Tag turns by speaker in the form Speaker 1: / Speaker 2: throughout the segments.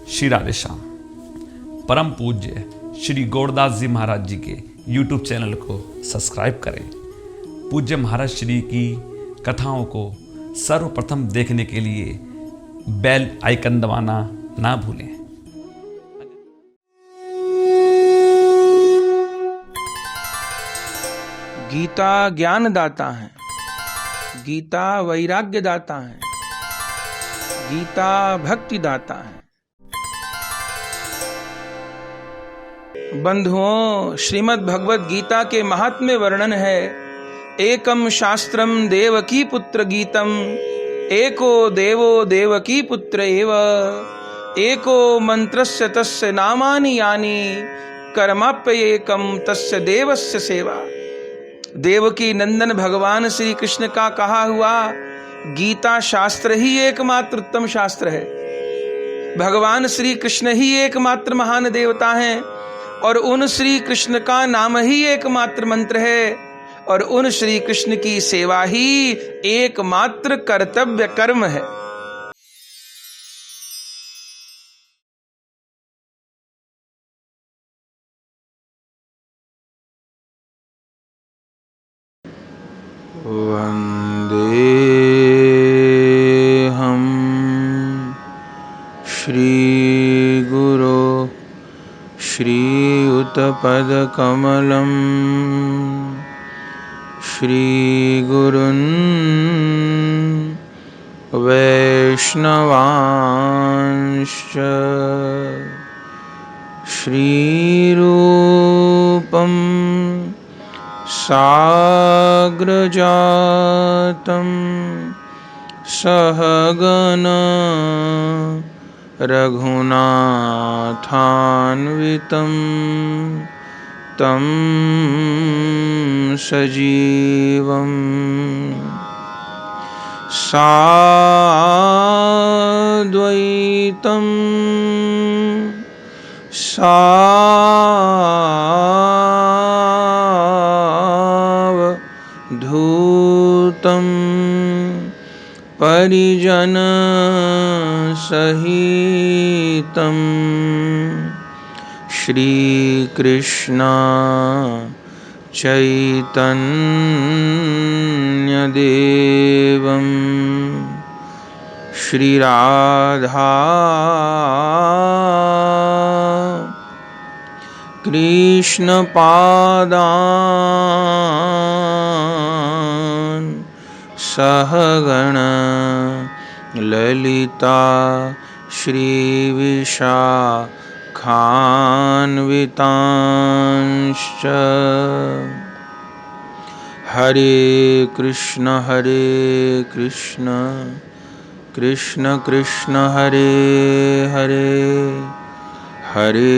Speaker 1: श्री राधे श्याम। परम पूज्य श्री गौरदास जी महाराज जी के YouTube चैनल को सब्सक्राइब करें। पूज्य महाराज श्री की कथाओं को सर्वप्रथम देखने के लिए बेल आइकन दबाना ना भूलें।
Speaker 2: गीता ज्ञान दाता है, गीता वैराग्य दाता है, गीता भक्ति दाता है। बंधुओं, श्रीमद् भगवद गीता के महात्म्य वर्णन है। एकम शास्त्रम देवकी पुत्र गीतम, एको देवो देवकी पुत्र एव, एको मंत्रस्य तस्य नामानि यानि, कर्माप्येकम तस्य देवस्य सेवा। देवकी नंदन भगवान श्री कृष्ण का कहा हुआ गीता शास्त्र ही एकमात्र उत्तम शास्त्र है। भगवान श्री कृष्ण ही एकमात्र महान देवता हैं और उन श्री कृष्ण का नाम ही एकमात्र मंत्र है और उन श्री कृष्ण की सेवा ही एकमात्र कर्तव्य कर्म है। वंदेहं श्रीगुरो श्रीयुतपदकमलं, श्रीगुरुन् वैष्णवांश्च, श्रीरूपं साग्रजातं सहगण रघुनाथान्वितं तं सजीवं साद्वैतं सावधूतं परिजन सहितं, श्री कृष्ण चैतन्य देवं, श्री राधा कृष्ण पादान् सहगण ललिता श्री विशाखान्वितांश्च। हरे कृष्ण कृष्ण कृष्ण हरे हरे, हरे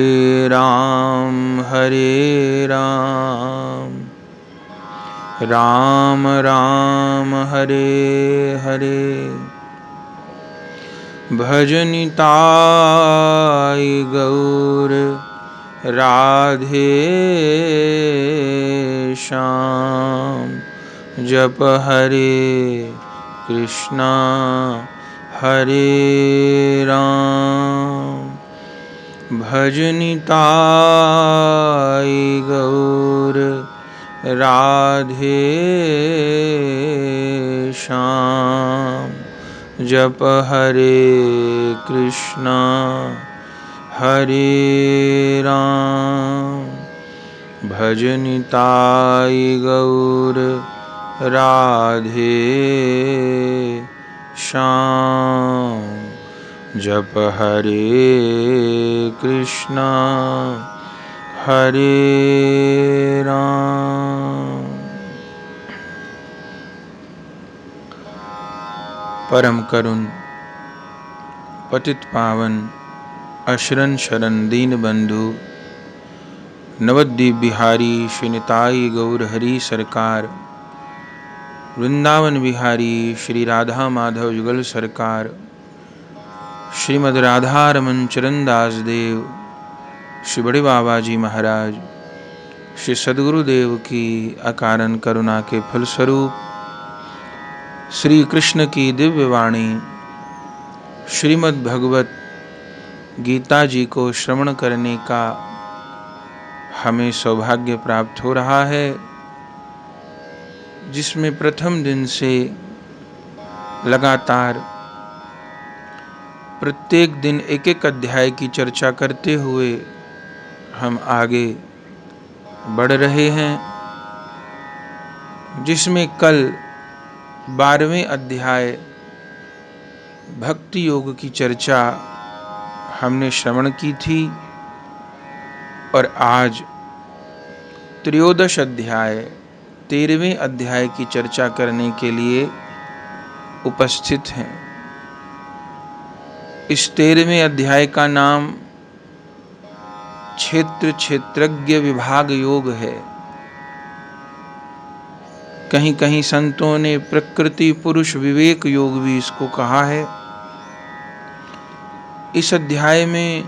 Speaker 2: राम राम राम हरे हरे। भजनिताय गौर राधे श्याम, जप हरे कृष्णा हरे राम। भजनिताय गौर राधे श्याम, जप हरे कृष्णा हरे राम। भजनिताय गौर राधे श्याम, जप हरे कृष्णा हरे राम। परम करुण पतित पावन अशरण शरण दीन बंधु नवद्वीप बिहारी श्री निताई गौर हरि सरकार, वृंदावन बिहारी श्री राधा माधव युगल सरकार, श्रीमद् राधा रमन चरण दास देव, श्री बड़े बाबा जी महाराज, श्री सद्गुरुदेव की अकारण करुणा के फलस्वरूप श्री कृष्ण की दिव्य वाणी श्रीमद् भगवत गीता जी को श्रवण करने का हमें सौभाग्य प्राप्त हो रहा है, जिसमें प्रथम दिन से लगातार प्रत्येक दिन एक एक अध्याय की चर्चा करते हुए हम आगे बढ़ रहे हैं, जिसमें कल 12वें अध्याय भक्ति योग की चर्चा हमने श्रवण की थी और आज त्रयोदश अध्याय 13वें अध्याय की चर्चा करने के लिए उपस्थित हैं। इस 13वें अध्याय का नाम क्षेत्र क्षेत्रज्ञ विभाग योग है। कहीं कहीं संतों ने प्रकृति पुरुष विवेक योग भी इसको कहा है। इस अध्याय में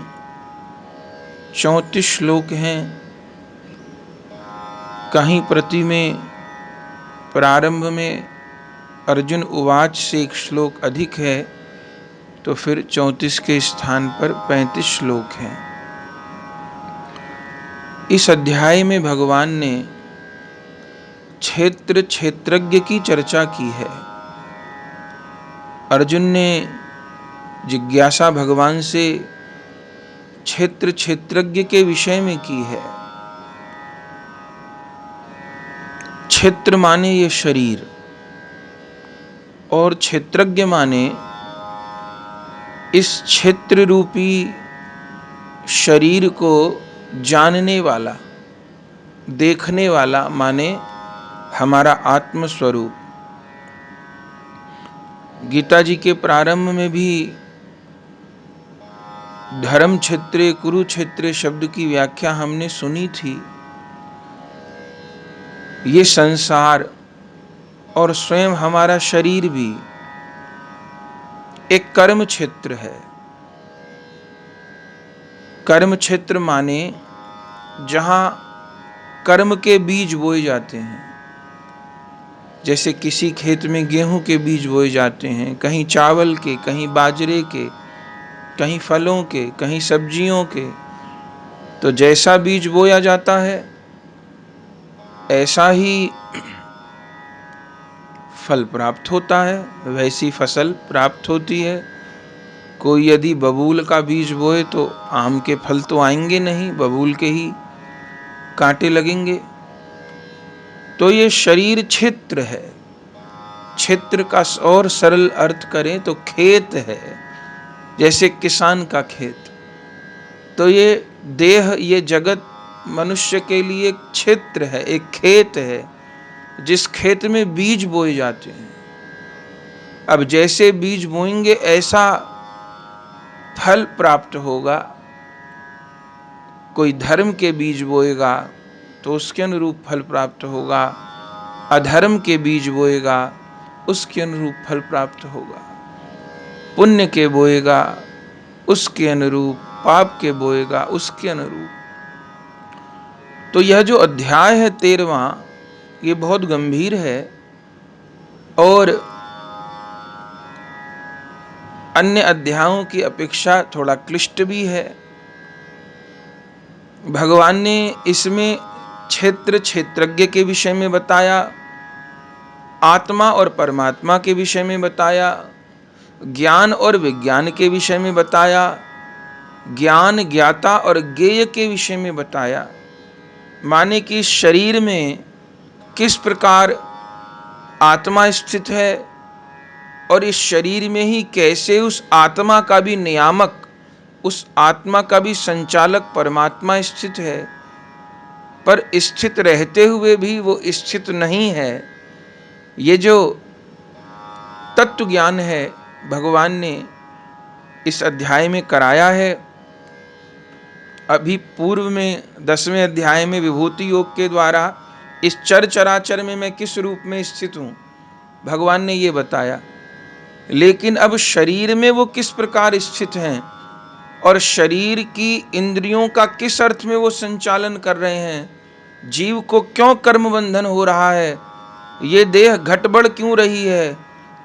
Speaker 2: 34 श्लोक हैं। कहीं प्रति में प्रारंभ में अर्जुन उवाच से एक श्लोक अधिक है, तो फिर 34 के स्थान पर 35 श्लोक हैं। इस अध्याय में भगवान ने क्षेत्र क्षेत्रज्ञ की चर्चा की है। अर्जुन ने जिज्ञासा भगवान से क्षेत्र क्षेत्रज्ञ के विषय में की है। क्षेत्र माने ये शरीर और क्षेत्रज्ञ माने इस क्षेत्र रूपी शरीर को जानने वाला, देखने वाला, माने हमारा आत्म स्वरूप। गीता जी के प्रारंभ में भी धर्म क्षेत्रे कुरुक्षेत्रे शब्द की व्याख्या हमने सुनी थी। ये संसार और स्वयं हमारा शरीर भी एक कर्म क्षेत्र है। कर्म क्षेत्र माने जहां कर्म के बीज बोए जाते हैं। जैसे किसी खेत में गेहूं के बीज बोए जाते हैं, कहीं चावल के, कहीं बाजरे के, कहीं फलों के, कहीं सब्जियों के। तो जैसा बीज बोया जाता है ऐसा ही फल प्राप्त होता है, वैसी फसल प्राप्त होती है। कोई यदि बबूल का बीज बोए तो आम के फल तो आएंगे नहीं, बबूल के ही कांटे लगेंगे। तो ये शरीर क्षेत्र है। क्षेत्र का और सरल अर्थ करें तो खेत है, जैसे किसान का खेत। तो ये देह, ये जगत मनुष्य के लिए एक क्षेत्र है, एक खेत है, जिस खेत में बीज बोए जाते हैं। अब जैसे बीज बोएंगे ऐसा फल प्राप्त होगा। कोई धर्म के बीज बोएगा तो उसके अनुरूप फल प्राप्त होगा, अधर्म के बीज बोएगा उसके अनुरूप फल प्राप्त होगा, पुण्य के बोएगा उसके अनुरूप, पाप के बोएगा उसके अनुरूप। तो यह जो अध्याय है 13वां, ये बहुत गंभीर है और अन्य अध्यायों की अपेक्षा थोड़ा क्लिष्ट भी है। भगवान ने इसमें क्षेत्र क्षेत्रज्ञ के विषय में बताया, आत्मा और परमात्मा के विषय में बताया, ज्ञान और विज्ञान के विषय में बताया, ज्ञान, ज्ञाता और ज्ञेय के विषय में बताया। माने कि शरीर में किस प्रकार आत्मा स्थित है और इस शरीर में ही कैसे उस आत्मा का भी नियामक, उस आत्मा का भी संचालक परमात्मा स्थित है, पर स्थित रहते हुए भी वो स्थित नहीं है। ये जो तत्व ज्ञान है भगवान ने इस अध्याय में कराया है। अभी पूर्व में 10वें अध्याय में विभूति योग के द्वारा इस चर चराचर में मैं किस रूप में स्थित हूँ भगवान ने ये बताया। लेकिन अब शरीर में वो किस प्रकार स्थित हैं और शरीर की इंद्रियों का किस अर्थ में वो संचालन कर रहे हैं, जीव को क्यों कर्म बंधन हो रहा है, ये देह घटबढ़ क्यों रही है,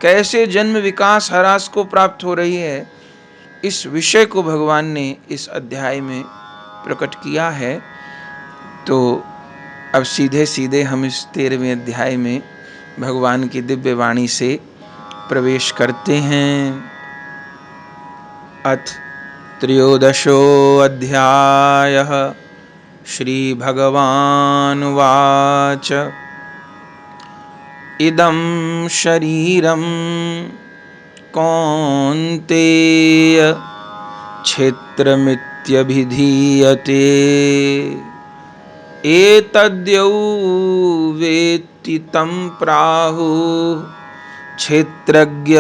Speaker 2: कैसे जन्म विकास ह्रास को प्राप्त हो रही है, इस विषय को भगवान ने इस अध्याय में प्रकट किया है। तो अब सीधे सीधे हम इस 13वें अध्याय में भगवान की दिव्य वाणी से प्रवेश करते हैं। अथ त्रयोदशो अध्यायः श्री भगवान वाच इदं शरीरं कौन्तेय क्षेत्रमित्यभिधीयते एतद्यो वेत्ति तं प्राहुः क्षेत्रज्ञ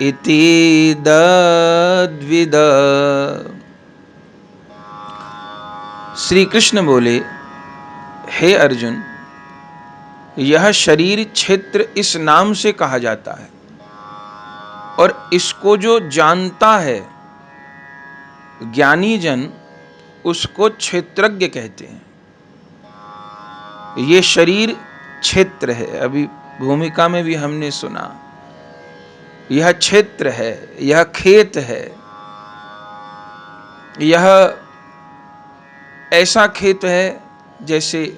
Speaker 2: इति तद्विद। श्री कृष्ण बोले, हे अर्जुन, यह शरीर क्षेत्र इस नाम से कहा जाता है और इसको जो जानता है ज्ञानी जन उसको क्षेत्रज्ञ कहते हैं। ये शरीर क्षेत्र है, अभी भूमिका में भी हमने सुना, यह क्षेत्र है, यह खेत है, यह ऐसा खेत है जैसे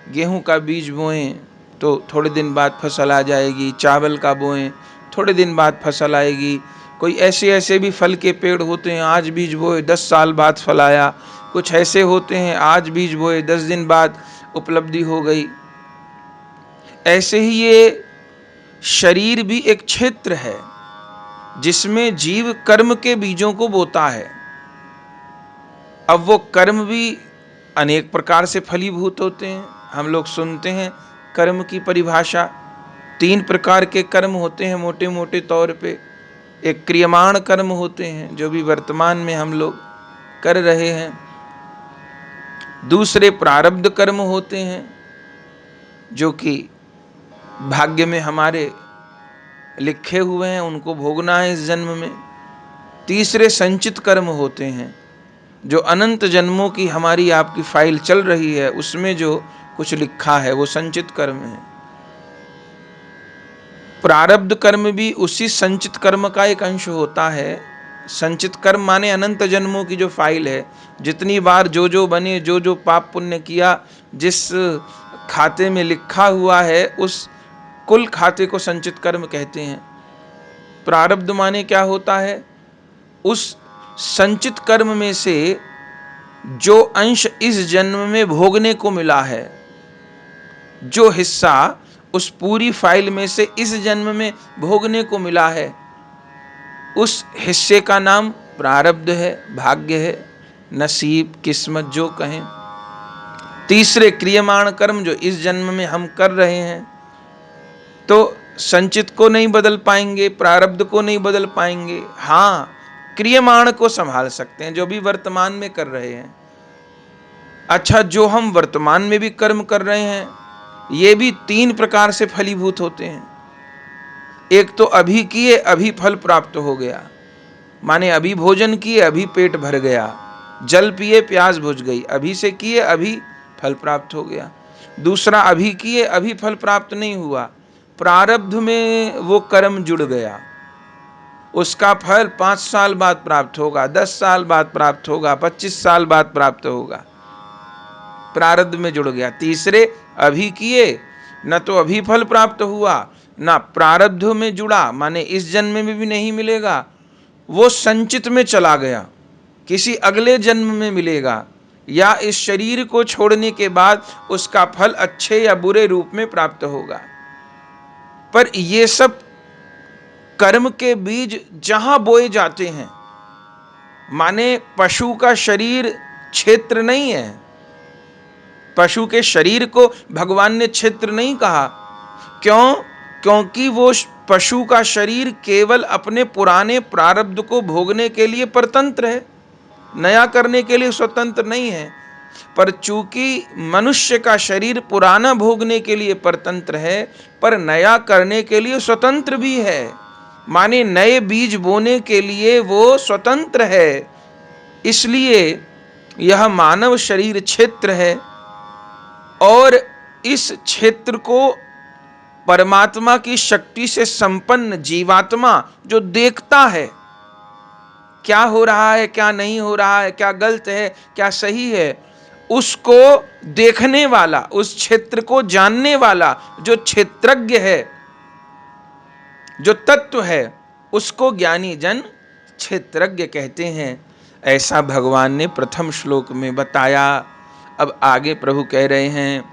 Speaker 2: गेहूं का बीज बोएं तो थोड़े दिन बाद फसल आ जाएगी, चावल का बोएं थोड़े दिन बाद फसल आएगी। कोई ऐसे भी फल के पेड़ होते हैं, आज बीज बोए 10 साल बाद फल आया। कुछ ऐसे होते हैं आज बीज बोए 10 दिन बाद उपलब्धि हो गई। ऐसे ही ये शरीर भी एक क्षेत्र है जिसमें जीव कर्म के बीजों को बोता है। अब वो कर्म भी अनेक प्रकार से फलीभूत होते हैं। हम लोग सुनते हैं कर्म की परिभाषा, 3 प्रकार के कर्म होते हैं मोटे मोटे तौर पे। एक क्रियमाण कर्म होते हैं जो भी वर्तमान में हम लोग कर रहे हैं। दूसरे प्रारब्ध कर्म होते हैं जो कि भाग्य में हमारे लिखे हुए हैं, उनको भोगना है इस जन्म में। तीसरे संचित कर्म होते हैं जो अनंत जन्मों की हमारी आपकी फाइल चल रही है, उसमें जो कुछ लिखा है वो संचित कर्म है। प्रारब्ध कर्म भी उसी संचित कर्म का एक अंश होता है। संचित कर्म माने अनंत जन्मों की जो फाइल है, जितनी बार जो बने, जो पाप पुण्य किया, जिस खाते में लिखा हुआ है उस कुल खाते को संचित कर्म कहते हैं। प्रारब्ध माने क्या होता है? उस संचित कर्म में से जो अंश इस जन्म में भोगने को मिला है, जो हिस्सा उस पूरी फाइल में से इस जन्म में भोगने को मिला है, उस हिस्से का नाम प्रारब्ध है, भाग्य है, नसीब, किस्मत जो कहें। तीसरे क्रियमाण कर्म जो इस जन्म में हम कर रहे हैं, तो संचित को नहीं बदल पाएंगे, प्रारब्ध को नहीं बदल पाएंगे, हाँ क्रियमाण को संभाल सकते हैं जो भी वर्तमान में कर रहे हैं। अच्छा, जो हम वर्तमान में भी कर्म कर रहे हैं ये भी 3 प्रकार से फलीभूत होते हैं। एक तो अभी किए अभी फल प्राप्त हो गया, माने अभी भोजन किए अभी पेट भर गया, जल पिए प्यास बुझ गई, अभी से किए अभी फल प्राप्त हो गया। दूसरा, अभी किए अभी फल प्राप्त नहीं हुआ, प्रारब्ध में वो कर्म जुड़ गया, उसका फल 5 साल बाद प्राप्त होगा, 10 साल बाद प्राप्त होगा, 25 साल बाद प्राप्त होगा, प्रारब्ध में जुड़ गया। तीसरे, अभी किए न तो अभी फल प्राप्त हुआ ना प्रारब्ध में जुड़ा, माने इस जन्म में भी नहीं मिलेगा, वो संचित में चला गया, किसी अगले जन्म में मिलेगा, या इस शरीर को छोड़ने के बाद उसका फल अच्छे या बुरे रूप में प्राप्त होगा। पर ये सब कर्म के बीज जहां बोए जाते हैं, माने पशु का शरीर क्षेत्र नहीं है, पशु के शरीर को भगवान ने क्षेत्र नहीं कहा। क्यों? क्योंकि वो पशु का शरीर केवल अपने पुराने प्रारब्ध को भोगने के लिए परतंत्र है, नया करने के लिए स्वतंत्र नहीं है। पर चूंकि मनुष्य का शरीर पुराना भोगने के लिए परतंत्र है, पर नया करने के लिए स्वतंत्र भी है, माने नए बीज बोने के लिए वो स्वतंत्र है। इसलिए यह मानव शरीर क्षेत्र है और इस क्षेत्र को परमात्मा की शक्ति से संपन्न जीवात्मा जो देखता है, क्या हो रहा है, क्या नहीं हो रहा है, क्या गलत है, क्या सही है, उसको देखने वाला, उस क्षेत्र को जानने वाला जो क्षेत्रज्ञ है, जो तत्व है, उसको ज्ञानी जन क्षेत्रज्ञ कहते हैं। ऐसा भगवान ने प्रथम श्लोक में बताया। अब आगे प्रभु कह रहे हैं,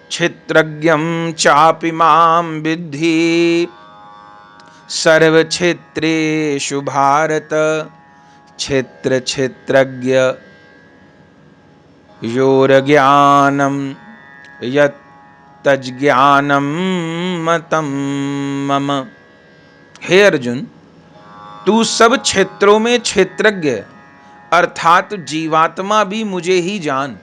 Speaker 2: क्षेत्रज्ञं चापि मां विद्धि सर्व क्षेत्रेषु भारत क्षेत्र क्षेत्रज्ञ योरज्ञानं यत् तज्ज्ञानं मतं मम। हे अर्जुन, तू सब क्षेत्रों में क्षेत्रज्ञ अर्थात जीवात्मा भी मुझे ही जान,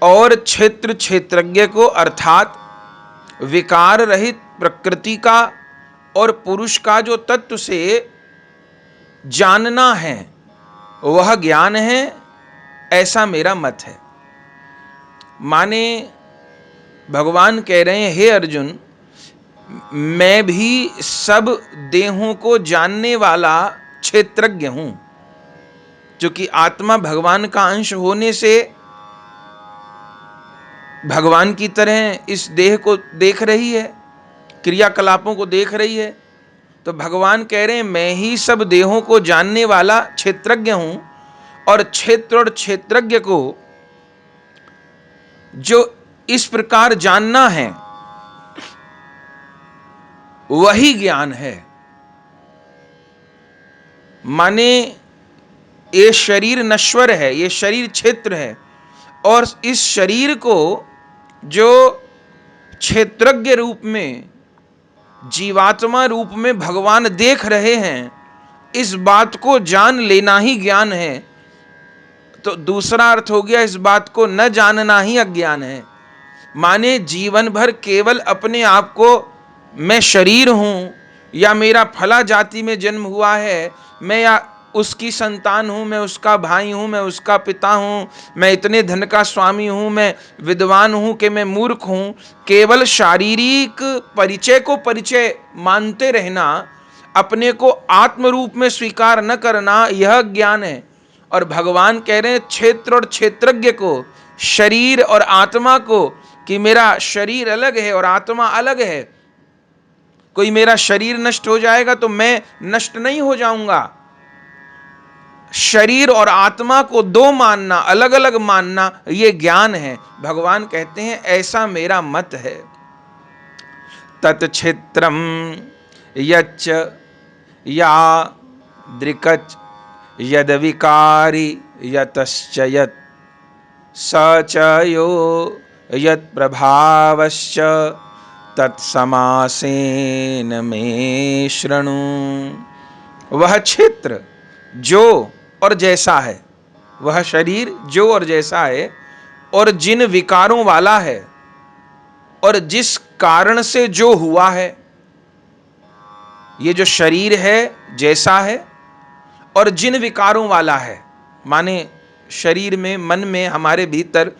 Speaker 2: और क्षेत्र क्षेत्रज्ञ को अर्थात विकार रहित प्रकृति का और पुरुष का जो तत्व से जानना है वह ज्ञान है, ऐसा मेरा मत है। माने भगवान कह रहे हैं, हे अर्जुन, मैं भी सब देहों को जानने वाला क्षेत्रज्ञ हूं, क्योंकि आत्मा भगवान का अंश होने से भगवान की तरह इस देह को देख रही है, क्रियाकलापों को देख रही है। तो भगवान कह रहे हैं, मैं ही सब देहों को जानने वाला क्षेत्रज्ञ हूं, और क्षेत्र और क्षेत्रज्ञ को जो इस प्रकार जानना है वही ज्ञान है। माने ये शरीर नश्वर है, ये शरीर क्षेत्र है, और इस शरीर को जो क्षेत्रज्ञ रूप में, जीवात्मा रूप में भगवान देख रहे हैं, इस बात को जान लेना ही ज्ञान है। तो दूसरा अर्थ हो गया, इस बात को न जानना ही अज्ञान है। माने जीवन भर केवल अपने आप को मैं शरीर हूं, या मेरा फला जाति में जन्म हुआ है, मैं या उसकी संतान हूं, मैं उसका भाई हूं, मैं उसका पिता हूं, मैं इतने धन का स्वामी हूं, मैं विद्वान हूं कि मैं मूर्ख हूं, केवल शारीरिक परिचय को परिचय मानते रहना, अपने को आत्म रूप में स्वीकार न करना, यह ज्ञान है। और भगवान कह रहे हैं, क्षेत्र और क्षेत्रज्ञ को, शरीर और आत्मा को, कि मेरा शरीर अलग है और आत्मा अलग है। कोई मेरा शरीर नष्ट हो जाएगा तो मैं नष्ट नहीं हो जाऊंगा। शरीर और आत्मा को दो मानना, अलग अलग मानना, यह ज्ञान है। भगवान कहते हैं, ऐसा मेरा मत है। तत्क्षेत्रम यच्च या दृक्च यद विकारी यतश्च यत् स च यो यत् प्रभावश्च तत्समासेन मे शृणु। वह क्षेत्र जो और जैसा है, वह शरीर जो और जैसा है, और जिन विकारों वाला है, और जिस कारण से जो हुआ है। ये जो शरीर है जैसा है और जिन विकारों वाला है, माने शरीर में, मन में, हमारे भीतर,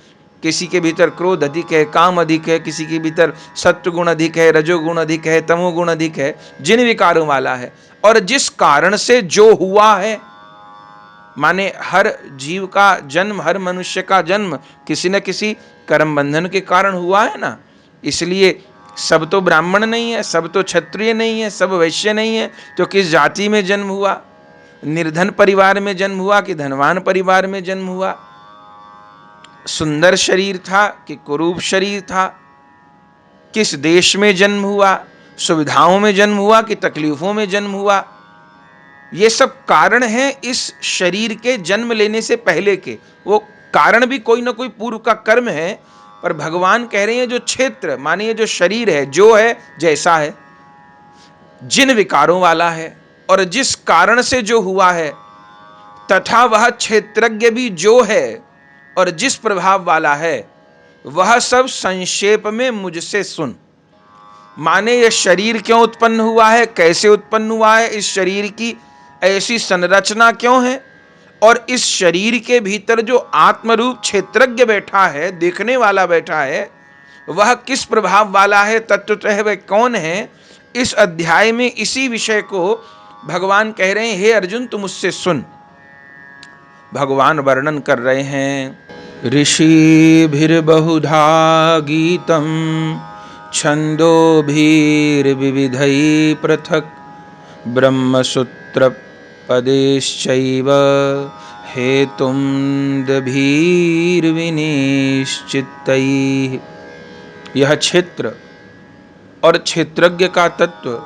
Speaker 2: किसी के भीतर क्रोध अधिक है, काम अधिक है, किसी के भीतर सत्व गुण अधिक है, रजोगुण अधिक है, तमोगुण अधिक है, जिन विकारों वाला है, और जिस कारण से जो हुआ है। माने हर जीव का जन्म, हर मनुष्य का जन्म किसी न किसी कर्म बंधन के कारण हुआ है ना। इसलिए सब तो ब्राह्मण नहीं है, सब तो क्षत्रिय नहीं है, सब वैश्य नहीं है। तो किस जाति में जन्म हुआ, निर्धन परिवार में जन्म हुआ कि धनवान परिवार में जन्म हुआ, सुंदर शरीर था कि कुरूप शरीर था, किस देश में जन्म हुआ, सुविधाओं में जन्म हुआ कि तकलीफों में जन्म हुआ, ये सब कारण हैं इस शरीर के जन्म लेने से पहले के। वो कारण भी कोई ना कोई पूर्व का कर्म है। पर भगवान कह रहे हैं, जो क्षेत्र, माने ये जो शरीर है, जो है जैसा है, जिन विकारों वाला है, और जिस कारण से जो हुआ है, तथा वह क्षेत्रज्ञ भी जो है और जिस प्रभाव वाला है, वह सब संक्षेप में मुझसे सुन। माने ये शरीर क्यों उत्पन्न हुआ है, कैसे उत्पन्न हुआ है, इस शरीर की ऐसी संरचना क्यों है, और इस शरीर के भीतर जो आत्मरूप क्षेत्रज्ञ बैठा है, देखने वाला बैठा है, वह किस प्रभाव वाला है, तत्वतः वह कौन है। इस अध्याय में इसी विषय को भगवान कह रहे हैं हे अर्जुन तू मुझसे सुन। भगवान वर्णन कर रहे हैं, ऋषिभिर्बहुधा गीतम छंदोभिर्विविधैः पृथक् ब्रह्मसूत्रपदैश्चैव हेतुमद्भिर्विनिश्चितैः। यह क्षेत्र और क्षेत्रज्ञ का तत्व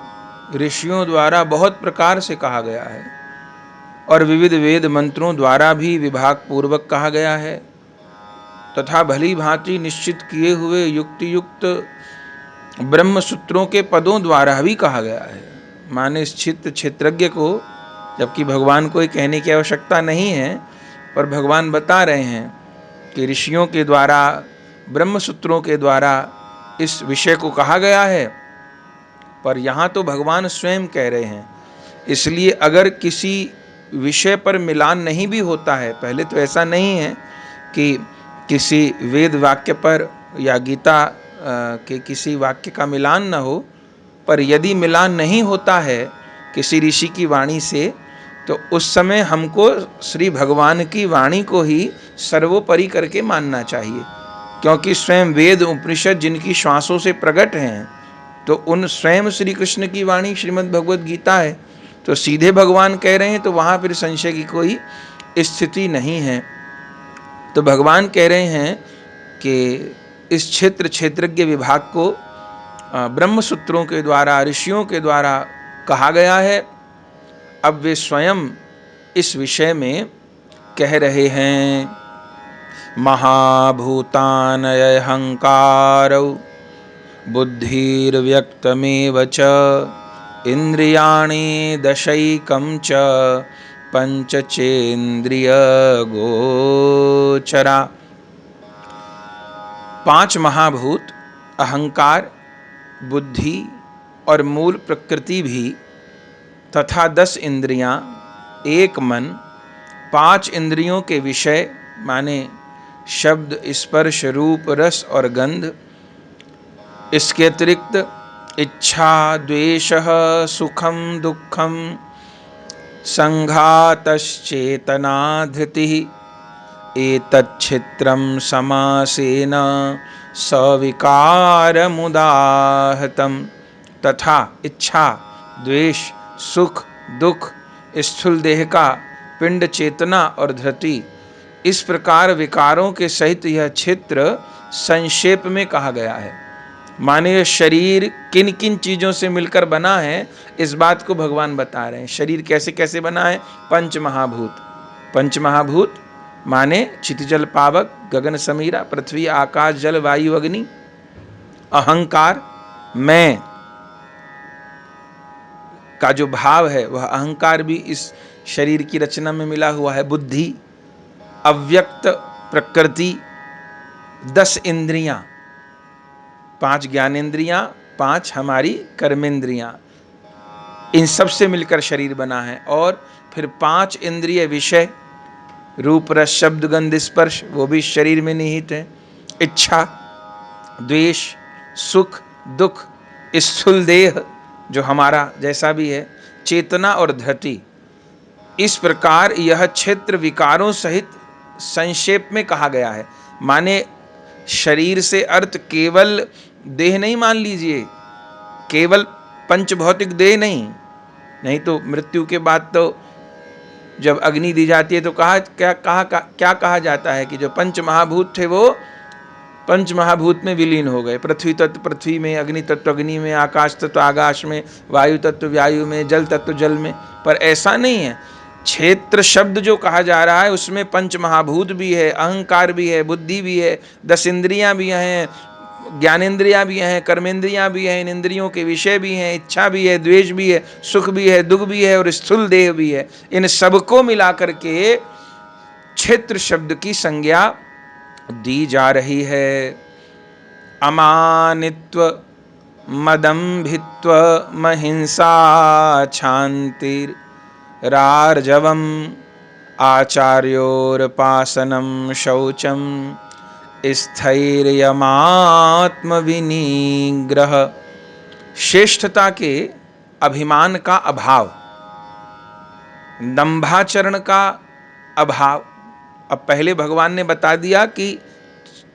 Speaker 2: ऋषियों द्वारा बहुत प्रकार से कहा गया है और विविध वेद मंत्रों द्वारा भी विभाग पूर्वक कहा गया है तथा भली भांति निश्चित किए हुए युक्ति युक्त ब्रह्म सूत्रों के पदों द्वारा भी कहा गया है। माने इस क्षेत्रज्ञ को, जबकि भगवान को कहने की आवश्यकता नहीं है, पर भगवान बता रहे हैं कि ऋषियों के द्वारा ब्रह्म सूत्रों के द्वारा इस विषय को कहा गया है। पर यहाँ तो भगवान स्वयं कह रहे हैं, इसलिए अगर किसी विषय पर मिलान नहीं भी होता है, पहले तो ऐसा नहीं है कि किसी वेद वाक्य पर या गीता के किसी वाक्य का मिलान न हो, पर यदि मिलान नहीं होता है किसी ऋषि की वाणी से, तो उस समय हमको श्री भगवान की वाणी को ही सर्वोपरि करके मानना चाहिए, क्योंकि स्वयं वेद उपनिषद जिनकी श्वासों से प्रकट हैं, तो उन स्वयं श्री कृष्ण की वाणी श्रीमद् भगवद गीता है, तो सीधे भगवान कह रहे हैं, तो वहाँ फिर संशय की कोई स्थिति नहीं है। तो भगवान कह रहे हैं कि इस क्षेत्रज्ञ विभाग को ब्रह्म सूत्रों के द्वारा ऋषियों के द्वारा कहा गया है। अब वे स्वयं इस विषय में कह रहे हैं, महाभूतानयहंकारौ बुद्धिर्व्यक्तमेव च इंद्रियाणि दशैकं च पंचचेन्द्रिय गोचरा। 5 महाभूत अहंकार, बुद्धि और मूल प्रकृति भी तथा 10 इंद्रियां, 1 मन, 5 इंद्रियों के विषय माने शब्द, स्पर्श, रूप, रस और गंध, इसके अतिरिक्त इच्छा, द्वेषः, सुखम दुखम, संघातश्चेतना, धृतिः, एतच्छित्रं समासेन सविकारमुदाहतम्। तथा इच्छा, द्वेष, सुख, दुख, स्थूल देह का पिंड, चेतना और धृति, इस प्रकार विकारों के सहित यह क्षेत्र संक्षेप में कहा गया है। माने शरीर किन किन चीजों से मिलकर बना है, इस बात को भगवान बता रहे हैं। शरीर कैसे कैसे बना है? 5 महाभूत। 5 महाभूत माने क्षितिजल पावक, गगन समीरा, पृथ्वी, आकाश, जल, वायु, अग्नि। अहंकार, मैं का जो भाव है वह अहंकार भी इस शरीर की रचना में मिला हुआ है। बुद्धि, अव्यक्त प्रकृति, 10 इंद्रियां, 5 ज्ञानेंद्रियां, 5 हमारी कर्मेंद्रियां, इन सब से मिलकर शरीर बना है। और फिर 5 इंद्रिय विषय, रूप, रस, शब्द, गंध, स्पर्श, वो भी शरीर में निहित है। इच्छा, द्वेष, सुख, दुख, स्थूल देह जो हमारा जैसा भी है, चेतना और धृति। इस प्रकार यह क्षेत्र विकारों सहित संक्षेप में कहा गया है। माने शरीर से अर्थ केवल देह नहीं मान लीजिए, केवल पंच भौतिक देह नहीं तो मृत्यु के बाद तो जब अग्नि दी जाती है तो क्या कहा जाता है कि जो 5 महाभूत थे वो 5 महाभूत में विलीन हो गए। पृथ्वी तत्व पृथ्वी में, अग्नि तत्व अग्नि में, आकाश तत्व आकाश में, वायु तत्व वायु में, जल तत्व जल में। पर ऐसा नहीं है। क्षेत्र शब्द जो कहा जा रहा है उसमें 5 महाभूत भी है, अहंकार भी है, बुद्धि भी है, 10 इंद्रियां भी हैं, ज्ञानेंद्रियां भी हैं, कर्मेंद्रियां भी हैं, इन इंद्रियों के विषय भी हैं, इच्छा भी है, द्वेष भी है, सुख भी है, दुख भी है और स्थूल देह भी है। इन सबको मिलाकर के क्षेत्र शब्द की संज्ञा दी जा रही है। अमानित्व, मदंभित्व, महिंसा, क्षान्तिर, रार्जवम, आचार्योरपासनम, शौचम, स्थैर्यमात्मविनिग्रह। श्रेष्ठता के अभिमान का अभाव, दंभाचरण का अभाव। अब पहले भगवान ने बता दिया कि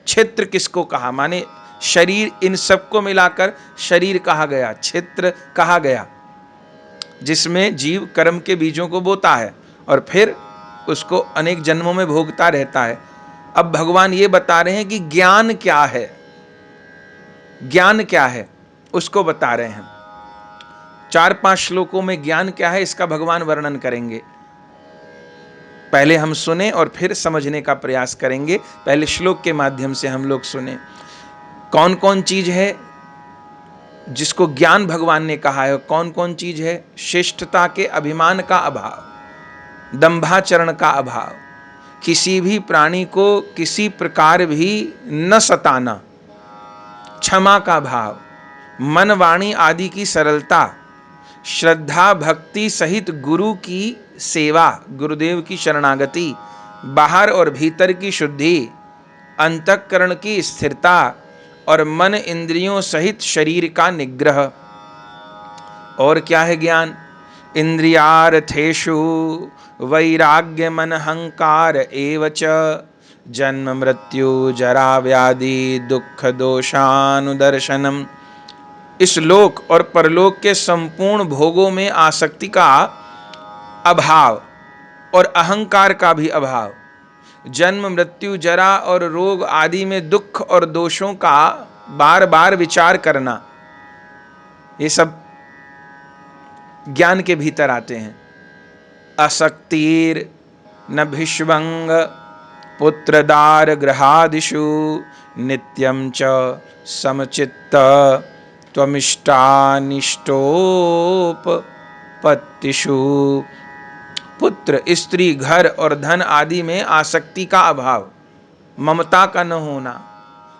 Speaker 2: क्षेत्र किसको कहा, माने शरीर, इन सबको मिलाकर शरीर कहा गया, क्षेत्र कहा गया, जिसमें जीव कर्म के बीजों को बोता है और फिर उसको अनेक जन्मों में भोगता रहता है। अब भगवान ये बता रहे हैं कि ज्ञान क्या है, ज्ञान क्या है उसको बता रहे हैं। 4-5 श्लोकों में ज्ञान क्या है इसका भगवान वर्णन करेंगे। पहले हम सुने और फिर समझने का प्रयास करेंगे। पहले श्लोक के माध्यम से हम लोग सुने कौन कौन चीज है जिसको ज्ञान भगवान ने कहा है, कौन कौन चीज है। श्रेष्ठता के अभिमान का अभाव, दंभाचरण का अभाव, किसी भी प्राणी को किसी प्रकार भी न सताना, क्षमा का भाव, मन वाणी आदि की सरलता, श्रद्धा भक्ति सहित गुरु की सेवा, गुरुदेव की शरणागति, बाहर और भीतर की शुद्धि, अंतःकरण की स्थिरता और मन इंद्रियों सहित शरीर का निग्रह। और क्या है ज्ञान? इंद्रियार्थेषु वैराग्य मन अहंकार एवच जन्म मृत्यु जरा व्याधि दुख दोषानुदर्शनम। इस लोक और परलोक के संपूर्ण भोगों में आसक्ति का अभाव और अहंकार का भी अभाव, जन्म मृत्यु जरा और रोग आदि में दुख और दोषों का बार बार विचार करना, ये सब ज्ञान के भीतर आते हैं। असक्तिर न भिष्वंग पुत्रदार गृहादिषु नित्यं च समचित्त त्वमिष्टानिष्टोपपत्तिषु। पुत्र स्त्री घर और धन आदि में आसक्ति का अभाव, ममता का न होना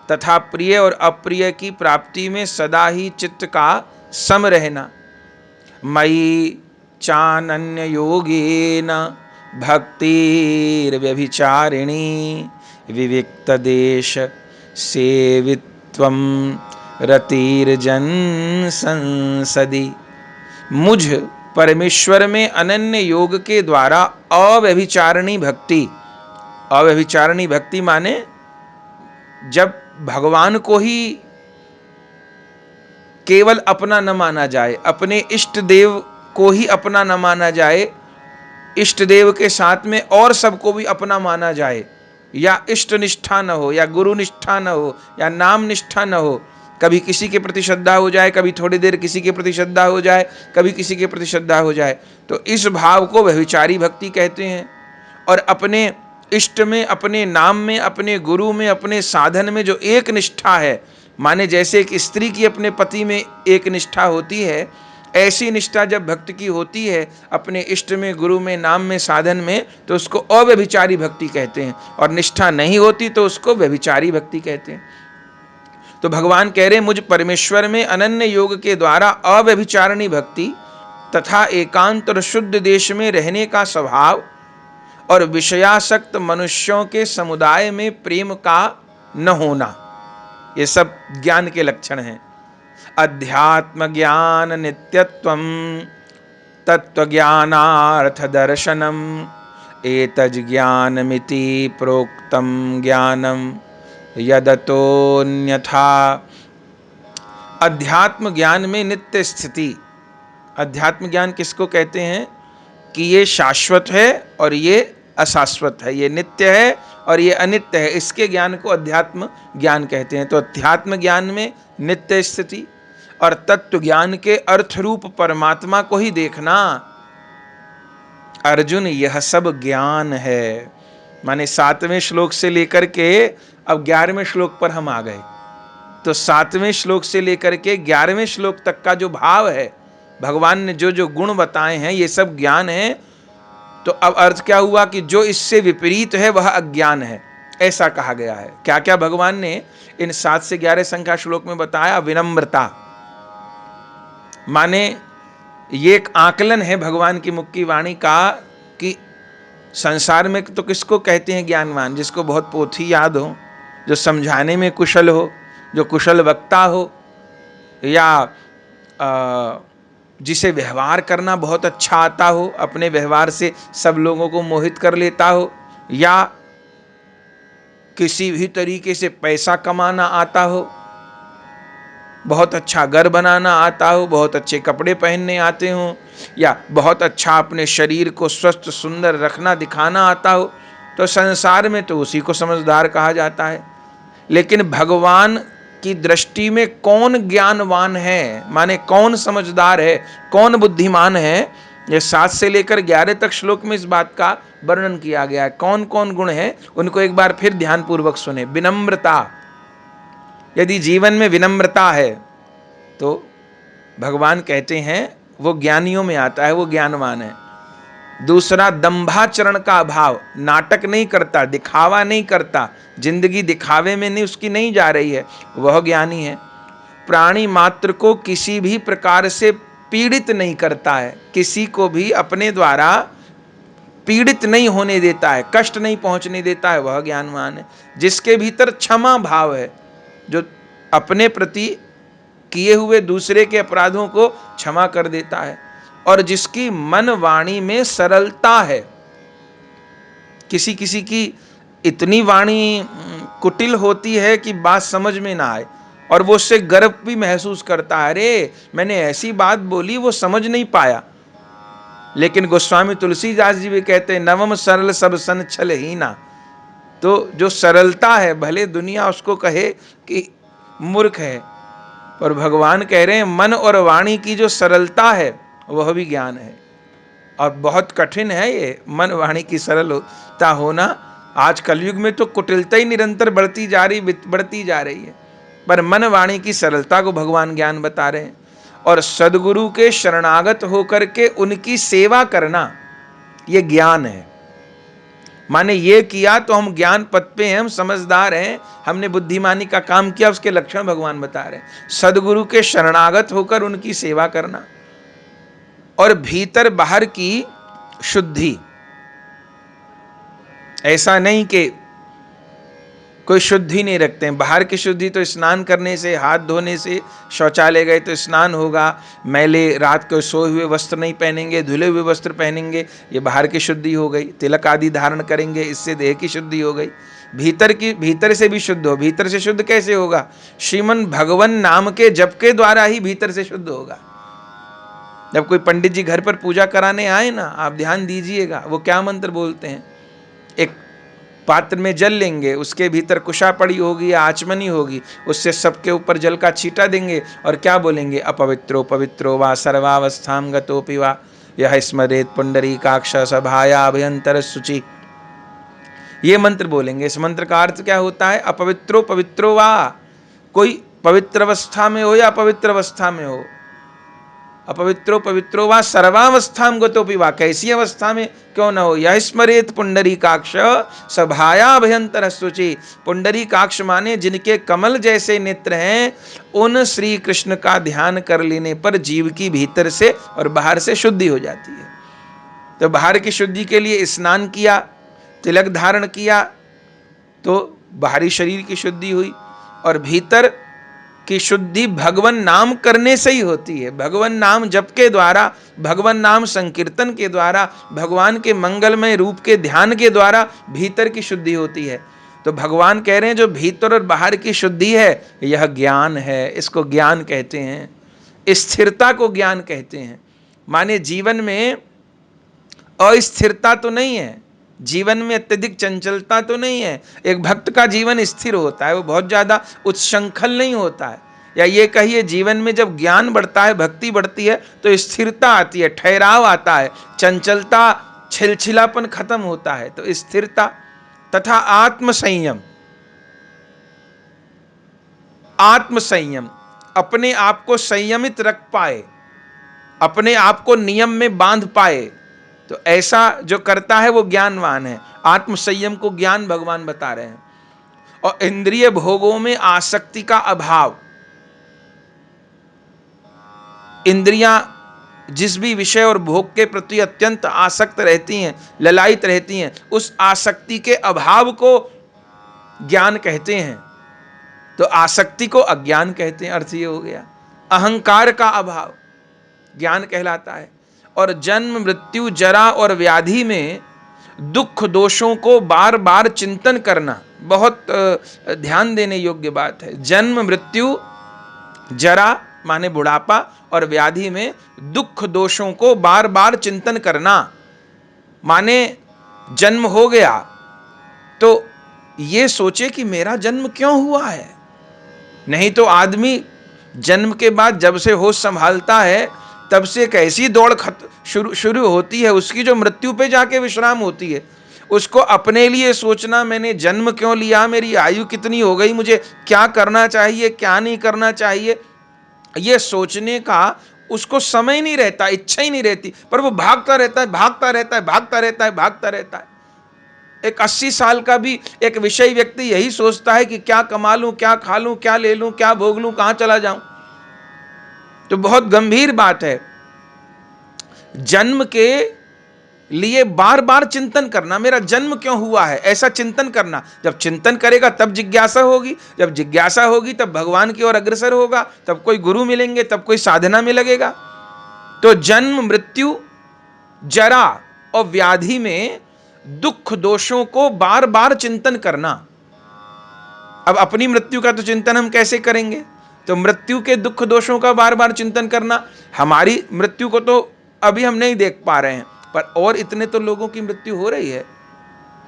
Speaker 2: तथा प्रिय और अप्रिय की प्राप्ति में सदा ही चित्त का सम रहना। मयि चानन्य योगेन भक्तिर्व्यभिचारिणी विविक्त देश सेवित्वम रतिर्जन संसदि। मुझ परमेश्वर में अनन्य योग के द्वारा अव्यभिचारिणी भक्ति, अव्यभिचारिणी भक्ति माने जब भगवान को ही केवल अपना न माना जाए, अपने इष्ट देव को ही अपना न माना जाए, इष्ट देव के साथ में और सबको भी अपना माना जाए, या इष्ट निष्ठा न हो, या गुरु निष्ठा न हो, या नाम निष्ठा न हो। कभी किसी के प्रति श्रद्धा हो जाए, कभी थोड़ी देर किसी के प्रति श्रद्धा हो जाए, कभी किसी के प्रति श्रद्धा हो जाए, तो इस भाव को व्यभिचारी भक्ति कहते हैं। और अपने इष्ट में, अपने नाम में, अपने गुरु में, अपने साधन में जो एक निष्ठा है, माने जैसे एक स्त्री की अपने पति में एक निष्ठा होती है, ऐसी निष्ठा जब भक्त की होती है अपने इष्ट में, गुरु में, नाम में, साधन में, तो उसको अव्यभिचारी भक्ति कहते हैं। और निष्ठा नहीं होती तो उसको व्यभिचारी भक्ति कहते हैं। तो भगवान कह रहे हैं मुझ परमेश्वर में अनन्य योग के द्वारा अव्यभिचारिणी भक्ति तथा एकांत और शुद्ध देश में रहने का स्वभाव और विषयासक्त मनुष्यों के समुदाय में प्रेम का न होना, ये सब ज्ञान के लक्षण हैं। अध्यात्म ज्ञान नित्यत्वम तत्व ज्ञानार्थ दर्शनम एतज ज्ञानमिति प्रोक्तम ज्ञानम यदतोन्यथा। अध्यात्म ज्ञान में नित्य स्थिति। अध्यात्म ज्ञान किसको कहते हैं? कि ये शाश्वत है और ये अशाश्वत है, ये नित्य है और ये अनित्य है, इसके ज्ञान को अध्यात्म ज्ञान कहते हैं। तो अध्यात्म ज्ञान में नित्य स्थिति और तत्व ज्ञान के अर्थ रूप परमात्मा को ही देखना। अर्जुन यह सब ज्ञान है। माने 7वें श्लोक से लेकर के अब 11वें श्लोक पर हम आ गए। तो 7वें श्लोक से लेकर के 11वें श्लोक तक का जो भाव है, भगवान ने जो जो गुण बताए हैं, ये सब ज्ञान है। तो अब अर्थ क्या हुआ कि जो इससे विपरीत है वह अज्ञान है, ऐसा कहा गया है। क्या क्या भगवान ने इन 7 से 11 संख्या श्लोक में बताया? विनम्रता, माने ये एक आकलन है भगवान की मुख की वाणी का कि संसार में तो किसको कहते हैं ज्ञानवान? जिसको बहुत पोथी याद हो, जो समझाने में कुशल हो, जो कुशल वक्ता हो, या जिसे व्यवहार करना बहुत अच्छा आता हो, अपने व्यवहार से सब लोगों को मोहित कर लेता हो, या किसी भी तरीके से पैसा कमाना आता हो, बहुत अच्छा घर बनाना आता हो, बहुत अच्छे कपड़े पहनने आते हो, या बहुत अच्छा अपने शरीर को स्वस्थ सुंदर रखना दिखाना आता हो, तो संसार में तो उसी को समझदार कहा जाता है। लेकिन भगवान की दृष्टि में कौन ज्ञानवान है, माने कौन समझदार है, कौन बुद्धिमान है, ये 7 से लेकर 11 तक श्लोक में इस बात का वर्णन किया गया है। कौन कौन गुण है उनको एक बार फिर ध्यान पूर्वक सुने। विनम्रता, यदि जीवन में विनम्रता है तो भगवान कहते हैं वो ज्ञानियों में आता है, वो ज्ञानवान है। दूसरा, दंभाचरण का अभाव, नाटक नहीं करता, दिखावा नहीं करता, जिंदगी दिखावे में नहीं उसकी नहीं जा रही है, वह ज्ञानी है। प्राणी मात्र को किसी भी प्रकार से पीड़ित नहीं करता है, किसी को भी अपने द्वारा पीड़ित नहीं होने देता है, कष्ट नहीं पहुंचने देता है, वह ज्ञानवान है। जिसके भीतर क्षमा भाव है, जो अपने प्रति किए हुए दूसरे के अपराधों को क्षमा कर देता है, और जिसकी मन वाणी में सरलता है। किसी किसी की इतनी वाणी कुटिल होती है कि बात समझ में ना आए, और वो उससे गर्व भी महसूस करता है, अरे मैंने ऐसी बात बोली वो समझ नहीं पाया। लेकिन गोस्वामी तुलसीदास जी भी कहते हैं, नवम सरल सब सन छल ही ना। तो जो सरलता है, भले दुनिया उसको कहे कि मूर्ख है, पर भगवान कह रहे हैं मन और वाणी की जो सरलता है वह भी ज्ञान है। और बहुत कठिन है ये मन वाणी की सरलता होना। आज कलयुग में तो कुटिलता ही निरंतर बढ़ती जा रही है, पर मन वाणी की सरलता को भगवान ज्ञान बता रहे हैं। और सदगुरु के शरणागत होकर के उनकी सेवा करना, ये ज्ञान है। माने ये किया तो हम ज्ञान पथ पे हैं, हम समझदार हैं, हमने बुद्धिमानी का काम किया, उसके लक्षण भगवान बता रहे हैं। सदगुरु के शरणागत होकर उनकी सेवा करना, और भीतर बाहर की शुद्धि। ऐसा नहीं कि कोई शुद्धि नहीं रखते हैं। बाहर की शुद्धि तो स्नान करने से, हाथ धोने से, शौचालय गए तो स्नान होगा, मैले रात को सोए हुए वस्त्र नहीं पहनेंगे, धुले हुए वस्त्र पहनेंगे, ये बाहर की शुद्धि हो गई। तिलक आदि धारण करेंगे, इससे देह की शुद्धि हो गई। भीतर से भी शुद्ध हो। भीतर से शुद्ध कैसे होगा? श्रीमन भगवान नाम के जप के द्वारा ही भीतर से शुद्ध होगा। जब कोई पंडित जी घर पर पूजा कराने आए ना, आप ध्यान दीजिएगा वो क्या मंत्र बोलते हैं। एक पात्र में जल लेंगे, उसके भीतर कुशा पड़ी होगी या आचमनी होगी, उससे सबके ऊपर जल का छींटा देंगे और क्या बोलेंगे, अपवित्रो पवित्रो वा सर्वावस्थाम गतोपि वा यह स्मरेत पुंडरीकाक्ष सभाया अभयंतर शुचि। ये मंत्र बोलेंगे। इस मंत्र का अर्थ क्या होता है? अपवित्रो पवित्रो वा, कोई पवित्र अवस्था में हो या अपवित्र अवस्था में हो, अपवित्रो पवित्रो वा सर्वावस्थाम गतोपि वा, कैसी अवस्था में क्यों न हो, यह स्मरेत पुंडरीकाक्ष सभाया भयंतर शुचि। पुंडरीकाक्ष माने जिनके कमल जैसे नेत्र हैं, उन श्री कृष्ण का ध्यान कर लेने पर जीव की भीतर से और बाहर से शुद्धि हो जाती है। तो बाहर की शुद्धि के लिए स्नान किया, तिलक धारण किया, तो बाहरी शरीर की शुद्धि हुई, और भीतर की शुद्धि भगवान नाम करने से ही होती है। भगवान नाम जप के द्वारा, भगवान नाम संकीर्तन के द्वारा, भगवान के मंगलमय रूप के ध्यान के द्वारा भीतर की शुद्धि होती है। तो भगवान कह रहे हैं जो भीतर और बाहर की शुद्धि है यह ज्ञान है। इसको ज्ञान कहते हैं, स्थिरता को ज्ञान कहते हैं। माने जीवन में अस्थिरता तो नहीं है, जीवन में अत्यधिक चंचलता तो नहीं है। एक भक्त का जीवन स्थिर होता है, वो बहुत ज्यादा उच्छृंखल नहीं होता है। या ये कहिए जीवन में जब ज्ञान बढ़ता है, भक्ति बढ़ती है, तो स्थिरता आती है, ठहराव आता है, चंचलता, छिलछिलापन खत्म होता है। तो स्थिरता तथा आत्मसंयम, आत्मसंयम, अपने आप को संयमित रख पाए, अपने आप को नियम में बांध पाए, तो ऐसा जो करता है वो ज्ञानवान है। आत्मसंयम को ज्ञान भगवान बता रहे हैं। और इंद्रिय भोगों में आसक्ति का अभाव, इंद्रियां जिस भी विषय और भोग के प्रति अत्यंत आसक्त रहती हैं, ललायित रहती हैं, उस आसक्ति के अभाव को ज्ञान कहते हैं। तो आसक्ति को अज्ञान कहते हैं। अर्थ ये हो गया। अहंकार का अभाव, ज्ञान कहलाता है। और जन्म मृत्यु जरा और व्याधि में दुख दोषों को बार बार चिंतन करना बहुत ध्यान देने योग्य बात है। जन्म मृत्यु जरा माने बुढ़ापा और व्याधि में दुख दोषों को बार बार चिंतन करना माने जन्म हो गया तो ये सोचे कि मेरा जन्म क्यों हुआ है। नहीं तो आदमी जन्म के बाद जब से होश संभालता है तब से एक ऐसी दौड़ शुरू होती है उसकी जो मृत्यु पे जाके विश्राम होती है। उसको अपने लिए सोचना मैंने जन्म क्यों लिया, मेरी आयु कितनी हो गई, मुझे क्या करना चाहिए क्या नहीं करना चाहिए, ये सोचने का उसको समय नहीं रहता, इच्छा ही नहीं रहती, पर वो भागता रहता है भागता रहता है भागता रहता है भागता रहता है। एक 80 साल का भी एक विषयी व्यक्ति यही सोचता है कि क्या कमा लूं, क्या खा लूं, क्या ले लूं, क्या भोग लूं, कहां चला जाऊं। तो बहुत गंभीर बात है जन्म के लिए बार बार चिंतन करना, मेरा जन्म क्यों हुआ है ऐसा चिंतन करना। जब चिंतन करेगा तब जिज्ञासा होगी, जब जिज्ञासा होगी तब भगवान की ओर अग्रसर होगा, तब कोई गुरु मिलेंगे, तब कोई साधना में लगेगा। तो जन्म मृत्यु जरा और व्याधि में दुख दोषों को बार बार चिंतन करना। अब अपनी मृत्यु का तो चिंतन हम कैसे करेंगे, तो मृत्यु के दुख दोषों का बार बार चिंतन करना। हमारी मृत्यु को तो अभी हम नहीं देख पा रहे हैं, पर और इतने तो लोगों की मृत्यु हो रही है।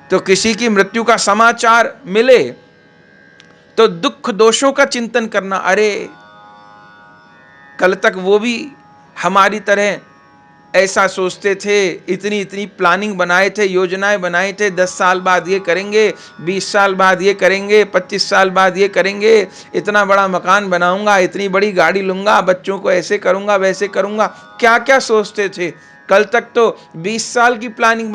Speaker 2: तो किसी की मृत्यु का समाचार मिले तो दुख दोषों का चिंतन करना, अरे कल तक वो भी हमारी तरह ऐसा सोचते थे, इतनी इतनी प्लानिंग बनाए थे, योजनाएं बनाए थे, 10 साल बाद ये करेंगे, 20 साल बाद ये करेंगे, 25 साल बाद ये करेंगे, इतना बड़ा मकान बनाऊंगा, इतनी बड़ी गाड़ी लूंगा, बच्चों को ऐसे करूंगा वैसे करूंगा, क्या क्या सोचते थे। कल तक तो 20 साल की प्लानिंग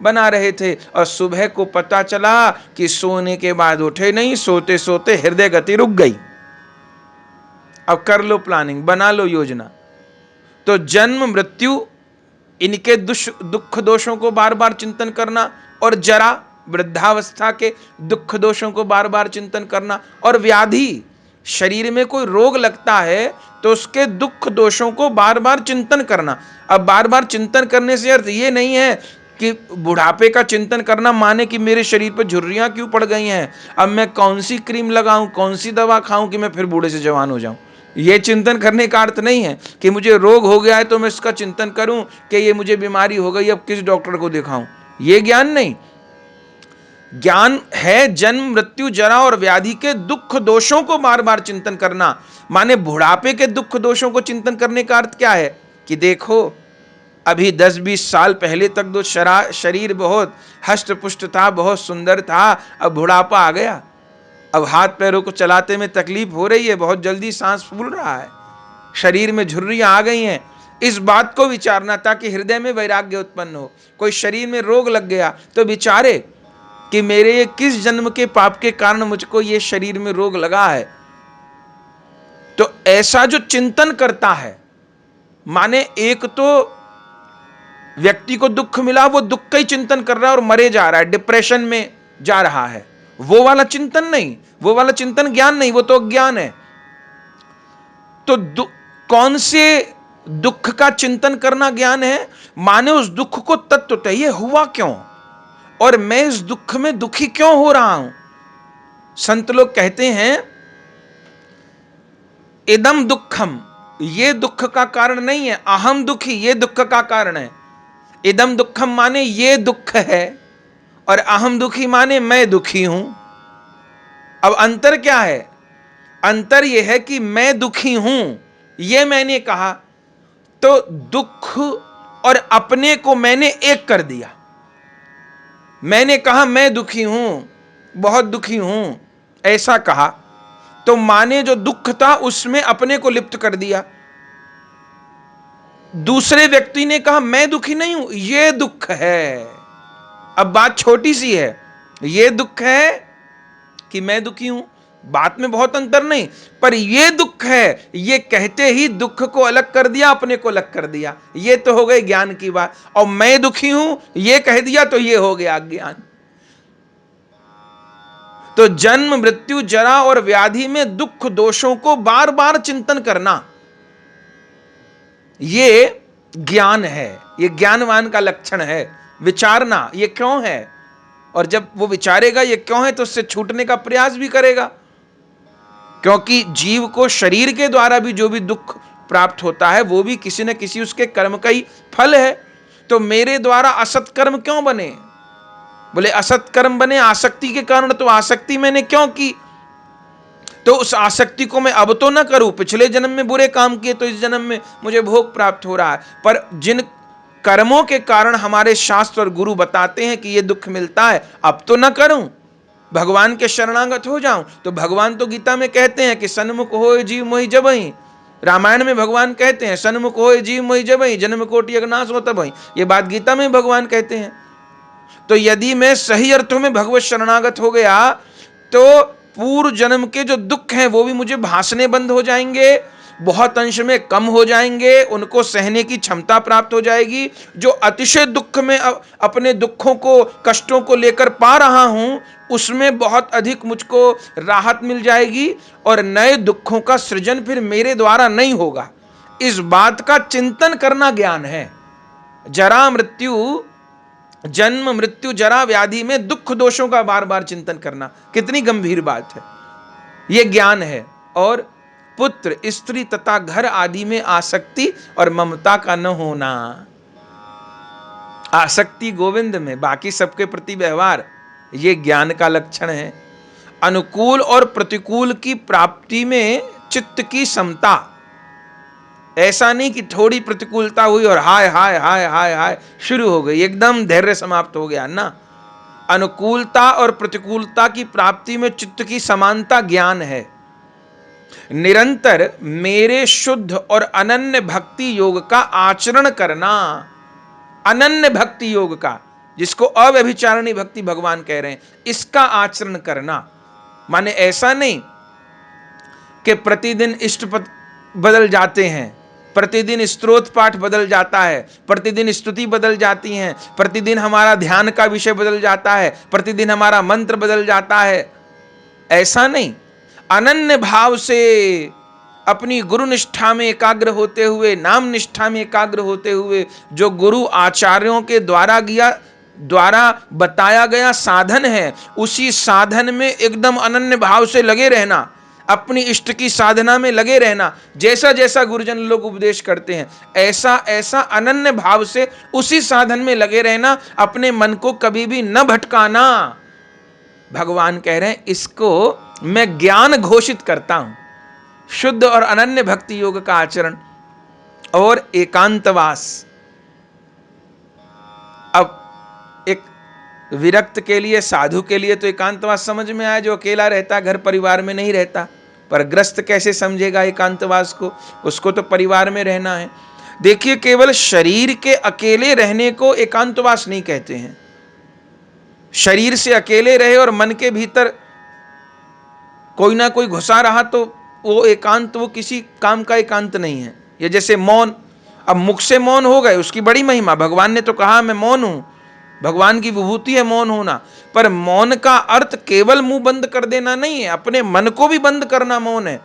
Speaker 2: बना रहे थे और सुबह को पता चला कि सोने के बाद उठे नहीं, सोते सोते हृदय गति रुक गई। अब कर लो प्लानिंग, बना लो योजना। तो जन्म मृत्यु इनके दुख दोषों को बार बार चिंतन करना, और जरा वृद्धावस्था के दुख दोषों को बार बार चिंतन करना, और व्याधि शरीर में कोई रोग लगता है तो उसके दुख दोषों को बार बार चिंतन करना। अब बार बार चिंतन करने से अर्थ ये नहीं है कि बुढ़ापे का चिंतन करना माने कि मेरे शरीर पर झुर्रियां क्यों पड़ गई हैं, अब मैं कौन सी क्रीम लगाऊं, कौन सी दवा खाऊं कि मैं फिर बूढ़े से जवान हो जाऊं। ये चिंतन करने का अर्थ नहीं है कि मुझे रोग हो गया है तो मैं इसका चिंतन करूं कि ये मुझे बीमारी हो गई, अब किस डॉक्टर को दिखाऊं। ये ज्ञान नहीं। ज्ञान है जन्म मृत्यु जरा और व्याधि के दुख दोषों को बार बार चिंतन करना। माने बुढ़ापे के दुख दोषों को चिंतन करने का अर्थ क्या है कि देखो अभी 10-20 साल पहले तक तो शरीर बहुत हष्ट पुष्ट था, बहुत सुंदर था, अब बुढ़ापा आ गया, अब हाथ पैरों को चलाते में तकलीफ हो रही है, बहुत जल्दी सांस फूल रहा है, शरीर में झुर्रियां आ गई हैं। इस बात को विचारना ताकि हृदय में वैराग्य उत्पन्न हो। कोई शरीर में रोग लग गया तो विचारे कि मेरे किस जन्म के पाप के कारण मुझको ये शरीर में रोग लगा है। तो ऐसा जो चिंतन करता है, माने एक तो व्यक्ति को दुख मिला, वो दुख का ही चिंतन कर रहा है और मरे जा रहा है, डिप्रेशन में जा रहा है, वो वाला चिंतन नहीं, वो वाला चिंतन ज्ञान नहीं, वो तो अज्ञान है। तो कौन से दुख का चिंतन करना ज्ञान है, माने उस दुख को तत्वतः ये हुआ क्यों और मैं इस दुख में दुखी क्यों हो रहा हूं। संत लोग कहते हैं इदम दुखम, ये दुख का कारण नहीं है, अहम दुखी ये दुख का कारण है। इदम दुखम माने ये दुख है और अहम दुखी माने मैं दुखी हूं। अब अंतर क्या है, अंतर यह है कि मैं दुखी हूं ये मैंने कहा तो दुख और अपने को मैंने एक कर दिया। मैंने कहा मैं दुखी हूं, बहुत दुखी हूं, ऐसा कहा तो माने जो दुख था उसमें अपने को लिप्त कर दिया। दूसरे व्यक्ति ने कहा मैं दुखी नहीं हूं, ये दुख है। अब बात छोटी सी है, ये दुख है कि मैं दुखी हूं, बात में बहुत अंतर नहीं, पर ये दुख है ये कहते ही दुख को अलग कर दिया, अपने को अलग कर दिया, ये तो हो गई ज्ञान की बात। और मैं दुखी हूं ये कह दिया तो ये हो गया अज्ञान। तो जन्म मृत्यु जरा और व्याधि में दुख दोषों को बार बार चिंतन करना, ये ज्ञान है, ये ज्ञानवान का लक्षण है। विचारना ये क्यों है, और जब वो विचारेगा ये क्यों है तो उससे छूटने का प्रयास भी करेगा। क्योंकि जीव को शरीर के द्वारा भी जो भी दुख प्राप्त होता है वो भी किसी न किसी उसके कर्म का ही फल है। तो मेरे द्वारा असत कर्म क्यों बने? बोले असत कर्म बने आसक्ति के कारण, तो आसक्ति मैंने क्यों की? तो उस आसक्ति को मैं अब तो ना करूं, पिछले जन्म में बुरे काम किए तो इस जन्म में मुझे भोग प्राप्त हो रहा है, पर जिन कर्मों के कारण हमारे शास्त्र और गुरु बताते हैं कि ये दुख मिलता है, अब तो ना करूं, भगवान के शरणागत हो जाऊं। तो भगवान तो गीता में कहते हैं कि सन्मुख होए जीव मोहि जबहि, रामायण में भगवान कहते हैं सन्मुख होए जीव मोहि जबहि, जन्म कोटि अगनाश हो तबहि। ये बात गीता में भगवान कहते हैं। तो यदि मैं सही अर्थों में भगवत शरणागत हो गया तो पूर्व जन्म के जो दुख हैं वो भी मुझे भासने बंद हो जाएंगे, बहुत अंश में कम हो जाएंगे, उनको सहने की क्षमता प्राप्त हो जाएगी। जो अतिशय दुख में अपने दुखों को, कष्टों को लेकर पा रहा हूं, उसमें बहुत अधिक मुझको राहत मिल जाएगी और नए दुखों का सृजन फिर मेरे द्वारा नहीं होगा। इस बात का चिंतन करना ज्ञान है। जरा मृत्यु, जन्म मृत्यु जरा व्याधि में दुख दोषों का बार बार चिंतन करना कितनी गंभीर बात है, यह ज्ञान है। और पुत्र, स्त्री तथा घर आदि में आसक्ति और ममता का न होना, आसक्ति गोविंद में, बाकी सबके प्रति व्यवहार, यह ज्ञान का लक्षण है। अनुकूल और प्रतिकूल की प्राप्ति में चित्त की समता, ऐसा नहीं कि थोड़ी प्रतिकूलता हुई और हाय हाय हाय हाय हाय शुरू हो गई, एकदम धैर्य समाप्त हो गया ना। अनुकूलता और प्रतिकूलता की प्राप्ति में चित्त की समानता ज्ञान है। निरंतर मेरे शुद्ध और अनन्य भक्ति योग का आचरण करना, अनन्य भक्ति योग का, जिसको अव्यभिचारिणी भक्ति भगवान कह रहे हैं, इसका आचरण करना। माने ऐसा नहीं कि प्रतिदिन इष्ट पद बदल जाते हैं, प्रतिदिन स्तोत्र पाठ बदल जाता है, प्रतिदिन स्तुति बदल जाती हैं, प्रतिदिन हमारा ध्यान का विषय बदल जाता है, प्रतिदिन हमारा मंत्र बदल जाता है, ऐसा नहीं। अनन्य भाव से अपनी गुरु निष्ठा में एकाग्र होते हुए, नाम निष्ठा में एकाग्र होते हुए, जो गुरु आचार्यों के द्वारा बताया गया साधन है, उसी साधन में एकदम अनन्य भाव से लगे रहना, अपनी इष्ट की साधना में लगे रहना। जैसा जैसा गुरुजन लोग उपदेश करते हैं ऐसा ऐसा अनन्य भाव से उसी साधन में लगे रहना, अपने मन को कभी भी न भटकाना। भगवान कह रहे हैं इसको मैं ज्ञान घोषित करता हूं। शुद्ध और अनन्य भक्ति योग का आचरण और एकांतवास। अब एक विरक्त के लिए, साधु के लिए तो एकांतवास समझ में आया, जो अकेला रहता, घर परिवार में नहीं रहता। पर ग्रस्त कैसे समझेगा एकांतवास को? उसको तो परिवार में रहना है। देखिए, केवल शरीर के अकेले रहने को एकांतवास नहीं कहते हैं। शरीर से अकेले रहे और मन के भीतर कोई ना कोई घुसा रहा तो वो एकांत, वो किसी काम का एकांत नहीं है। ये जैसे मौन, अब मुख से मौन हो गए, उसकी बड़ी महिमा, भगवान ने तो कहा मैं मौन हूं, भगवान की विभूति है मौन होना। पर मौन का अर्थ केवल मुंह बंद कर देना नहीं है, अपने मन को भी बंद करना मौन है।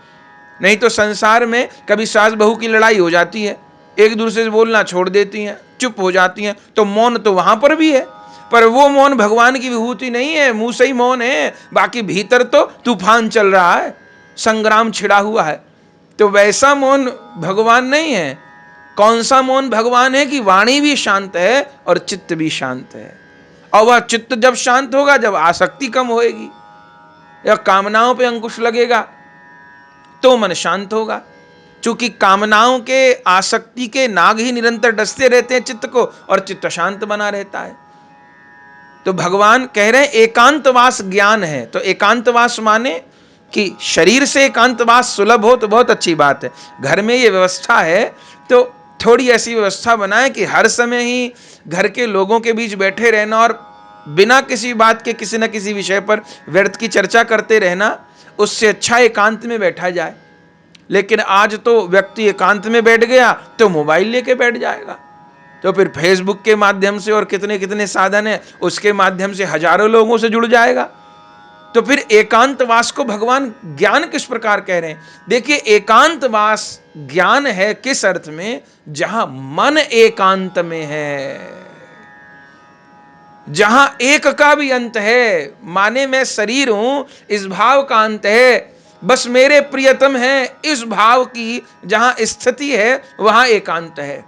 Speaker 2: नहीं तो संसार में कभी सास बहू की लड़ाई हो जाती है, एक दूसरे से बोलना छोड़ देती हैं, चुप हो जाती हैं, तो मौन तो वहां पर भी है। पर वो मौन भगवान की विभूति नहीं है, मुंह से ही मौन है, बाकी भीतर तो तूफान चल रहा है, संग्राम छिड़ा हुआ है। तो वैसा मौन भगवान नहीं है। कौन सा मौन भगवान है कि वाणी भी शांत है और चित्त भी शांत है। और वह चित्त जब शांत होगा, जब आसक्ति कम होएगी या कामनाओं पे अंकुश लगेगा तो मन शांत होगा। चूंकि कामनाओं के, आसक्ति के नाग ही निरंतर डसते रहते हैं चित्त को, और चित्त शांत बना रहता है। तो भगवान कह रहे हैं एकांतवास ज्ञान है। तो एकांतवास माने कि शरीर से एकांतवास सुलभ हो तो बहुत अच्छी बात है। घर में ये व्यवस्था है तो थोड़ी ऐसी व्यवस्था बनाए कि हर समय ही घर के लोगों के बीच बैठे रहना और बिना किसी बात के किसी न किसी विषय पर व्यर्थ की चर्चा करते रहना, उससे अच्छा एकांत में बैठा जाए। लेकिन आज तो व्यक्ति एकांत में बैठ गया तो मोबाइल लेके बैठ जाएगा, तो फिर फेसबुक के माध्यम से और कितने कितने साधन है उसके माध्यम से हजारों लोगों से जुड़ जाएगा। तो फिर एकांतवास को भगवान ज्ञान किस प्रकार कह रहे हैं? देखिए, एकांतवास ज्ञान है किस अर्थ में? जहां मन एकांत में है, जहां एक का भी अंत है, माने मैं शरीर हूं इस भाव का अंत है, बस मेरे प्रियतम है इस भाव की जहां स्थिति है वहां एकांत है।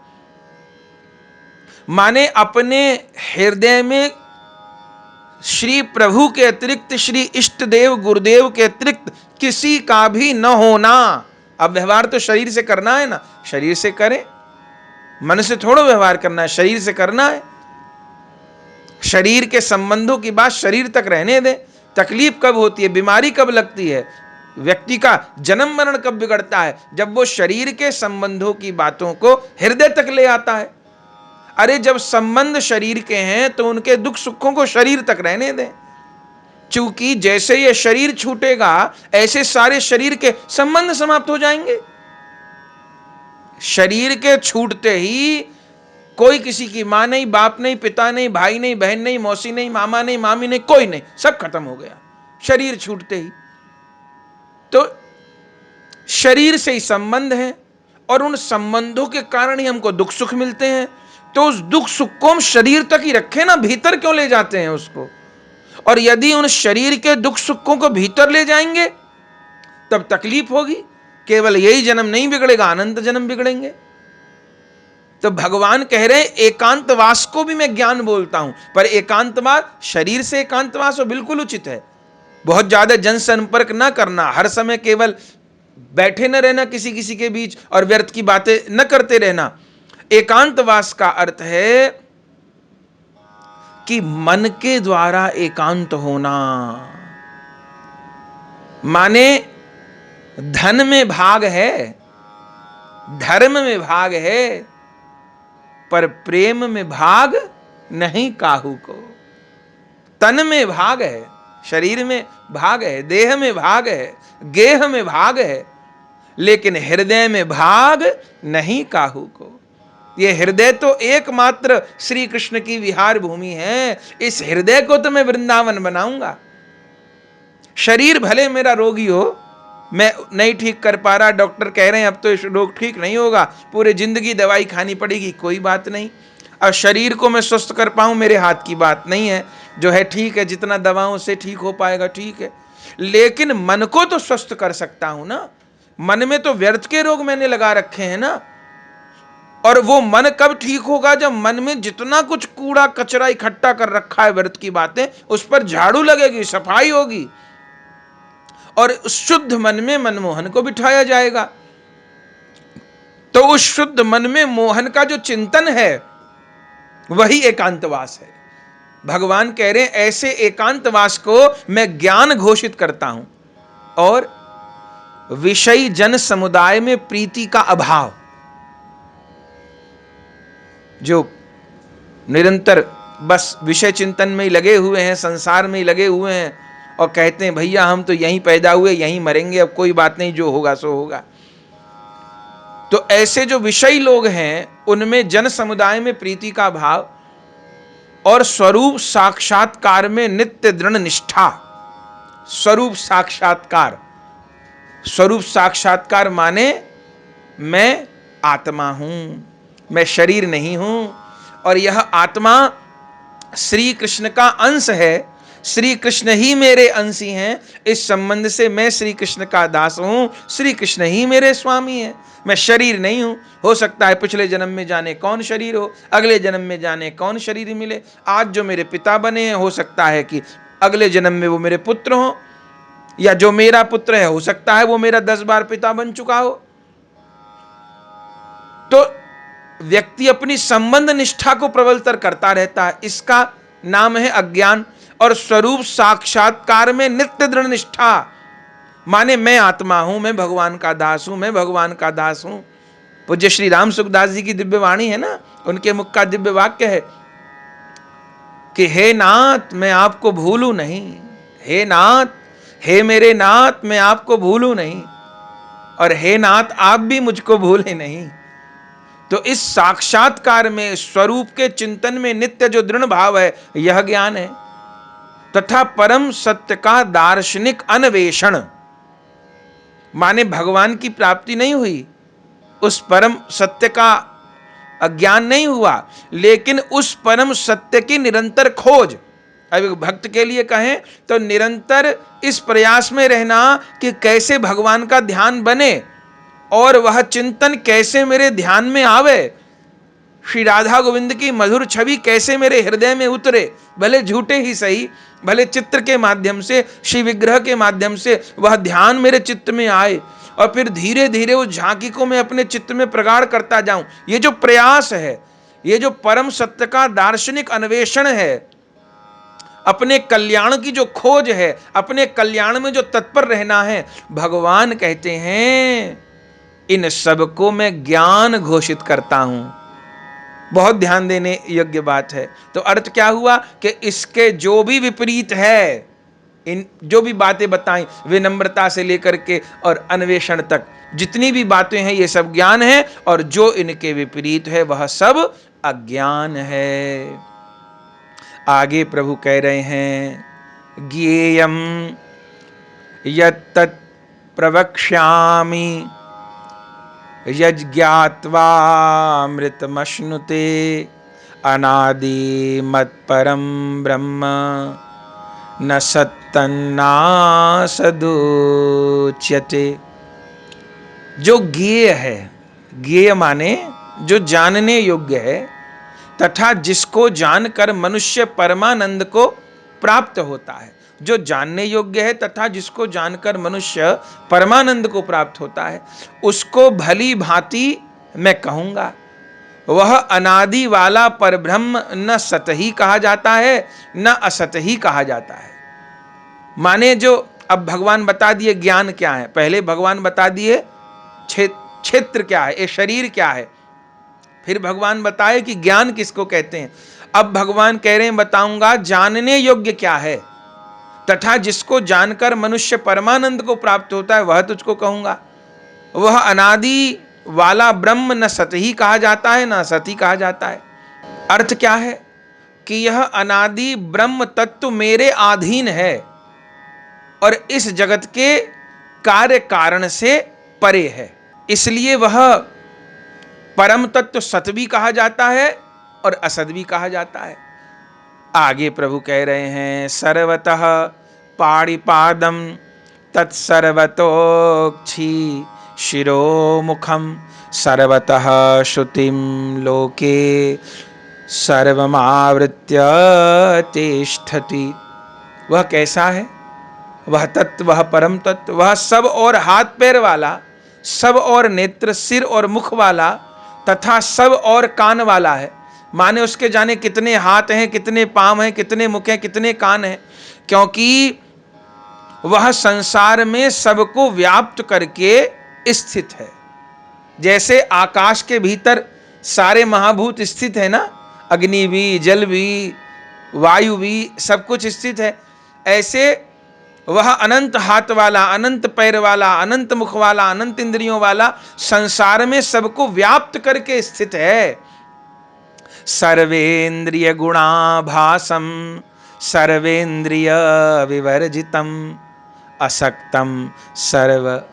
Speaker 2: माने अपने हृदय में श्री प्रभु के अतिरिक्त, श्री इष्ट देव गुरुदेव के अतिरिक्त किसी का भी न होना। अब व्यवहार तो शरीर से करना है ना, शरीर से करें, मन से थोड़ा व्यवहार करना है, शरीर से करना है। शरीर के संबंधों की बात शरीर तक रहने दें। तकलीफ कब होती है, बीमारी कब लगती है, व्यक्ति का जन्म मरण कब बिगड़ता है? जब वो शरीर के संबंधों की बातों को हृदय तक ले आता है। अरे जब संबंध शरीर के हैं तो उनके दुख सुखों को शरीर तक रहने दें, क्योंकि जैसे ये शरीर छूटेगा ऐसे सारे शरीर के संबंध समाप्त हो जाएंगे। शरीर के छूटते ही कोई किसी की मां नहीं, बाप नहीं, पिता नहीं, भाई नहीं, बहन नहीं, मौसी नहीं, मामा नहीं, मामी नहीं, कोई नहीं, सब खत्म हो गया शरीर छूटते ही। तो शरीर से ही संबंध है और उन संबंधों के कारण ही हमको दुख सुख मिलते हैं। तो उस दुख सुख को हम शरीर तक ही रखें ना, भीतर क्यों ले जाते हैं उसको? और यदि उन शरीर के दुख सुखों को भीतर ले जाएंगे तब तकलीफ होगी। केवल यही जन्म नहीं बिगड़ेगा, अनंत जन्म बिगड़ेंगे। तो भगवान कह रहे हैं एकांतवास को भी मैं ज्ञान बोलता हूं, पर एकांतवास शरीर से एकांतवास हो बिल्कुल उचित है। बहुत ज्यादा जन संपर्क ना करना, हर समय केवल बैठे न रहना किसी किसी के बीच और व्यर्थ की बातें न करते रहना। एकांतवास का अर्थ है कि मन के द्वारा एकांत होना। माने धन में भाग है, धर्म में भाग है, पर प्रेम में भाग नहीं काहू को। तन में भाग है, शरीर में भाग है, देह में भाग है, गेह में भाग है, लेकिन हृदय में भाग नहीं काहू को। ये हृदय तो एकमात्र श्री कृष्ण की विहार भूमि है। इस हृदय को तो मैं वृंदावन बनाऊंगा। शरीर भले मेरा रोगी हो, मैं नहीं ठीक कर पा रहा, डॉक्टर कह रहे हैं अब तो रोग ठीक नहीं होगा, पूरी जिंदगी दवाई खानी पड़ेगी, कोई बात नहीं। अब शरीर को मैं स्वस्थ कर पाऊं मेरे हाथ की बात नहीं है, जो है ठीक है, जितना दवाओं से ठीक हो पाएगा ठीक है, लेकिन मन को तो स्वस्थ कर सकता हूं ना। मन में तो व्यर्थ के रोग मैंने लगा रखे हैं ना। और वो मन कब ठीक होगा? जब मन में जितना कुछ कूड़ा कचरा इकट्ठा कर रखा है व्यर्थ की बातें, उस पर झाड़ू लगेगी, सफाई होगी, और उस शुद्ध मन में मनमोहन को बिठाया जाएगा। तो उस शुद्ध मन में मोहन का जो चिंतन है वही एकांतवास है। भगवान कह रहे हैं ऐसे एकांतवास को मैं ज्ञान घोषित करता हूं। और विषयी जन समुदाय में प्रीति का अभाव, जो निरंतर बस विषय चिंतन में ही लगे हुए हैं, संसार में ही लगे हुए हैं, और कहते हैं भैया हम तो यहीं पैदा हुए यहीं मरेंगे, अब कोई बात नहीं, जो होगा सो होगा। तो ऐसे जो विषयी लोग हैं उनमें जन समुदाय में प्रीति का भाव और स्वरूप साक्षात्कार में नित्य दृढ़ निष्ठा। स्वरूप साक्षात्कार, स्वरूप साक्षात्कार माने मैं आत्मा हूं, मैं शरीर नहीं हूं, और यह आत्मा श्री कृष्ण का अंश है, श्री कृष्ण ही मेरे अंशी हैं। इस संबंध से मैं श्री कृष्ण का दास हूं, श्री कृष्ण ही मेरे स्वामी हैं, मैं शरीर नहीं हूं। हो सकता है पिछले जन्म में जाने कौन शरीर हो, अगले जन्म में जाने कौन शरीर मिले। आज जो मेरे पिता बने हैं हो सकता है कि अगले जन्म में वो मेरे पुत्र हो, या जो मेरा पुत्र है हो सकता है वो मेरा 10 बार पिता बन चुका हो। तो व्यक्ति अपनी संबंध निष्ठा को प्रबलतर करता रहता है, इसका नाम है अज्ञान। और स्वरूप साक्षात्कार में नित्य दृढ़ निष्ठा, माने मैं आत्मा हूं, मैं भगवान का दास हूं, मैं भगवान का दास हूं। पूज्य श्री राम सुखदास जी की दिव्य वाणी है ना, उनके मुख का दिव्य वाक्य है कि हे नाथ मैं आपको भूलूं नहीं, हे नाथ, हे मेरे नाथ मैं आपको भूलूं नहीं, और हे नाथ आप भी मुझको भूले नहीं। तो इस साक्षात्कार में, स्वरूप के चिंतन में नित्य जो दृढ़ भाव है, यह ज्ञान है। तथा परम सत्य का दार्शनिक अन्वेषण, माने भगवान की प्राप्ति नहीं हुई, उस परम सत्य का अज्ञान नहीं हुआ, लेकिन उस परम सत्य की निरंतर खोज। अब एक भक्त के लिए कहें तो निरंतर इस प्रयास में रहना कि कैसे भगवान का ध्यान बने और वह चिंतन कैसे मेरे ध्यान में आवे, श्री राधा गोविंद की मधुर छवि कैसे मेरे हृदय में उतरे, भले झूठे ही सही, भले चित्र के माध्यम से, श्री विग्रह के माध्यम से वह ध्यान मेरे चित्त में आए और फिर धीरे धीरे उस झांकी को मैं अपने चित्त में प्रगाढ़ करता जाऊं। ये जो प्रयास है, ये जो परम सत्य का दार्शनिक अन्वेषण है, अपने कल्याण की जो खोज है, अपने कल्याण में जो तत्पर रहना है, भगवान कहते हैं इन सब को मैं ज्ञान घोषित करता हूं। बहुत ध्यान देने योग्य बात है। तो अर्थ क्या हुआ कि इसके जो भी विपरीत है, इन जो भी बातें बताई विनम्रता से लेकर के और अन्वेषण तक, जितनी भी बातें हैं ये सब ज्ञान है, और जो इनके विपरीत है वह सब अज्ञान है। आगे प्रभु कह रहे हैं, ज्ञेयं यत्तत् प्रवक्ष्यामि यज्ञात्वा अमृतमश्नुते अनादि मत्परम ब्रह्म न सत्तन्नासदुच्यते। जो ज्ञेय है, ज्ञेय माने जो जानने योग्य है, तथा जिसको जानकर मनुष्य परमानंद को प्राप्त होता है। जो जानने योग्य है तथा जिसको जानकर मनुष्य परमानंद को प्राप्त होता है, उसको भली भांति मैं कहूंगा। वह अनादि वाला परब्रह्म न सत ही कहा जाता है न असत ही कहा जाता है। माने जो अब भगवान बता दिए ज्ञान क्या है, पहले भगवान बता दिए क्षेत्र क्या है, ये शरीर क्या है, फिर भगवान बताए कि ज्ञान किसको कहते हैं। अब भगवान कह रहे हैं बताऊंगा जानने योग्य क्या है, तथा जिसको जानकर मनुष्य परमानंद को प्राप्त होता है वह तुझको कहूंगा। वह अनादि वाला ब्रह्म न सत ही कहा जाता है न असत ही कहा जाता है। अर्थ क्या है कि यह अनादि ब्रह्म तत्व मेरे अधीन है और इस जगत के कार्य कारण से परे है, इसलिए वह परम तत्व सत भी कहा जाता है और असत भी कहा जाता है। आगे प्रभु कह रहे हैं, सर्वतः पाणिपादम तत्सर्वतोक्षी शिरोमुखम सर्वतः श्रुतिम लोके सर्वमावृत्य तिष्ठति। वह कैसा है? वह तत्व, वह परम तत्व, वह सब और हाथ पैर वाला, सब और नेत्र सिर और मुख वाला तथा सब और कान वाला है। माने उसके जाने कितने हाथ हैं, कितने पांव हैं, कितने मुख हैं, कितने कान हैं, क्योंकि वह संसार में सबको व्याप्त करके स्थित है। जैसे आकाश के भीतर सारे महाभूत स्थित है ना, अग्नि भी, जल भी, वायु भी, सब कुछ स्थित है, ऐसे वह अनंत हाथ वाला, अनंत पैर वाला, अनंत मुख वाला, अनंत इंद्रियों वाला संसार में सबको व्याप्त करके स्थित है। सर्वेंद्रिय गुणाभासम सर्वेंद्रिय विवर्जितम असक्तम सर्वभ्रच्चैव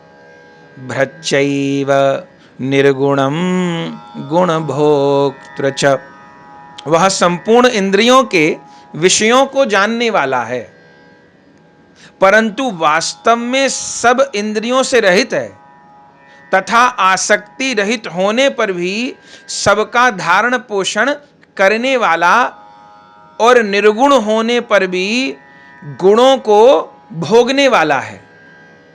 Speaker 2: निर्गुणम गुणभोक्तृ च। वह संपूर्ण इंद्रियों के विषयों को जानने वाला है, परंतु वास्तव में सब इंद्रियों से रहित है तथा आसक्ति रहित होने पर भी सबका धारण पोषण करने वाला और निर्गुण होने पर भी गुणों को भोगने वाला है।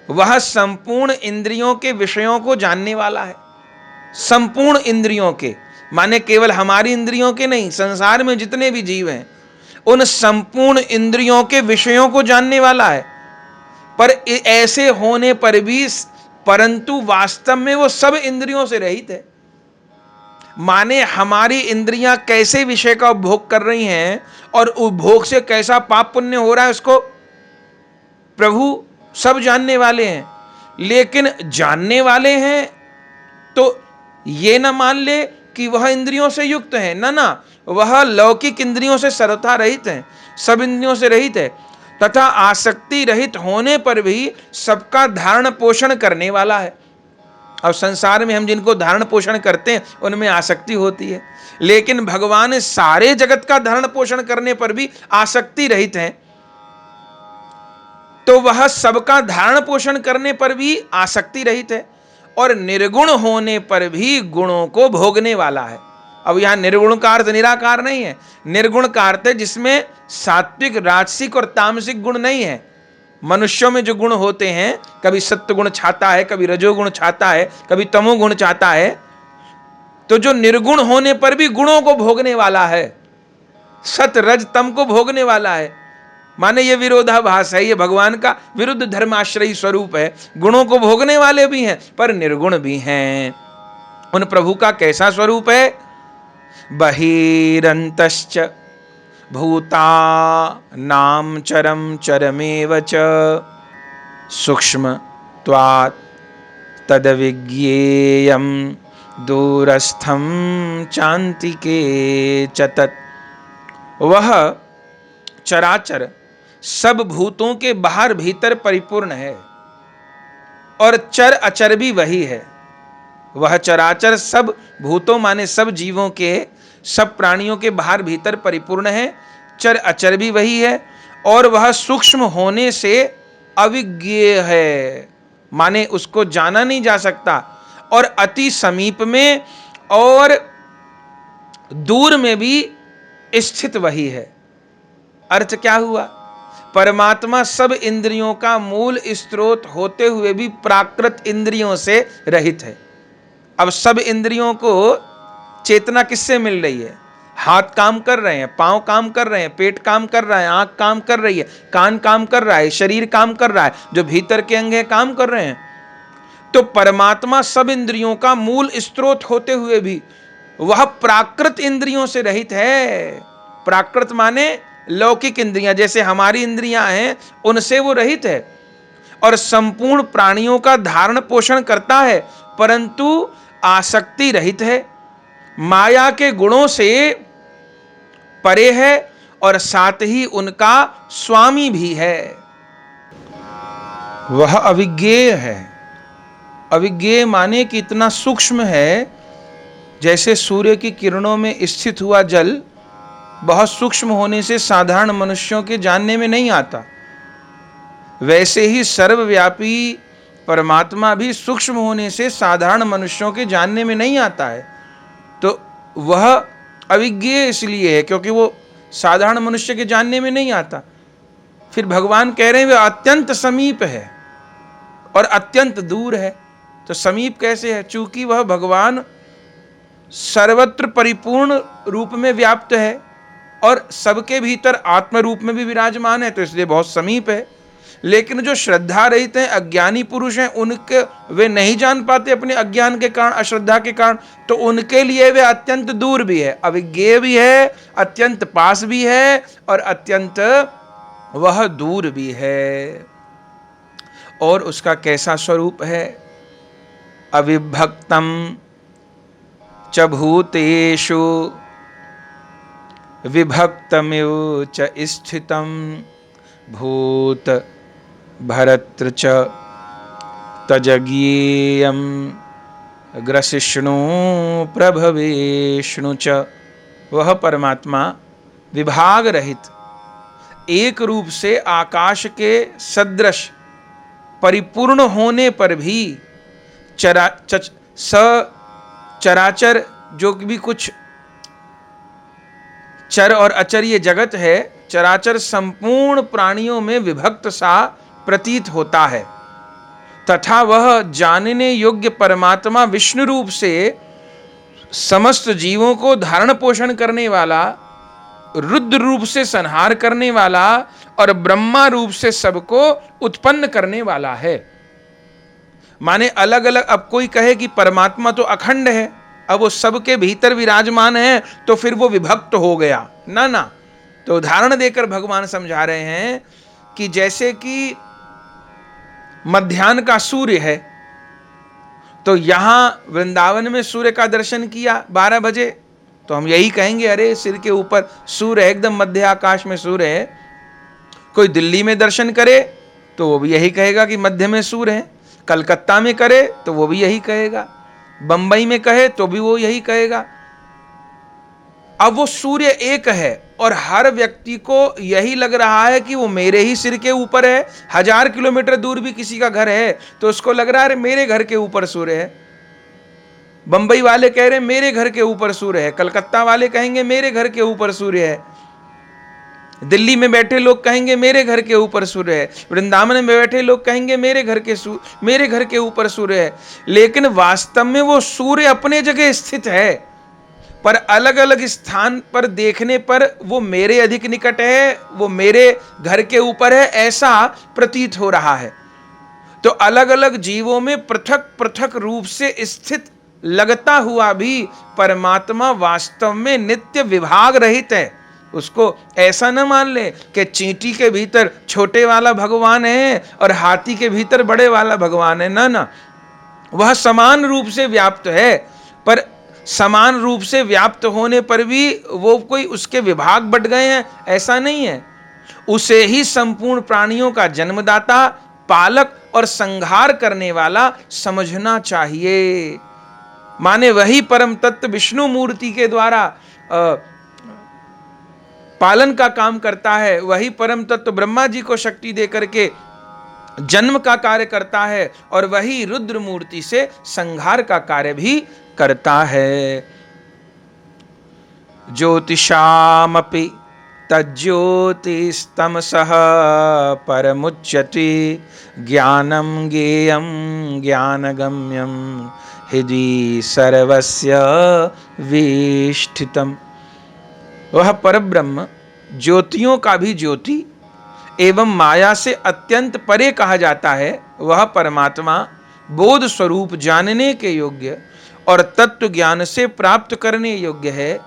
Speaker 2: वह संपूर्ण इंद्रियों के विषयों को जानने वाला है। संपूर्ण इंद्रियों के माने केवल हमारी इंद्रियों के नहीं, संसार में जितने भी जीव हैं उन संपूर्ण इंद्रियों के विषयों को जानने वाला है। पर ऐसे होने पर भी परंतु वास्तव में वो सब इंद्रियों से रहित है। माने हमारी इंद्रियां कैसे विषय का उपभोग कर रही हैं और उपभोग से कैसा पाप पुण्य हो रहा है उसको प्रभु सब जानने वाले हैं। लेकिन जानने वाले हैं तो ये ना मान ले कि वह इंद्रियों से युक्त है, ना ना, वह लौकिक इंद्रियों से सर्वथा रहित है, सब इंद्रियों से रहित है। तथा आसक्ति रहित होने पर भी सबका धारण पोषण करने वाला है। अब संसार में हम जिनको धारण पोषण करते हैं उनमें आसक्ति होती है, लेकिन भगवान सारे जगत का धारण पोषण करने पर भी आसक्ति रहित हैं, तो वह सबका धारण पोषण करने पर भी आसक्ति रहित है और निर्गुण होने पर भी गुणों को भोगने वाला है। अब यहां निर्गुण का अर्थ निराकार नहीं है, निर्गुण का अर्थ है जिसमें सात्विक, राजसिक और तामसिक गुण नहीं है। मनुष्यों में जो गुण होते हैं, कभी सत्व गुण छाता है, कभी रजोगुण छाता है, कभी तमोगुण छाता है, तो जो निर्गुण होने पर भी गुणों को भोगने वाला है, सत रज तम को भोगने वाला है, माने ये विरोधाभास है, ये भगवान का विरुद्ध धर्माश्रयी स्वरूप है। गुणों को भोगने वाले भी हैं पर निर्गुण भी हैं। उन प्रभु का कैसा स्वरूप है? बहिरंतश्च भूतानां चरम चरमेव च सूक्ष्म त्वात् तद्विज्ञेयं दूरस्थं चान्तिके च तत्। वह चराचर सब भूतों के बाहर भीतर परिपूर्ण है और चर अचर भी वही है। वह चराचर सब भूतों माने सब जीवों के, सब प्राणियों के बाहर भीतर परिपूर्ण है, चर अचर भी वही है और वह सूक्ष्म होने से अविज्ञेय है, माने उसको जाना नहीं जा सकता, और अति समीप में और दूर में भी स्थित वही है। अर्थ क्या हुआ? परमात्मा सब इंद्रियों का मूल स्रोत होते हुए भी प्राकृत इंद्रियों से रहित है। अब सब इंद्रियों को चेतना किससे मिल रही है? हाथ काम कर रहे हैं, पांव काम कर रहे हैं, पेट काम कर रहा है, आंख काम कर रही है, कान काम कर रहा है, शरीर काम कर रहा है, जो भीतर के अंग हैं काम कर रहे हैं। तो परमात्मा सब इंद्रियों का मूल स्रोत होते हुए भी वह प्राकृत इंद्रियों से रहित है। प्राकृत माने लौकिक इंद्रियां, जैसे हमारी इंद्रियां हैं उनसे वो रहित है और संपूर्ण प्राणियों का धारण पोषण करता है, परंतु आसक्ति रहित है, माया के गुणों से परे है और साथ ही उनका स्वामी भी है। वह अविज्ञेय है। अविज्ञेय माने कि इतना सूक्ष्म है, जैसे सूर्य की किरणों में स्थित हुआ जल बहुत सूक्ष्म होने से साधारण मनुष्यों के जानने में नहीं आता, वैसे ही सर्वव्यापी परमात्मा भी सूक्ष्म होने से साधारण मनुष्यों के जानने में नहीं आता है। तो वह अविज्ञेय इसलिए है क्योंकि वो साधारण मनुष्य के जानने में नहीं आता। फिर भगवान कह रहे हैं वह अत्यंत समीप है और अत्यंत दूर है। तो समीप कैसे है? चूंकि वह भगवान सर्वत्र परिपूर्ण रूप में व्याप्त है और सबके भीतर आत्म रूप में भी विराजमान है, तो इसलिए बहुत समीप है। लेकिन जो श्रद्धा रहित हैं, अज्ञानी पुरुष हैं, उनके वे नहीं जान पाते अपने अज्ञान के कारण, अश्रद्धा के कारण, तो उनके लिए वे अत्यंत दूर भी है, अविज्ञेय भी है, अत्यंत पास भी है और अत्यंत वह दूर भी है। और उसका कैसा स्वरूप है? अविभक्तम च भूतेषु विभक्तमिव च स्थितं भूत भरत्र च तजज्ञेयं ग्रसिष्णु प्रभवेष्णु च। वह परमात्मा विभाग रहित एक रूप से आकाश के सदृश परिपूर्ण होने पर भी चराचर जो भी कुछ चर और अचर ये जगत है, चराचर संपूर्ण प्राणियों में विभक्त सा प्रतीत होता है, तथा वह जानने योग्य परमात्मा विष्णु रूप से समस्त जीवों को धारण पोषण करने वाला, रुद्र रूप से संहार करने वाला और ब्रह्मा रूप से सबको उत्पन्न करने वाला है। माने अलग अलग, अब कोई कहे कि परमात्मा तो अखंड है, अब वो सबके भीतर विराजमान है तो फिर वो विभक्त हो गया, ना ना। तो उदाहरण देकर भगवान समझा रहे हैं कि जैसे कि मध्याह्न का सूर्य है, तो यहां वृंदावन में सूर्य का दर्शन किया 12 बजे, तो हम यही कहेंगे अरे सिर के ऊपर सूर्य है, एकदम मध्य आकाश में सूर्य है। कोई दिल्ली में दर्शन करे तो वो भी यही कहेगा कि मध्य में सूर्य है, कलकत्ता में करे तो वो भी यही कहेगा, बंबई में कहे तो भी वो यही कहेगा। अब वो सूर्य एक है और हर व्यक्ति को यही लग रहा है कि वो मेरे ही सिर के ऊपर है। 1000 किलोमीटर दूर भी किसी का घर है तो उसको लग रहा है मेरे घर के ऊपर सूर्य है। बंबई वाले कह रहे हैं मेरे घर के ऊपर सूर्य है, कलकत्ता वाले कहेंगे मेरे घर के ऊपर सूर्य है, दिल्ली में बैठे लोग कहेंगे मेरे घर के ऊपर सूर्य है, वृंदावन में बैठे लोग कहेंगे मेरे घर के ऊपर सूर्य है। लेकिन वास्तव में वो सूर्य अपने जगह स्थित है, पर अलग अलग स्थान पर देखने पर वो मेरे अधिक निकट है, वो मेरे घर के ऊपर है, ऐसा प्रतीत हो रहा है। तो अलग अलग जीवों में पृथक पृथक रूप से स्थित लगता हुआ भी परमात्मा वास्तव में नित्य विभाग रहित है। उसको ऐसा न मान ले कि चींटी के भीतर छोटे वाला भगवान है और हाथी के भीतर बड़े वाला भगवान है। ना ना, वह समान रूप से व्याप्त है, पर समान रूप से व्याप्त होने पर भी वो कोई उसके विभाग बट गए हैं ऐसा नहीं है। उसे ही संपूर्ण प्राणियों का जन्मदाता, पालक और संहार करने वाला समझना चाहिए। माने वही परम तत्व विष्णु मूर्ति के द्वारा पालन का काम करता है, वही परम तत्व ब्रह्मा जी को शक्ति दे करके जन्म का कार्य करता है और वही रुद्र मूर्ति से संहार का कार्य भी करता है। ज्योतिषामपि तज्ज्योतिस्तमसः परमुच्यते ज्ञानं ज्ञेयं ज्ञानगम्यं हृदि सर्वस्य विष्ठितम्। वह परब्रह्म ज्योतियों का भी ज्योति एवं माया से अत्यंत परे कहा जाता है। वह परमात्मा बोध स्वरूप जानने के योग्य और तत्व ज्ञान से प्राप्त करने योग्य है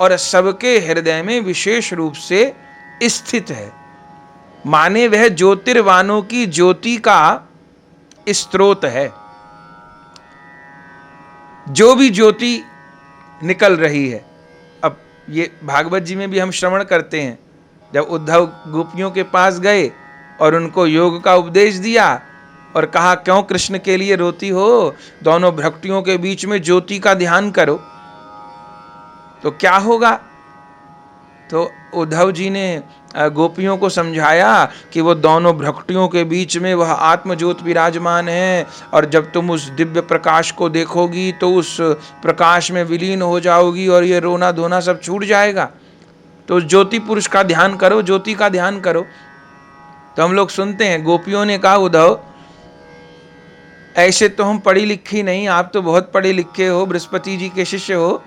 Speaker 2: और सबके हृदय में विशेष रूप से स्थित है। माने वह ज्योतिर्वानों की ज्योति का स्रोत है। जो भी ज्योति निकल रही है, अब ये भागवत जी में भी हम श्रवण करते हैं, जब उद्धव गोपियों के पास गए और उनको योग का उपदेश दिया और कहा क्यों कृष्ण के लिए रोती हो, दोनों भक्तियों के बीच में ज्योति का ध्यान करो तो क्या होगा। तो उद्धव जी ने गोपियों को समझाया कि वो दोनों भक्तियों के बीच में वह आत्मज्योत विराजमान है और जब तुम उस दिव्य प्रकाश को देखोगी तो उस प्रकाश में विलीन हो जाओगी और ये रोना धोना सब छूट जाएगा। तो ज्योति पुरुष का ध्यान करो, ज्योति का ध्यान करो। तो हम लोग सुनते हैं गोपियों ने कहा उद्धव ऐसे तो हम पढ़ी लिखी नहीं, आप तो बहुत पढ़े लिखे हो, बृहस्पति जी के शिष्य हो,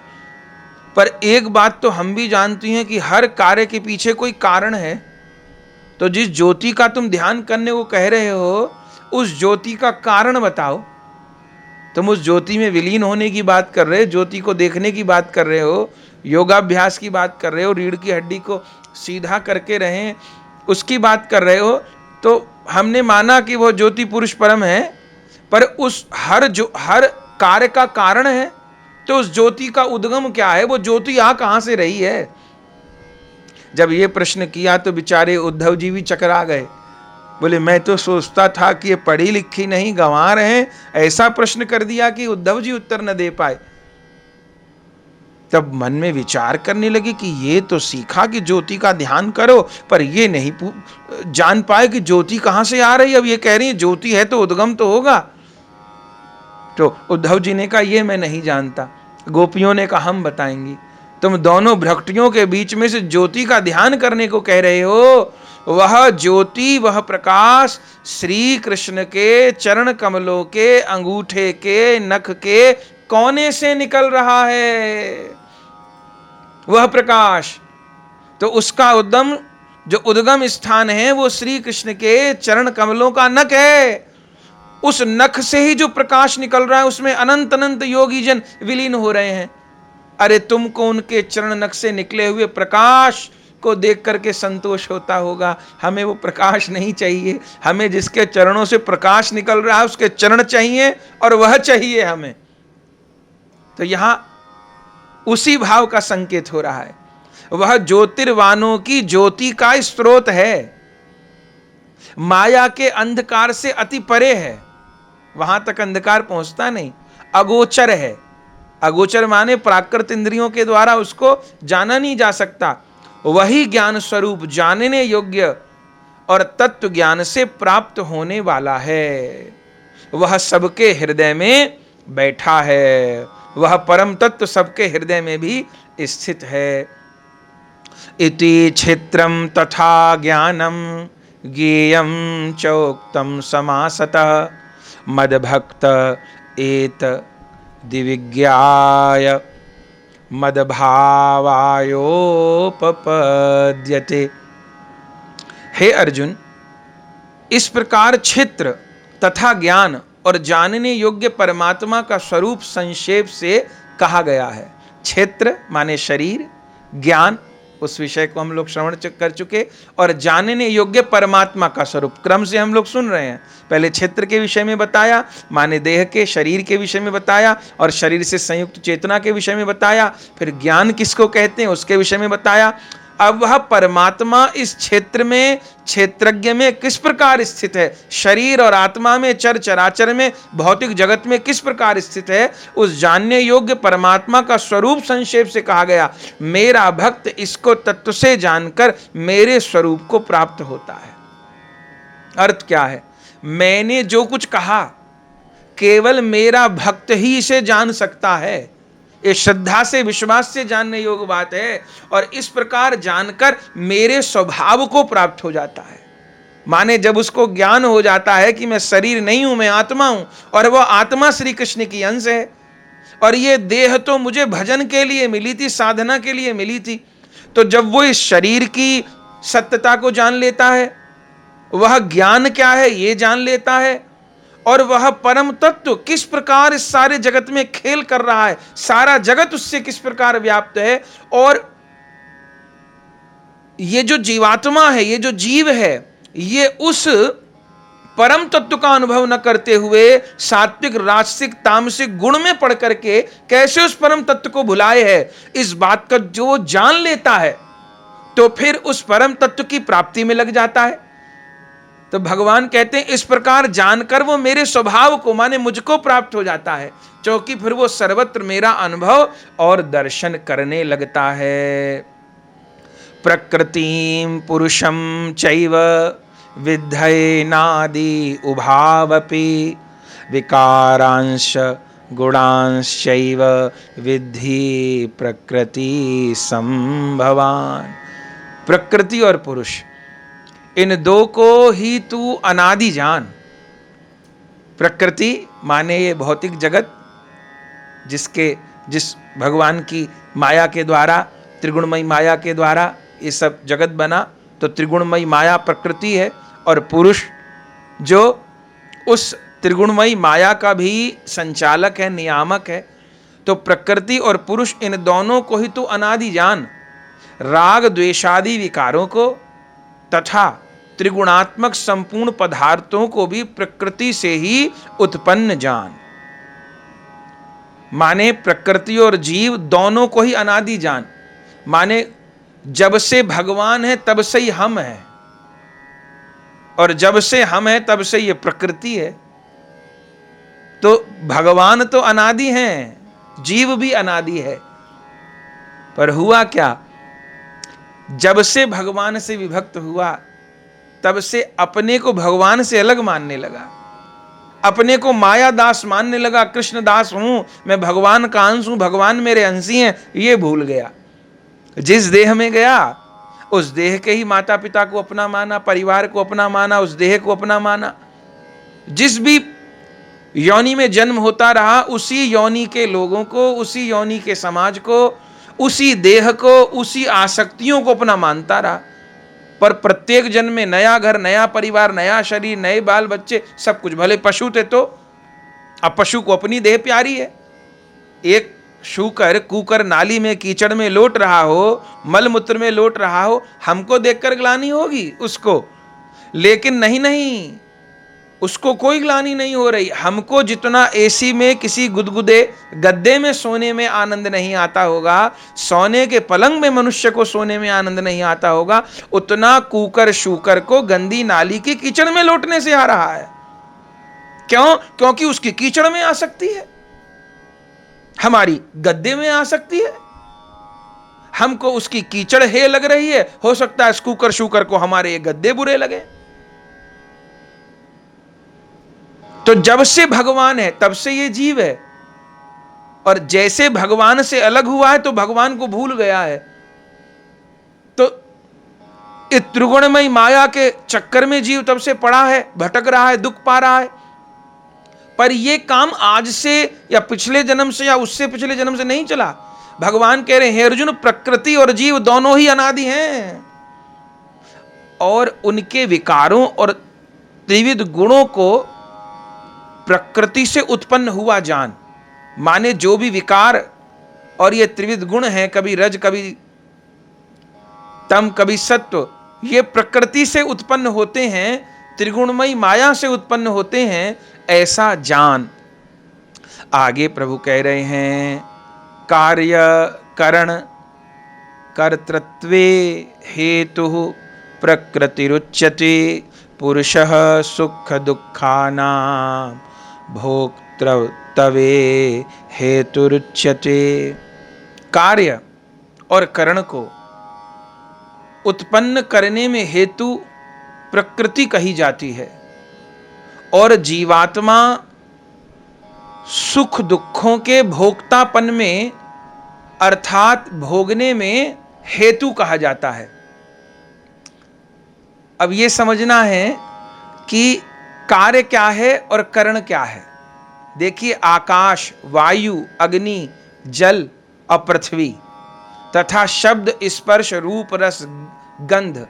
Speaker 2: पर एक बात तो हम भी जानती हैं कि हर कार्य के पीछे कोई कारण है। तो जिस ज्योति का तुम ध्यान करने को कह रहे हो उस ज्योति का कारण बताओ। तुम उस ज्योति में विलीन होने की बात कर रहे हो, ज्योति को देखने की बात कर रहे हो, योगाभ्यास की बात कर रहे हो, रीढ़ की हड्डी को सीधा करके रहें उसकी बात कर रहे हो। तो हमने माना कि वो ज्योति पुरुष परम है, पर उस हर कार्य का कारण है। तो उस ज्योति का उद्गम क्या है, वो ज्योति यहां कहां से रही है। जब ये प्रश्न किया तो बेचारे उद्धव जी भी चकरा गए, बोले मैं तो सोचता था कि ये पढ़ी लिखी नहीं गंवार हैं, ऐसा प्रश्न कर दिया कि उद्धव जी उत्तर न दे पाए। तब मन में विचार करने लगे कि ये तो सीखा कि ज्योति का ध्यान करो, पर ये नहीं जान पाए कि ज्योति कहां से आ रही। अब ये कह रही है ज्योति है तो उद्गम तो होगा। तो उद्धव जी ने कहा ये मैं नहीं जानता। गोपियों ने कहा हम बताएंगी। तुम दोनों भक्तियों के बीच में से ज्योति का ध्यान करने को कह रहे हो, वह ज्योति वह प्रकाश श्री कृष्ण के चरण कमलों के अंगूठे के नख के कोने से निकल रहा है। वह प्रकाश तो उसका जो उद्गम स्थान है वो श्री कृष्ण के चरण कमलों का नख है। उस नख से ही जो प्रकाश निकल रहा है उसमें अनंत अनंत योगी जन विलीन हो रहे हैं। अरे तुमको उनके चरण नख से निकले हुए प्रकाश को देख करके संतोष होता होगा, हमें वो प्रकाश नहीं चाहिए। हमें जिसके चरणों से प्रकाश निकल रहा है उसके चरण चाहिए और वह चाहिए हमें। तो यहां उसी भाव का संकेत हो रहा है। वह ज्योतिर्वानों की ज्योति का स्रोत है। माया के अंधकार से अति परे है, वहां तक अंधकार पहुंचता नहीं, अगोचर है। अगोचर माने प्राकृत इंद्रियों के द्वारा उसको जाना नहीं जा सकता। वही ज्ञान स्वरूप जानने योग्य और तत्व ज्ञान से प्राप्त होने वाला है। वह सबके हृदय में बैठा है, वह परम तत्व सबके हृदय में भी स्थित है। इति क्षेत्रम तथा ज्ञानम ज्ञेयम चोक्तम समासतः मदभक्त एत दिविज्ञाय मदभावायोपपद्यते। हे अर्जुन, इस प्रकार क्षेत्र तथा ज्ञान और जानने योग्य परमात्मा का स्वरूप संक्षेप से कहा गया है। क्षेत्र माने शरीर, ज्ञान उस विषय को हम लोग श्रवण कर चुके, और जानने योग्य परमात्मा का स्वरूप क्रम से हम लोग सुन रहे हैं। पहले क्षेत्र के विषय में बताया, माने देह के शरीर के विषय में बताया, और शरीर से संयुक्त चेतना के विषय में बताया, फिर ज्ञान किसको कहते हैं उसके विषय में बताया। अब वह परमात्मा इस क्षेत्र में, क्षेत्रज्ञ में किस प्रकार स्थित है, शरीर और आत्मा में, चर चराचर में, भौतिक जगत में किस प्रकार स्थित है, उस जानने योग्य परमात्मा का स्वरूप संक्षेप से कहा गया। मेरा भक्त इसको तत्व से जानकर मेरे स्वरूप को प्राप्त होता है। अर्थ क्या है? मैंने जो कुछ कहा केवल मेरा भक्त ही इसे जान सकता है। ये श्रद्धा से, विश्वास से जानने योग्य बात है, और इस प्रकार जानकर मेरे स्वभाव को प्राप्त हो जाता है। माने जब उसको ज्ञान हो जाता है कि मैं शरीर नहीं हूं, मैं आत्मा हूं, और वह आत्मा श्री कृष्ण की अंश है, और ये देह तो मुझे भजन के लिए मिली थी, साधना के लिए मिली थी। तो जब वो इस शरीर की सत्यता को जान लेता है, वह ज्ञान क्या है ये जान लेता है, और वह परम तत्व किस प्रकार इस सारे जगत में खेल कर रहा है, सारा जगत उससे किस प्रकार व्याप्त है, और ये जो जीवात्मा है, ये जो जीव है, ये उस परम तत्व का अनुभव न करते हुए सात्विक, राजसिक, तामसिक गुण में पड़ करके कैसे उस परम तत्व को भुलाए है, इस बात का जो जान लेता है तो फिर उस परम तत्व की प्राप्ति में लग जाता है। तो भगवान कहते हैं इस प्रकार जानकर वो मेरे स्वभाव को, माने मुझको प्राप्त हो जाता है, क्योंकि फिर वो सर्वत्र मेरा अनुभव और दर्शन करने लगता है। प्रकृतिम पुरुषम चैव विद्धयेनादि उभावपि विकारांश गुणांश्चैव विद्धि प्रकृति संभवान। प्रकृति और पुरुष, इन दो को ही तू अनादि जान। प्रकृति माने ये भौतिक जगत, जिस भगवान की माया के द्वारा, त्रिगुणमयी माया के द्वारा ये सब जगत बना, तो त्रिगुणमयी माया प्रकृति है, और पुरुष जो उस त्रिगुणमयी माया का भी संचालक है, नियामक है। तो प्रकृति और पुरुष, इन दोनों को ही तू अनादि जान। राग द्वेषादि विकारों को तथा त्रिगुणात्मक संपूर्ण पदार्थों को भी प्रकृति से ही उत्पन्न जान। माने प्रकृति और जीव दोनों को ही अनादि जान, माने जब से भगवान है तब से ही हम हैं, और जब से हम हैं तब से ये प्रकृति है। तो भगवान तो अनादि हैं, जीव भी अनादि है, पर हुआ क्या, जब से भगवान से विभक्त हुआ तब से अपने को भगवान से अलग मानने लगा, अपने को माया दास मानने लगा। कृष्ण दास हूं, मैं भगवान का अंश हूं, भगवान मेरे अंशी हैं, ये भूल गया। जिस देह में गया उस देह के ही माता पिता को अपना माना, परिवार को अपना माना, उस देह को अपना माना। जिस भी योनि में जन्म होता रहा, उसी योनि के लोगों को, उसी योनि के समाज को, उसी देह को, उसी आसक्तियों को अपना मानता रहा। पर प्रत्येक जन्म में नया घर, नया परिवार, नया शरीर, नए बाल बच्चे, सब कुछ। भले पशु थे तो अब पशु को अपनी देह प्यारी है। एक शूकर कूकर नाली में कीचड़ में लौट रहा हो, मलमूत्र में लौट रहा हो, हमको देखकर ग्लानि होगी उसको, लेकिन नहीं, उसको कोई ग्लानि नहीं हो रही। हमको जितना एसी में किसी गुदगुदे गद्दे में सोने में आनंद नहीं आता होगा, सोने के पलंग में मनुष्य को सोने में आनंद नहीं आता होगा, उतना कुकर शूकर को गंदी नाली की कीचड़ में लौटने से आ रहा है। क्यों? क्योंकि उसकी कीचड़ में आ सकती है, हमारी गद्दे में आ सकती है। हमको उसकी कीचड़ हे लग रही है, हो सकता है कुकर शूकर को हमारे ये गद्दे बुरे लगे। तो जब से भगवान है तब से ये जीव है, और जैसे भगवान से अलग हुआ है तो भगवान को भूल गया है। तो इस त्रिगुणमयी माया के चक्कर में जीव तब से पड़ा है, भटक रहा है, दुख पा रहा है। पर यह काम आज से या पिछले जन्म से या उससे पिछले जन्म से नहीं चला। भगवान कह रहे हैं, अर्जुन, प्रकृति और जीव दोनों ही अनादि हैं, और उनके विकारों और त्रिविध गुणों को प्रकृति से उत्पन्न हुआ जान। माने जो भी विकार और ये त्रिविध गुण हैं, कभी रज कभी तम कभी सत्व, ये प्रकृति से उत्पन्न होते हैं, त्रिगुणमयी माया से उत्पन्न होते हैं, ऐसा जान। आगे प्रभु कह रहे हैं, कार्य करण कर्तृत्वे हेतु प्रकृतिरुच्यते पुरुषः सुख दुःखानां भोक्तृत्वे हेतुरुच्यते। कार्य और करण को उत्पन्न करने में हेतु प्रकृति कही जाती है, और जीवात्मा सुख दुखों के भोक्तापन में अर्थात भोगने में हेतु कहा जाता है। अब यह समझना है कि कार्य क्या है और करण क्या है। देखिए, आकाश, वायु, अग्नि, जल और पृथ्वी तथा शब्द, स्पर्श, रूप, रस, गंध,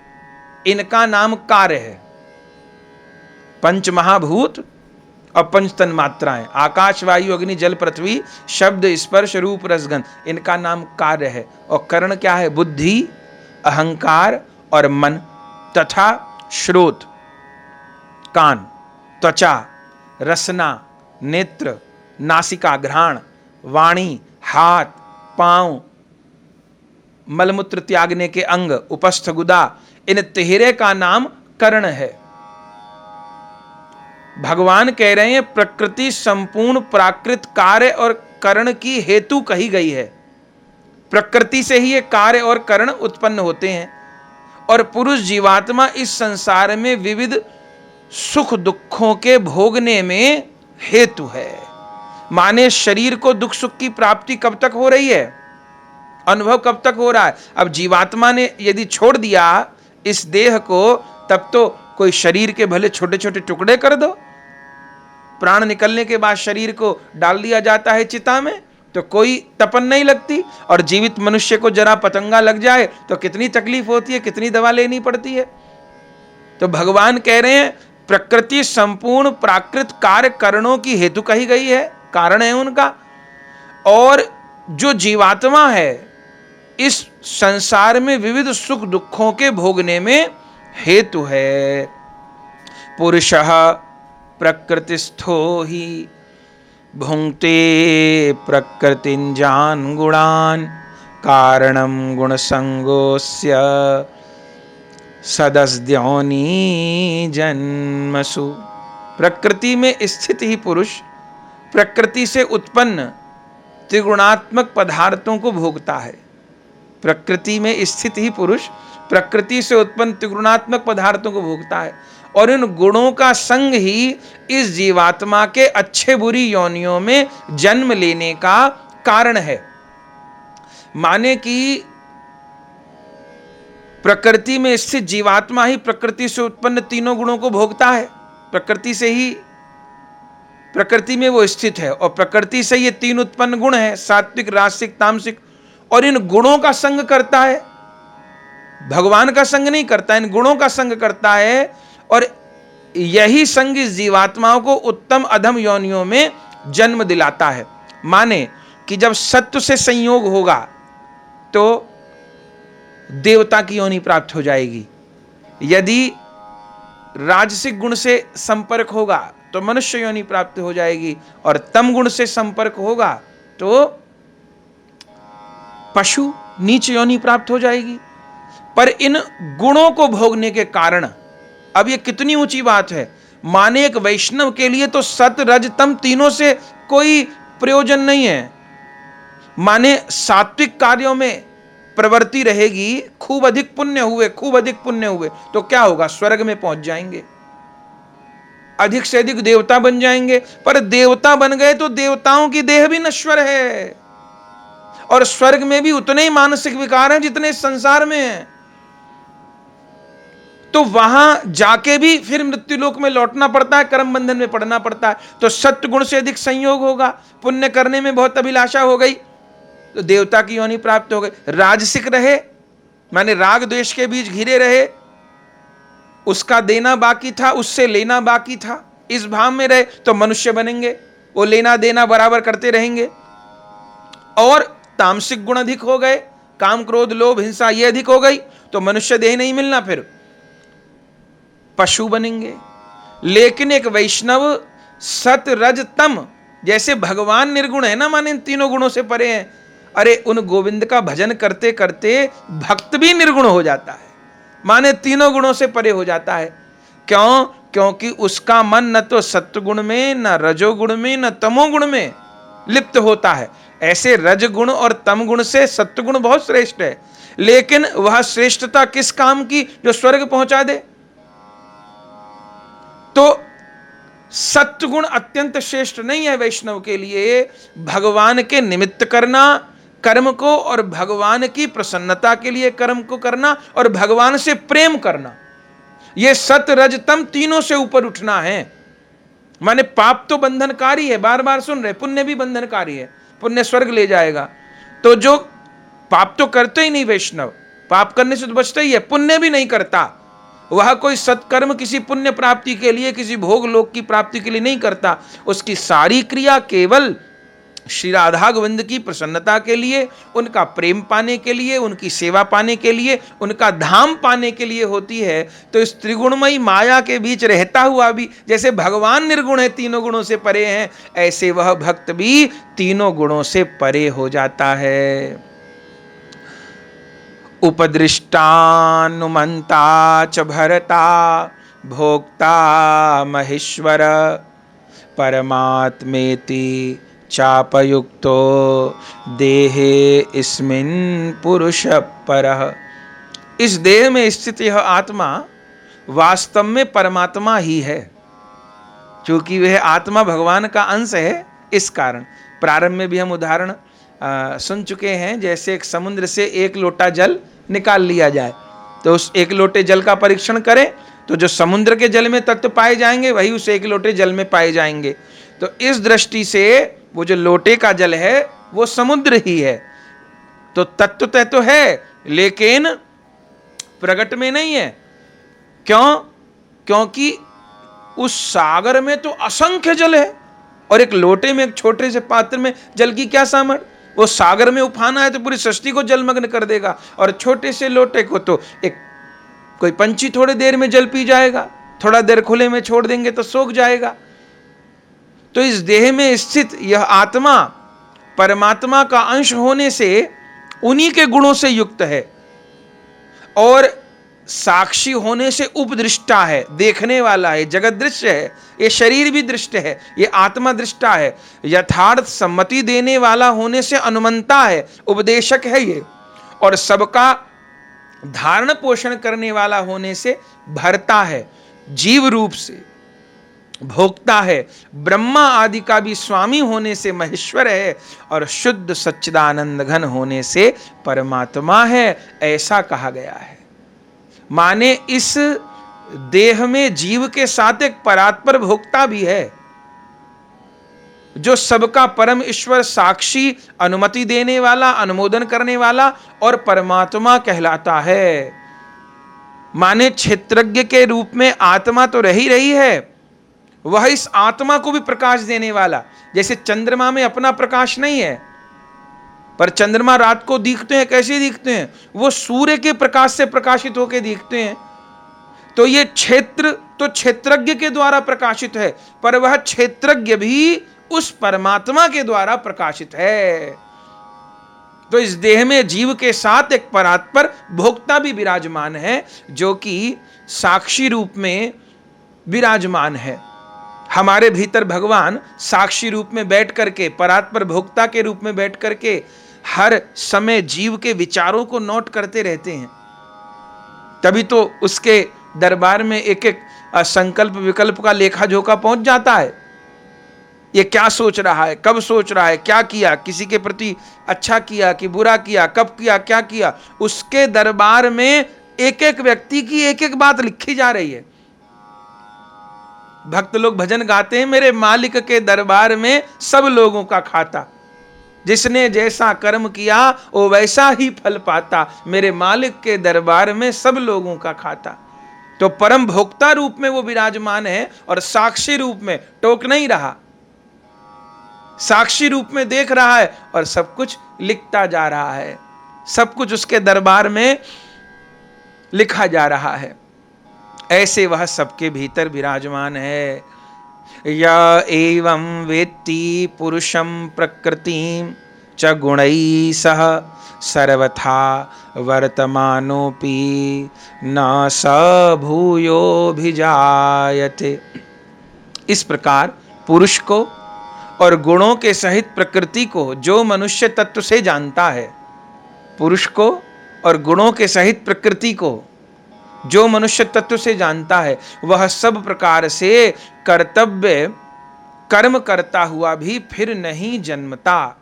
Speaker 2: इनका नाम कार्य है। पंच महाभूत और पंच तन मात्राएं, आकाश, वायु, अग्नि, जल, पृथ्वी, शब्द, स्पर्श, रूप, रस, गंध, इनका नाम कार्य है। और करण क्या है? बुद्धि, अहंकार और मन तथा श्रोत, कान, त्वचा, रसना, नेत्र, नासिका, घ्राण, वाणी, हाथ, पांव, मलमूत्र त्यागने के अंग, उपस्थ गुदा, इन तिहरे का नाम करण है। भगवान कह रहे हैं, प्रकृति संपूर्ण प्राकृत कार्य और करण की हेतु कही गई है। प्रकृति से ही ये कार्य और करण उत्पन्न होते हैं, और पुरुष जीवात्मा इस संसार में विविध सुख दुखों के भोगने में हेतु है। माने शरीर को दुख सुख की प्राप्ति कब तक हो रही है, अनुभव कब तक हो रहा है। अब जीवात्मा ने यदि छोड़ दिया इस देह को, तब तो कोई शरीर के भले छोटे छोटे टुकड़े कर दो, प्राण निकलने के बाद शरीर को डाल दिया जाता है चिता में, तो कोई तपन नहीं लगती। और जीवित मनुष्य को जरा पतंगा लग जाए तो कितनी तकलीफ होती है, कितनी दवा लेनी पड़ती है। तो भगवान कह रहे हैं, प्रकृति संपूर्ण प्राकृत कार्य करणों की हेतु कही गई है, कारण है उनका। और जो जीवात्मा है इस संसार में विविध सुख दुखों के भोगने में हेतु है। पुरुषः प्रकृतिस्थो ही भुंक्ते प्रकृतिंजान गुणान कारणम गुणसंगोस्य सदस्योनि जन्मसु। प्रकृति में स्थित ही पुरुष प्रकृति से उत्पन्न त्रिगुणात्मक पदार्थों को भोगता है। प्रकृति में स्थित ही पुरुष प्रकृति से उत्पन्न त्रिगुणात्मक पदार्थों को भोगता है, और इन गुणों का संग ही इस जीवात्मा के अच्छे बुरी योनियों में जन्म लेने का कारण है। माने कि प्रकृति में स्थित जीवात्मा ही प्रकृति से उत्पन्न तीनों गुणों को भोगता है। प्रकृति से ही, प्रकृति में वो स्थित है, और प्रकृति से ये तीन उत्पन्न गुण है, सात्विक, राजसिक, तामसिक, और इन गुणों का संग करता है। भगवान का संग नहीं करता, इन गुणों का संग करता है। और यही संग इस जीवात्माओं को उत्तम अधम योनियों में जन्म दिलाता है। माने कि जब सत्व से संयोग होगा तो देवता की योनि प्राप्त हो जाएगी, यदि राजसिक गुण से संपर्क होगा तो मनुष्य योनि प्राप्त हो जाएगी, और तम गुण से संपर्क होगा तो पशु नीच योनि प्राप्त हो जाएगी। पर इन गुणों को भोगने के कारण, अब ये कितनी ऊंची बात है, माने एक वैष्णव के लिए तो सत रज तम तीनों से कोई प्रयोजन नहीं है। माने सात्विक कार्यों में प्रवृत्ति रहेगी, खूब अधिक पुण्य हुए तो क्या होगा, स्वर्ग में पहुंच जाएंगे, अधिक से अधिक देवता बन जाएंगे। पर देवता बन गए तो देवताओं की देह भी नश्वर है, और स्वर्ग में भी उतने ही मानसिक विकार हैं जितने संसार में हैं। तो वहां जाके भी फिर मृत्यु लोक में लौटना पड़ता है, कर्म बंधन में पड़ना पड़ता है। तो सत्य गुण से अधिक संयोग होगा, पुण्य करने में बहुत अभिलाषा हो गई तो देवता की योनि प्राप्त हो गई। राजसिक रहे माने राग द्वेष के बीच घिरे रहे, उसका देना बाकी था, उससे लेना बाकी था, इस भाव में रहे तो मनुष्य बनेंगे, वो लेना देना बराबर करते रहेंगे। और तामसिक गुण अधिक हो गए, काम क्रोध लोभ हिंसा ये अधिक हो गई तो मनुष्य देह नहीं मिलना, फिर पशु बनेंगे। लेकिन एक वैष्णव सत रज तम, जैसे भगवान निर्गुण है ना, माने इन तीनों गुणों से परे हैं, अरे उन गोविंद का भजन करते करते भक्त भी निर्गुण हो जाता है, माने तीनों गुणों से परे हो जाता है। क्यों? क्योंकि उसका मन न तो सत्व गुण में, न रजोगुण में, न तमोगुण में लिप्त होता है। ऐसे रजगुण और तम गुण से सत्वगुण बहुत श्रेष्ठ है, लेकिन वह श्रेष्ठता किस काम की, जो स्वर्ग पहुंचा दे। तो सत्वगुण अत्यंत श्रेष्ठ नहीं है वैष्णव के लिए। भगवान के निमित्त करना कर्म को, और भगवान की प्रसन्नता के लिए कर्म को करना, और भगवान से प्रेम करना, यह सत रज तम तीनों से ऊपर उठना है। माने पाप तो बंधनकारी है, बार बार सुन रहे, पुण्य भी बंधनकारी है, पुण्य स्वर्ग ले जाएगा। तो जो पाप तो करते ही नहीं वैष्णव, पाप करने से तो बचता ही है, पुण्य भी नहीं करता, वह कोई सत्कर्म किसी पुण्य प्राप्ति के लिए, किसी भोग लोक की प्राप्ति के लिए नहीं करता। उसकी सारी क्रिया केवल श्री राधा गोविंद की प्रसन्नता के लिए, उनका प्रेम पाने के लिए, उनकी सेवा पाने के लिए, उनका धाम पाने के लिए होती है। तो इस त्रिगुणमयी माया के बीच रहता हुआ भी जैसे भगवान निर्गुण है, तीनों गुणों से परे हैं, ऐसे वह भक्त भी तीनों गुणों से परे हो जाता है। उपदृष्टानुमंता च भरता भोक्ता महेश्वर परमात्मेति चापयुक्तो देहे अस्मिन् पुरुष परः। इस देह में स्थित यह आत्मा वास्तव में परमात्मा ही है, क्योंकि वह आत्मा भगवान का अंश है। इस कारण प्रारंभ में भी हम उदाहरण सुन चुके हैं, जैसे एक समुद्र से एक लोटा जल निकाल लिया जाए तो उस एक लोटे जल का परीक्षण करें तो जो समुद्र के जल में तत्व पाए जाएंगे वही उस एक लोटे जल में पाए जाएंगे। तो इस दृष्टि से वो जो लोटे का जल है वो समुद्र ही है। तो तत्व तो है लेकिन प्रकट में नहीं है। क्यों? क्योंकि उस सागर में तो असंख्य जल है और एक लोटे में, एक छोटे से पात्र में जल की क्या सामर्थ्य। वो सागर में उफाना है तो पूरी सृष्टि को जलमग्न कर देगा, और छोटे से लोटे को तो एक कोई पंछी थोड़ी देर में जल पी जाएगा, थोड़ा देर खुले में छोड़ देंगे तो सूख जाएगा। तो इस देह में स्थित यह आत्मा परमात्मा का अंश होने से उन्हीं के गुणों से युक्त है, और साक्षी होने से उपदृष्टा है, देखने वाला है, जगत दृश्य है, ये शरीर भी दृष्ट है, ये आत्मा दृष्टा है। यथार्थ सम्मति देने वाला होने से अनुमंता है, उपदेशक है ये, और सबका धारण पोषण करने वाला होने से भरता है, जीव रूप से भोक्ता है, ब्रह्मा आदि का भी स्वामी होने से महेश्वर है, और शुद्ध सच्चिदानंद घन होने से परमात्मा है, ऐसा कहा गया है। माने इस देह में जीव के साथ एक परात्पर भोक्ता भी है, जो सबका परम ईश्वर, साक्षी, अनुमति देने वाला, अनुमोदन करने वाला और परमात्मा कहलाता है। माने क्षेत्रज्ञ के रूप में आत्मा तो रही रही है, वह इस आत्मा को भी प्रकाश देने वाला। जैसे चंद्रमा में अपना प्रकाश नहीं है, पर चंद्रमा रात को दिखते हैं, कैसे दिखते हैं? वो सूर्य के प्रकाश से प्रकाशित होकर दिखते हैं। तो ये क्षेत्र तो क्षेत्रज्ञ के द्वारा प्रकाशित है, पर वह क्षेत्रज्ञ भी उस परमात्मा के द्वारा प्रकाशित है। तो इस देह में जीव के साथ एक परात्पर भोक्ता भी विराजमान है, जो कि साक्षी रूप में विराजमान है। हमारे भीतर भगवान साक्षी रूप में बैठ करके, परात्पर भोक्ता के रूप में बैठ करके हर समय जीव के विचारों को नोट करते रहते हैं। तभी तो उसके दरबार में एक एक संकल्प विकल्प का लेखा जोखा पहुंच जाता है। ये क्या सोच रहा है, कब सोच रहा है, क्या किया, किसी के प्रति अच्छा किया कि बुरा किया, कब किया, क्या किया, उसके दरबार में एक एक व्यक्ति की एक एक बात लिखी जा रही है। भक्त लोग भजन गाते हैं, मेरे मालिक के दरबार में सब लोगों का खाता, जिसने जैसा कर्म किया वो वैसा ही फल पाता, मेरे मालिक के दरबार में सब लोगों का खाता। तो परम भोक्ता रूप में वो विराजमान है और साक्षी रूप में टोक नहीं रहा, साक्षी रूप में देख रहा है और सब कुछ लिखता जा रहा है, सब कुछ उसके दरबार में लिखा जा रहा है। ऐसे वह सबके भीतर विराजमान है। या एवं वेत्ति पुरुषं प्रकृतिं च गुणैः सह सर्वथा वर्तमानोऽपि न स भूयोऽभिजायते। इस प्रकार पुरुष को और गुणों के सहित प्रकृति को जो मनुष्य तत्व से जानता है, पुरुष को और गुणों के सहित प्रकृति को जो मनुष्य तत्व से जानता है, वह सब प्रकार से कर्तव्य कर्म करता हुआ भी फिर नहीं जन्मता।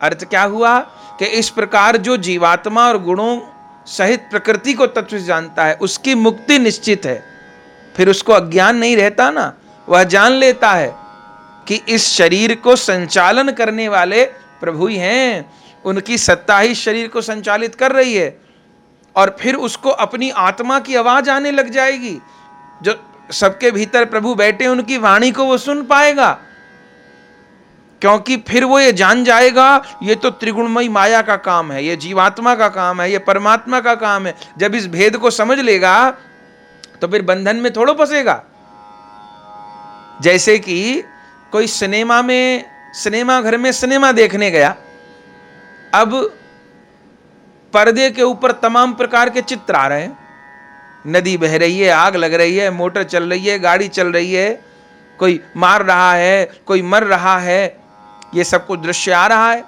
Speaker 2: अर्थ क्या हुआ कि इस प्रकार जो जीवात्मा और गुणों सहित प्रकृति को तत्व से जानता है, उसकी मुक्ति निश्चित है। फिर उसको अज्ञान नहीं रहता ना, वह जान लेता है कि इस शरीर को संचालन करने वाले प्रभु ही हैं, उनकी सत्ता ही शरीर को संचालित कर रही है। और फिर उसको अपनी आत्मा की आवाज आने लग जाएगी, जो सबके भीतर प्रभु बैठे उनकी वाणी को वो सुन पाएगा, क्योंकि फिर वो ये जान जाएगा ये तो त्रिगुणमयी माया का काम है, ये जीवात्मा का काम है, ये परमात्मा का काम है। जब इस भेद को समझ लेगा तो फिर बंधन में थोड़ा फंसेगा। जैसे कि कोई सिनेमा घर में सिनेमा देखने गया, अब पर्दे के ऊपर तमाम प्रकार के चित्र आ रहे हैं, नदी बह रही है, आग लग रही है, मोटर चल रही है, गाड़ी चल रही है, कोई मार रहा है, कोई मर रहा है, ये सब कुछ दृश्य आ रहा है।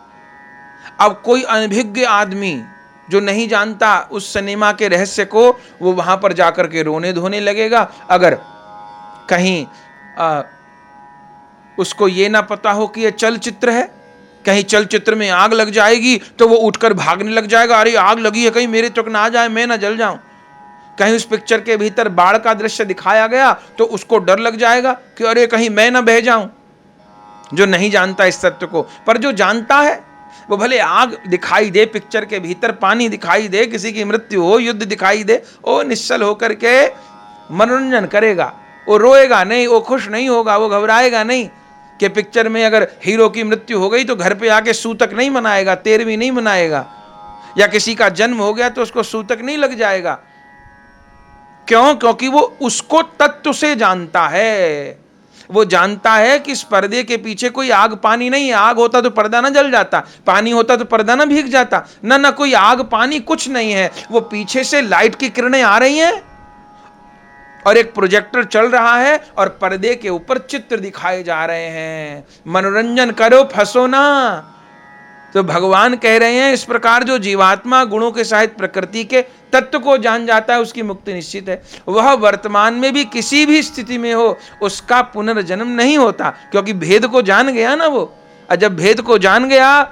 Speaker 2: अब कोई अनभिज्ञ आदमी जो नहीं जानता उस सिनेमा के रहस्य को, वो वहां पर जाकर के रोने धोने लगेगा। अगर कहीं उसको ये ना पता हो कि ये चलचित्र है, कहीं चलचित्र में आग लग जाएगी तो वो उठकर भागने लग जाएगा, अरे आग लगी है, कहीं मेरे तक ना आ जाए, मैं ना जल जाऊं। कहीं उस पिक्चर के भीतर बाढ़ का दृश्य दिखाया गया तो उसको डर लग जाएगा कि अरे कहीं मैं ना बह जाऊं। जो नहीं जानता इस तत्व को, पर जो जानता है वो भले आग दिखाई दे, पिक्चर के भीतर पानी दिखाई दे, किसी की मृत्यु हो, युद्ध दिखाई दे, वो निश्चल होकर के मनोरंजन करेगा। वो रोएगा नहीं, वो खुश नहीं होगा, वो घबराएगा नहीं कि पिक्चर में अगर हीरो की मृत्यु हो गई तो घर पे आके सूतक नहीं मनाएगा, तेरहवीं नहीं मनाएगा, या किसी का जन्म हो गया तो उसको सूतक नहीं लग जाएगा। क्यों? क्योंकि वो उसको तत्व से जानता है। वो जानता है कि इस पर्दे के पीछे कोई आग पानी नहीं है। आग होता तो पर्दा ना जल जाता, पानी होता तो पर्दा ना भीग जाता, ना कोई आग पानी कुछ नहीं है। वो पीछे से लाइट की किरणें आ रही हैं और एक प्रोजेक्टर चल रहा है और पर्दे के ऊपर चित्र दिखाए जा रहे हैं। मनोरंजन करो, फंसो ना। तो भगवान कह रहे हैं इस प्रकार जो जीवात्मा गुणों के सहित प्रकृति के तत्व को जान जाता है, उसकी मुक्ति निश्चित है। वह वर्तमान में भी किसी भी स्थिति में हो, उसका पुनर्जन्म नहीं होता, क्योंकि भेद को जान गया ना वो। और जब भेद को जान गया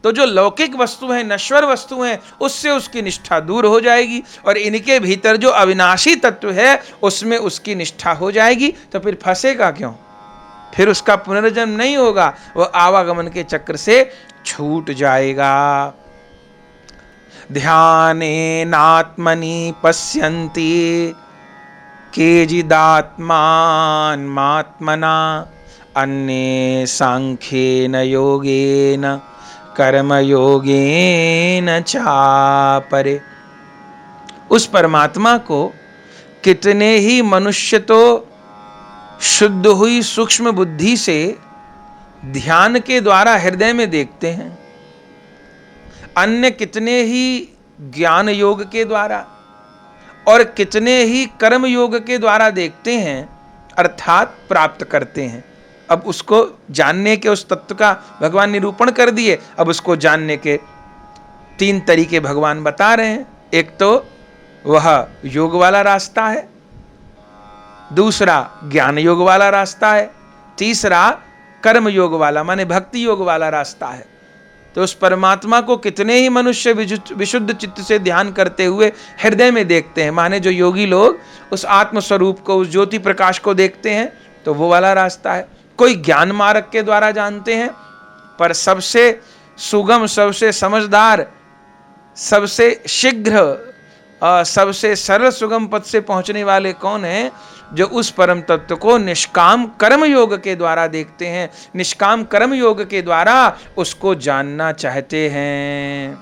Speaker 2: तो जो लौकिक वस्तु है, नश्वर वस्तु है, उससे उसकी निष्ठा दूर हो जाएगी और इनके भीतर जो अविनाशी तत्व है उसमें उसकी निष्ठा हो जाएगी। तो फिर फंसेगा क्यों? फिर उसका पुनर्जन्म नहीं होगा, वह आवागमन के चक्र से छूट जाएगा। ध्यानेनात्मनि पश्यन्ति केचिदात्मानमात्मना अन्ये सांख्येन योगेन कर्मयोगेन चापरे। उस परमात्मा को कितने ही मनुष्य तो शुद्ध हुई सूक्ष्म बुद्धि से ध्यान के द्वारा हृदय में देखते हैं, अन्य कितने ही ज्ञान योग के द्वारा और कितने ही कर्म योग के द्वारा देखते हैं, अर्थात प्राप्त करते हैं। अब उसको जानने के उस तत्व का भगवान निरूपण कर दिए। अब उसको जानने के 3 तरीके भगवान बता रहे हैं। एक तो वह योग वाला रास्ता है, दूसरा ज्ञान योग वाला रास्ता है, तीसरा कर्म योग वाला माने भक्ति योग वाला रास्ता है। तो उस परमात्मा को कितने ही मनुष्य विशुद्ध चित्त से ध्यान करते हुए हृदय में देखते हैं, माने जो योगी लोग उस आत्म स्वरूप को, उस ज्योति प्रकाश को देखते हैं, तो वो वाला रास्ता है। कोई ज्ञान मार्ग के द्वारा जानते हैं, पर सबसे सुगम, सबसे समझदार, सबसे शीघ्र, सबसे सरल सुगम पद से पहुंचने वाले कौन है? जो उस परम तत्व को निष्काम कर्म योग के द्वारा देखते हैं, निष्काम कर्म योग के द्वारा उसको जानना चाहते हैं।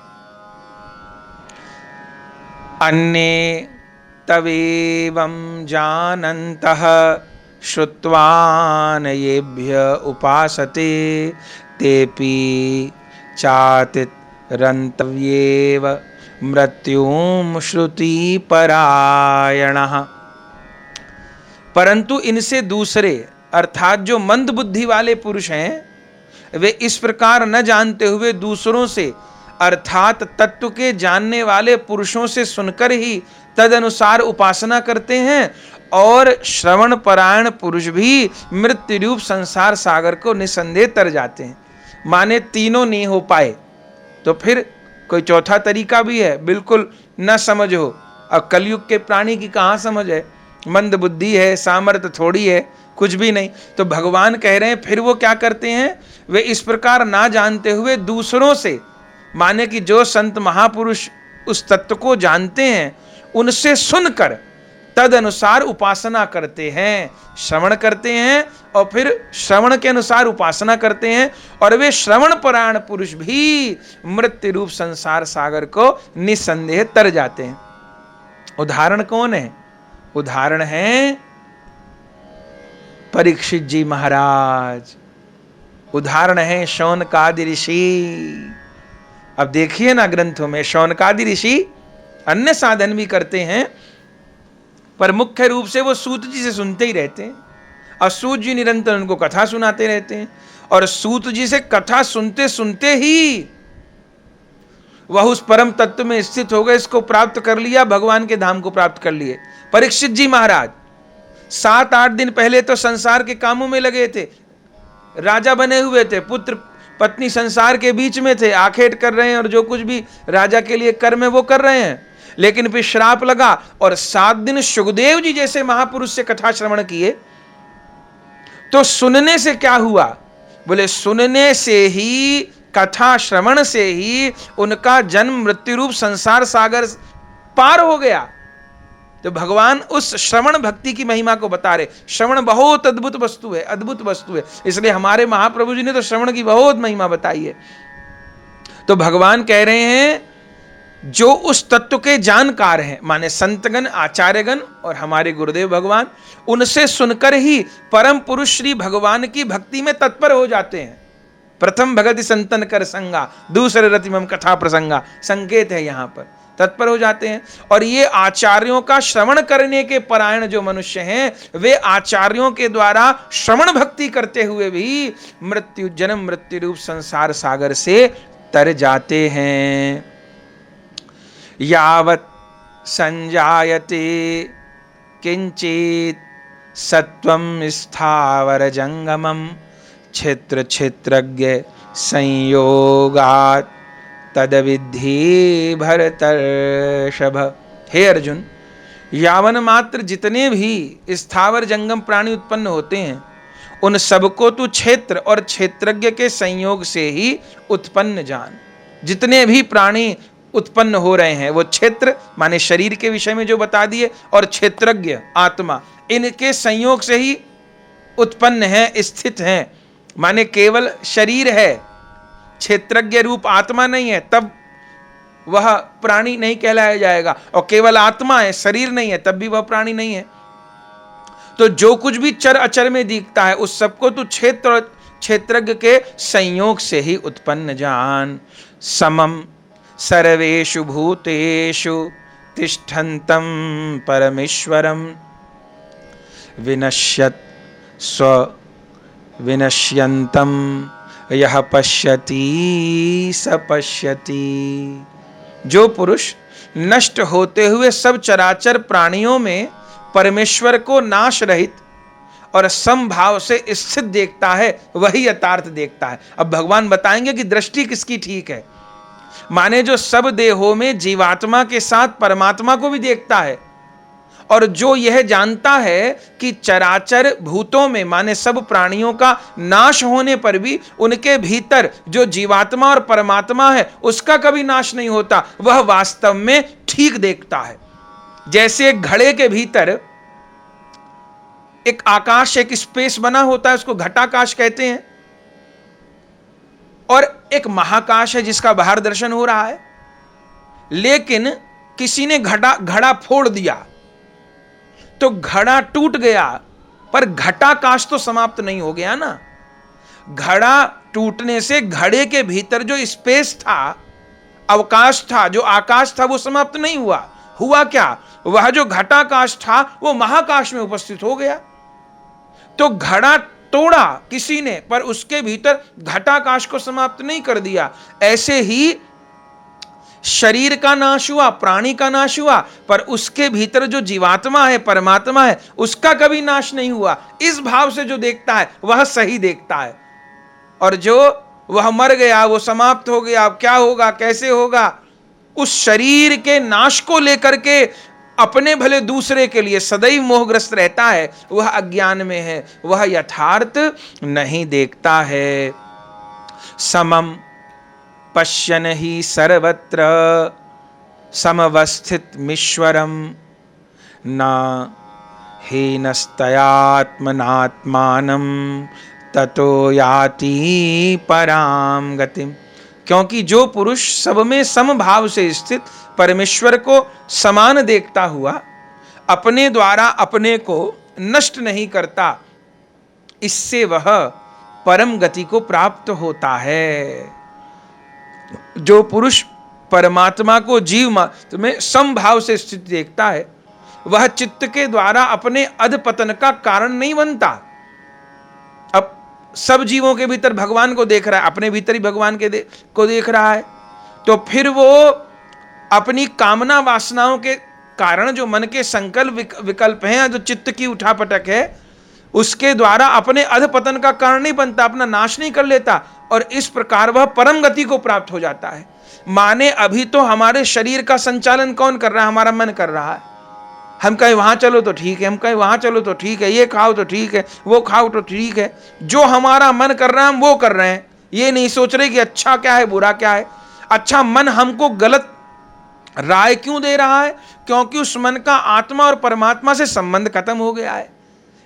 Speaker 2: अन्ये तवेवं जानन्तः श्रुत्वान् येभ्य उपासते तेपि चातिरन्तव्येव मृत्युम श्रुति परायणः। परंतु इनसे दूसरे अर्थात जो मंद बुद्धि वाले पुरुष हैं, वे इस प्रकार न जानते हुए दूसरों से अर्थात तत्व के जानने वाले पुरुषों से सुनकर ही तदनुसार उपासना करते हैं, और श्रवण परायण पुरुष भी मृत्यु रूप संसार सागर को निसंदेह तर जाते हैं। माने तीनों नहीं हो पाए तो फिर कोई चौथा तरीका भी है, बिल्कुल न समझ हो। अब कलयुग के प्राणी की कहाँ समझ है, मंद बुद्धि है, सामर्थ्य थोड़ी है, कुछ भी नहीं। तो भगवान कह रहे हैं फिर वो क्या करते हैं, वे इस प्रकार ना जानते हुए दूसरों से, माने कि जो संत महापुरुष उस तत्व को जानते हैं उनसे सुनकर तद अनुसार उपासना करते हैं, श्रवण करते हैं और फिर श्रवण के अनुसार उपासना करते हैं, और वे श्रवण परायण पुरुष भी मृत्यु रूप संसार सागर को निसंदेह तर जाते हैं। उदाहरण कौन है? उदाहरण है परीक्षित जी महाराज, उदाहरण है शौनकादि ऋषि। अब देखिए ना ग्रंथों में शौनकादि ऋषि अन्य साधन भी करते हैं, पर मुख्य रूप से वो सूत जी से सुनते ही रहते हैं, और सूत जी निरंतर उनको कथा सुनाते रहते हैं, और सूत जी से कथा सुनते सुनते ही वह उस परम तत्व में स्थित हो गए, इसको प्राप्त कर लिया, भगवान के धाम को प्राप्त कर लिए। परीक्षित जी महाराज 7-8 दिन पहले तो संसार के कामों में लगे थे, राजा बने हुए थे, पुत्र पत्नी संसार के बीच में थे, आखेट कर रहे हैं और जो कुछ भी राजा के लिए कर्म है वो कर रहे हैं। लेकिन फिर श्राप लगा और 7 दिन सुखदेव जी जैसे महापुरुष से कथा श्रवण किए। तो सुनने से क्या हुआ? बोले सुनने से ही, कथा श्रवण से ही उनका जन्म मृत्यु रूप संसार सागर पार हो गया। तो भगवान उस श्रवण भक्ति की महिमा को बता रहे। श्रवण बहुत अद्भुत वस्तु है, अद्भुत वस्तु है, इसलिए हमारे महाप्रभु जी ने तो श्रवण की बहुत महिमा बताई है। तो भगवान कह रहे हैं जो उस तत्व के जानकार हैं, माने संतगण, आचार्यगण और हमारे गुरुदेव भगवान, उनसे सुनकर ही परम पुरुष श्री भगवान की भक्ति में तत्पर हो जाते हैं। प्रथम भगति संतन कर संगा, दूसरे रतिमम कथा प्रसंगा, संकेत है यहां पर, तत्पर हो जाते हैं। और ये आचार्यों का श्रवण करने के परायण जो मनुष्य हैं, वे आचार्यों के द्वारा श्रवण भक्ति करते हुए भी मृत्यु, जन्म मृत्यु रूप संसार सागर से तर जाते हैं। यावत् संजायते किंचित सत्वं स्थावर जंगमम क्षेत्र क्षेत्रज्ञ संयोगात् तदविद्धि भरतर्षभ। हे अर्जुन, यावन मात्र जितने भी स्थावर जंगम प्राणी उत्पन्न होते हैं, उन सबको तू क्षेत्र और क्षेत्रज्ञ के संयोग से ही उत्पन्न जान। जितने भी प्राणी उत्पन्न हो रहे हैं वो क्षेत्र माने शरीर के विषय में जो बता दिए, और क्षेत्रज्ञ आत्मा, इनके संयोग से ही उत्पन्न है, स्थित हैं। माने केवल शरीर है, क्षेत्रज्ञ रूप आत्मा नहीं है, तब वह प्राणी नहीं कहलाया जाएगा, और केवल आत्मा है, शरीर नहीं है, तब भी वह प्राणी नहीं है। तो जो कुछ भी चर अचर में दिखता है उस सबको तू क्षेत्रज्ञ के संयोग से ही उत्पन्न जान। समम सर्वेषु भूतेषु तिष्ठन्तं परमेश्वरम विनश्यत स्व विनश्यन्तं यह पश्यति स पश्यति। जो पुरुष नष्ट होते हुए सब चराचर प्राणियों में परमेश्वर को नाश रहित और समभाव से स्थित देखता है वही यथार्थ देखता है। अब भगवान बताएंगे कि दृष्टि किसकी ठीक है। माने जो सब देहों में जीवात्मा के साथ परमात्मा को भी देखता है, और जो यह जानता है कि चराचर भूतों में माने सब प्राणियों का नाश होने पर भी उनके भीतर जो जीवात्मा और परमात्मा है उसका कभी नाश नहीं होता, वह वास्तव में ठीक देखता है। जैसे एक घड़े के भीतर एक आकाश, एक स्पेस बना होता है, उसको घटाकाश कहते हैं, और एक महाकाश है जिसका बाहर दर्शन हो रहा है। लेकिन किसी ने घड़ा फोड़ दिया तो घड़ा टूट गया, पर घटाकाश तो समाप्त नहीं हो गया ना। घड़ा टूटने से घड़े के भीतर जो स्पेस था, अवकाश था, जो आकाश था, वो समाप्त नहीं हुआ। हुआ क्या? वह जो घटाकाश था वो महाकाश में उपस्थित हो गया। तो घड़ा तोड़ा किसी ने, पर उसके भीतर घटाकाश को समाप्त नहीं कर दिया। ऐसे ही शरीर का नाश हुआ, प्राणी का नाश हुआ, पर उसके भीतर जो जीवात्मा है, परमात्मा है, उसका कभी नाश नहीं हुआ। इस भाव से जो देखता है वह सही देखता है। और जो वह मर गया, वो समाप्त हो गया, अब क्या होगा, कैसे होगा, उस शरीर के नाश को लेकर के अपने भले दूसरे के लिए सदैव मोहग्रस्त रहता है, वह अज्ञान में है, वह यथार्थ नहीं देखता है। समम पश्यन ही सर्वत्र समवस्थितमीश्वरम न हीनस्तयात्मनात्मानं ततो याति पराम गतिम। क्योंकि जो पुरुष सब में समभाव से स्थित परमेश्वर को समान देखता हुआ अपने द्वारा अपने को नष्ट नहीं करता, इससे वह परम गति को प्राप्त होता है। जो पुरुष परमात्मा को जीव मात्र में समभाव से स्थित देखता है, वह चित्त के द्वारा अपने अधपतन का कारण नहीं बनता। अब सब जीवों के भीतर भगवान को देख रहा है, अपने भीतर ही भगवान को देख रहा है, तो फिर वो अपनी कामना वासनाओं के कारण जो मन के संकल्प विकल्प हैं, जो चित्त की उठापटक है, उसके द्वारा अपने अधपतन का कारण नहीं बनता, अपना नाश नहीं कर लेता, और इस प्रकार वह परम गति को प्राप्त हो जाता है। माने अभी तो हमारे शरीर का संचालन कौन कर रहा है? हमारा मन कर रहा है। हम कहें वहां चलो तो ठीक है, हम कहें वहां चलो तो ठीक है, ये खाओ तो ठीक है, वो खाओ तो ठीक है। जो हमारा मन कर रहा है हम वो कर रहे हैं, ये नहीं सोच रहे कि अच्छा क्या है, बुरा क्या है। अच्छा, मन हमको गलत राय क्यों दे रहा है? क्योंकि उस मन का आत्मा और परमात्मा से संबंध खत्म हो गया है।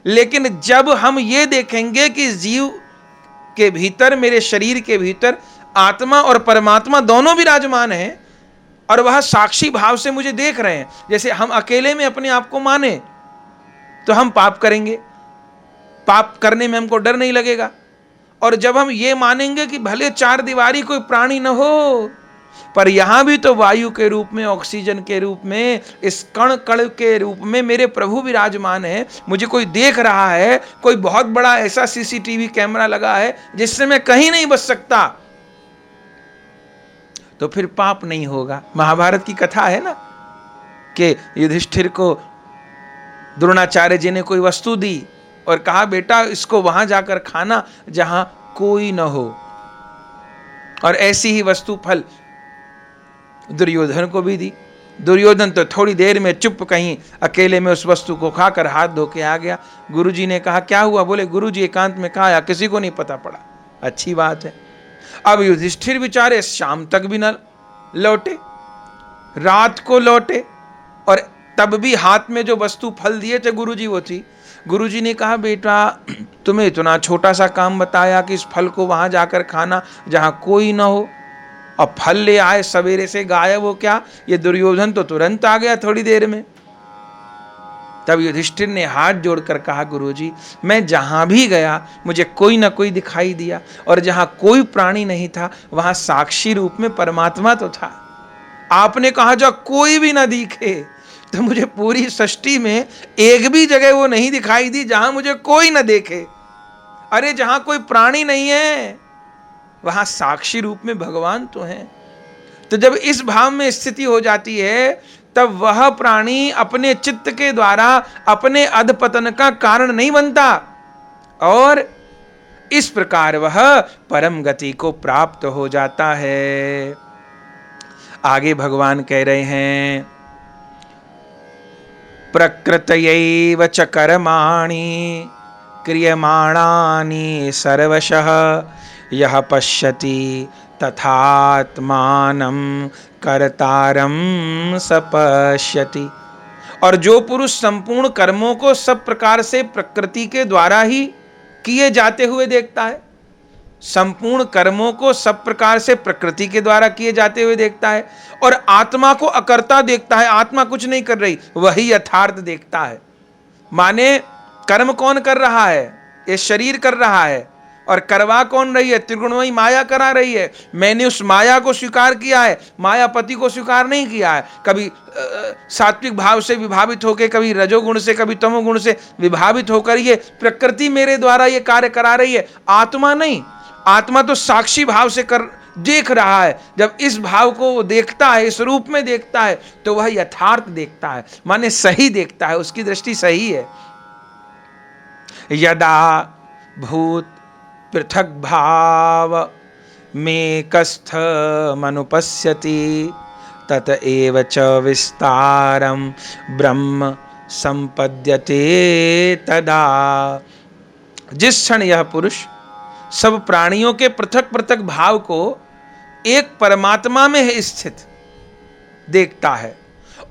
Speaker 2: लेकिन जब हम ये देखेंगे कि जीव के भीतर, मेरे शरीर के भीतर आत्मा और परमात्मा दोनों विराजमान हैं, और वह साक्षी भाव से मुझे देख रहे हैं। जैसे हम अकेले में अपने आप को माने तो हम पाप करेंगे, पाप करने में हमको डर नहीं लगेगा। और जब हम ये मानेंगे कि भले चार दीवारी कोई प्राणी न हो, पर यहां भी तो वायु के रूप में, ऑक्सीजन के रूप में, इस कण कण के रूप में मेरे प्रभु विराजमान है, मुझे कोई देख रहा है, कोई बहुत बड़ा ऐसा सीसीटीवी कैमरा लगा है जिससे मैं कहीं नहीं बच सकता, तो फिर पाप नहीं होगा। महाभारत की कथा है ना कि युधिष्ठिर को द्रोणाचार्य जी ने कोई वस्तु दी और कहा, बेटा इसको वहां जाकर खाना जहां कोई न हो। और ऐसी ही वस्तु फल दुर्योधन को भी दी। दुर्योधन तो थोड़ी देर में चुप कहीं अकेले में उस वस्तु को खाकर हाथ धो के आ गया। गुरुजी ने कहा, क्या हुआ? बोले, गुरुजी एकांत में खाया, किसी को नहीं पता पड़ा। अच्छी बात है। अब युधिष्ठिर बेचारे शाम तक भी न लौटे, रात को लौटे, और तब भी हाथ में जो वस्तु फल दिए थे गुरुजी वो थी। गुरुजी ने कहा, बेटा तुम्हें इतना छोटा सा काम बताया कि इस फल को वहां जाकर खाना जहां कोई ना हो, और फल ले आए सवेरे से गायब हो क्या। ये दुर्योधन तो तुरंत आ गया थोड़ी देर में। तब युधिष्ठिर ने हाथ जोड़कर कहा, गुरुजी मैं जहां भी गया मुझे कोई ना कोई दिखाई दिया, और जहां कोई प्राणी नहीं था वहां साक्षी रूप में परमात्मा तो था। आपने कहा जब कोई भी ना दिखे, तो मुझे पूरी सृष्टि में एक भी जगह वो नहीं दिखाई दी जहां मुझे कोई ना देखे। अरे जहां कोई प्राणी नहीं है वहां साक्षी रूप में भगवान तो है। तो जब इस भाव में स्थिति हो जाती है तब वह प्राणी अपने चित्त के द्वारा अपने अधपतन का कारण नहीं बनता, और इस प्रकार वह परम गति को प्राप्त हो जाता है। आगे भगवान कह रहे हैं, प्रकृतयैव च कर्माणि क्रियमाणानि सर्वशः यः पश्यति तथात्मानं कर्तारं स पश्यति। और जो पुरुष संपूर्ण कर्मों को सब प्रकार से प्रकृति के द्वारा ही किए जाते हुए देखता है, संपूर्ण कर्मों को सब प्रकार से प्रकृति के द्वारा किए जाते हुए देखता है, और आत्मा को अकर्ता देखता है, आत्मा कुछ नहीं कर रही, वही यथार्थ देखता है। माने कर्म कौन कर रहा है? ये शरीर कर रहा है, और करवा कौन रही है? त्रिगुणमयी माया करा रही है। मैंने उस माया को स्वीकार किया है, मायापति को स्वीकार नहीं किया है। कभी सात्विक भाव से विभावित होकर, कभी रजोगुण से, कभी तमोगुण से विभावित होकर ये प्रकृति मेरे द्वारा ये कार्य करा रही है, आत्मा नहीं। आत्मा तो साक्षी भाव से कर देख रहा है। जब इस भाव को वो देखता है, इस रूप में देखता है, तो वह यथार्थ देखता है, माने सही देखता है, उसकी दृष्टि सही है। यदा भूत पृथक भाव मेकस्थ मनुपश्यति तत एव च विस्तारम ब्रह्म संपद्यते तदा। जिस क्षण यह पुरुष सब प्राणियों के पृथक पृथक भाव को एक परमात्मा में स्थित देखता है,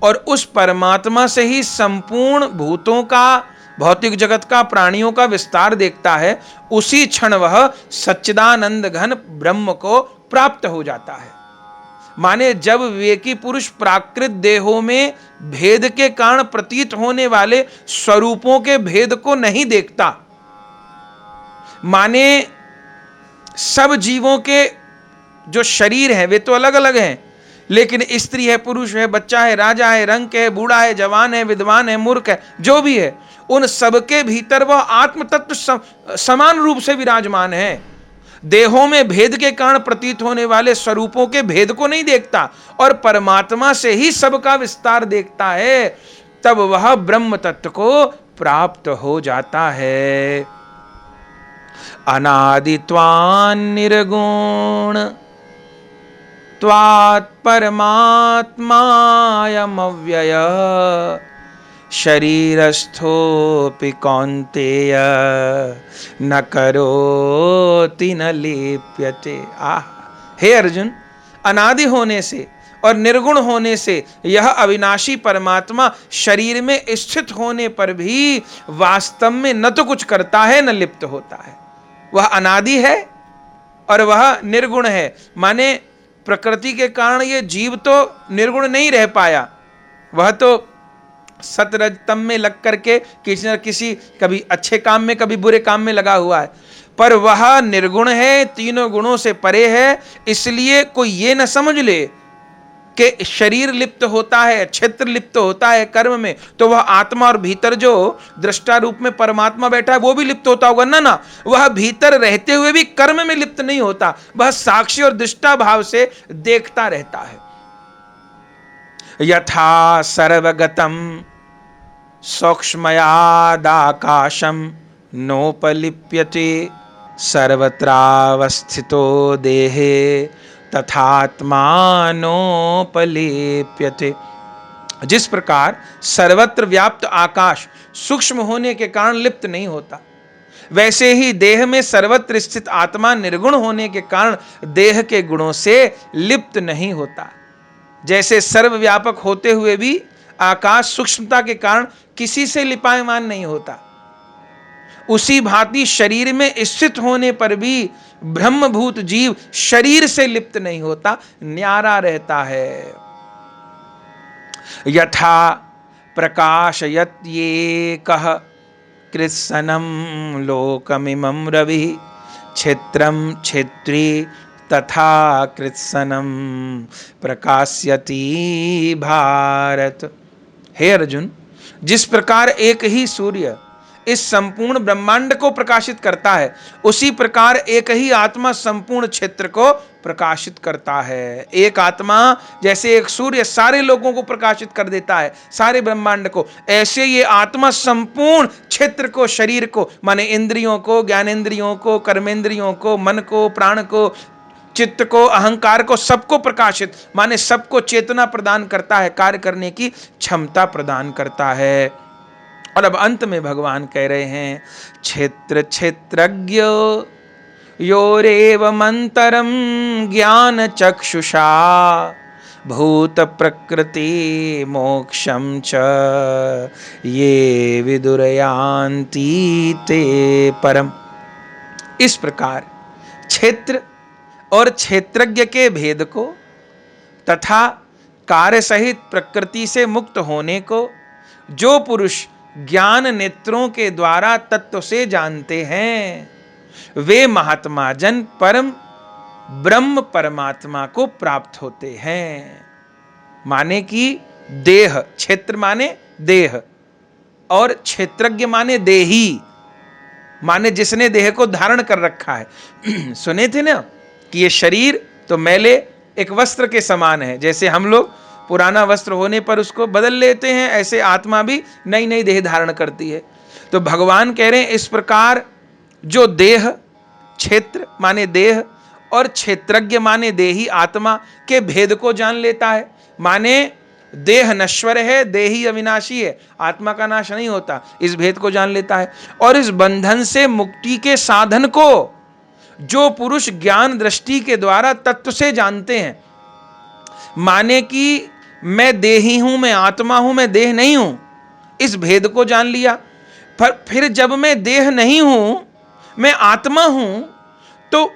Speaker 2: और उस परमात्मा से ही संपूर्ण भूतों का, भौतिक जगत का, प्राणियों का विस्तार देखता है, उसी क्षण वह सच्चिदानंद घन ब्रह्म को प्राप्त हो जाता है। माने जब विवेकी पुरुष प्राकृत देहों में भेद के कारण प्रतीत होने वाले स्वरूपों के भेद को नहीं देखता, माने सब जीवों के जो शरीर हैं वे तो अलग अलग हैं, लेकिन स्त्री है, पुरुष है, बच्चा है, राजा है, रंक है, बूढ़ा है, जवान है, विद्वान है, मूर्ख है, जो भी है, उन सबके भीतर वह आत्म तत्व समान रूप से विराजमान है। देहों में भेद के कारण प्रतीत होने वाले स्वरूपों के भेद को नहीं देखता, और परमात्मा से ही सबका विस्तार देखता है, तब वह ब्रह्म तत्व को प्राप्त हो जाता है। अनादित्वान् निर्गुण त्वात् परमात्मायमव्यय शरीरस्थोऽपि कौन्तेय न करोति न लिप्यते। हे अर्जुन, अनादि होने से और निर्गुण होने से यह अविनाशी परमात्मा शरीर में स्थित होने पर भी वास्तव में न तो कुछ करता है न लिप्त होता है। वह अनादि है और वह निर्गुण है, माने प्रकृति के कारण ये जीव तो निर्गुण नहीं रह पाया, वह तो सतरज तम में लग करके किसी न किसी, कभी अच्छे काम में कभी बुरे काम में लगा हुआ है, पर वह निर्गुण है, तीनों गुणों से परे है। इसलिए कोई ये न समझ ले कि शरीर लिप्त होता है, क्षेत्र लिप्त होता है कर्म में, तो वह आत्मा और भीतर जो दृष्टा रूप में परमात्मा बैठा है वो भी लिप्त होता होगा। ना, वह भीतर रहते हुए भी कर्म में लिप्त नहीं होता, वह साक्षी और दृष्टा भाव से देखता रहता है। यथा सर्वगतम सूक्ष्मयादाकाशम नोपलिप्यते सर्वत्रावस्थितो देहे तथात्मानोपलिप्यते। जिस प्रकार सर्वत्र व्याप्त आकाश सूक्ष्म होने के कारण लिप्त नहीं होता, वैसे ही देह में सर्वत्र स्थित आत्मा निर्गुण होने के कारण देह के गुणों से लिप्त नहीं होता। जैसे सर्वव्यापक होते हुए भी आकाश सूक्ष्मता के कारण किसी से लिपायमान नहीं होता, उसी भांति शरीर में स्थित होने पर भी ब्रह्मभूत जीव शरीर से लिप्त नहीं होता, न्यारा रहता है। यथा प्रकाशयत्येकः कृत्स्नं लोकमिमं रविः क्षेत्रं क्षेत्री तथा कृत्स्नं प्रकाश्यति भारत। हे अर्जुन, जिस प्रकार एक ही सूर्य इस संपूर्ण ब्रह्मांड को प्रकाशित करता है, उसी प्रकार एक ही आत्मा संपूर्ण क्षेत्र को प्रकाशित करता है। एक आत्मा जैसे एक सूर्य सारे लोगों को प्रकाशित कर देता है, सारे ब्रह्मांड को, ऐसे ये आत्मा संपूर्ण क्षेत्र को, शरीर को, माने इंद्रियों को, ज्ञानेंद्रियों को, कर्मेंद्रियों को, मन को, प्राण को, चित्त को, अहंकार को, सबको प्रकाशित माने सबको चेतना प्रदान करता है, कार्य करने की क्षमता प्रदान करता है। और अब अंत में भगवान कह रहे हैं, क्षेत्र क्षेत्रज्ञ योरेवमंतरम ज्ञान चक्षुषा भूत प्रकृति मोक्षम च ये विदुरयान्ति ते परम। इस प्रकार क्षेत्र और क्षेत्रज्ञ के भेद को तथा कार्य सहित प्रकृति से मुक्त होने को जो पुरुष ज्ञान नेत्रों के द्वारा तत्व से जानते हैं, वे महात्मा जन परम ब्रह्म परमात्मा को प्राप्त होते हैं। माने कि देह, क्षेत्र माने देह और क्षेत्रज्ञ माने देही, माने जिसने देह को धारण कर रखा है। सुने थे ना कि ये शरीर तो मैले एक वस्त्र के समान है, जैसे हम लोग पुराना वस्त्र होने पर उसको बदल लेते हैं, ऐसे आत्मा भी नई नई देह धारण करती है। तो भगवान कह रहे हैं, इस प्रकार जो देह, क्षेत्र माने देह और क्षेत्रज्ञ माने देही आत्मा के भेद को जान लेता है, माने देह नश्वर है, देही अविनाशी है, आत्मा का नाश नहीं होता, इस भेद को जान लेता है। और इस बंधन से मुक्ति के साधन को जो पुरुष ज्ञान दृष्टि के द्वारा तत्व से जानते हैं, माने कि मैं देही हूं, मैं आत्मा हूं, मैं देह नहीं हूं, इस भेद को जान लिया। पर फिर जब मैं देह नहीं हूं, मैं आत्मा हूं, तो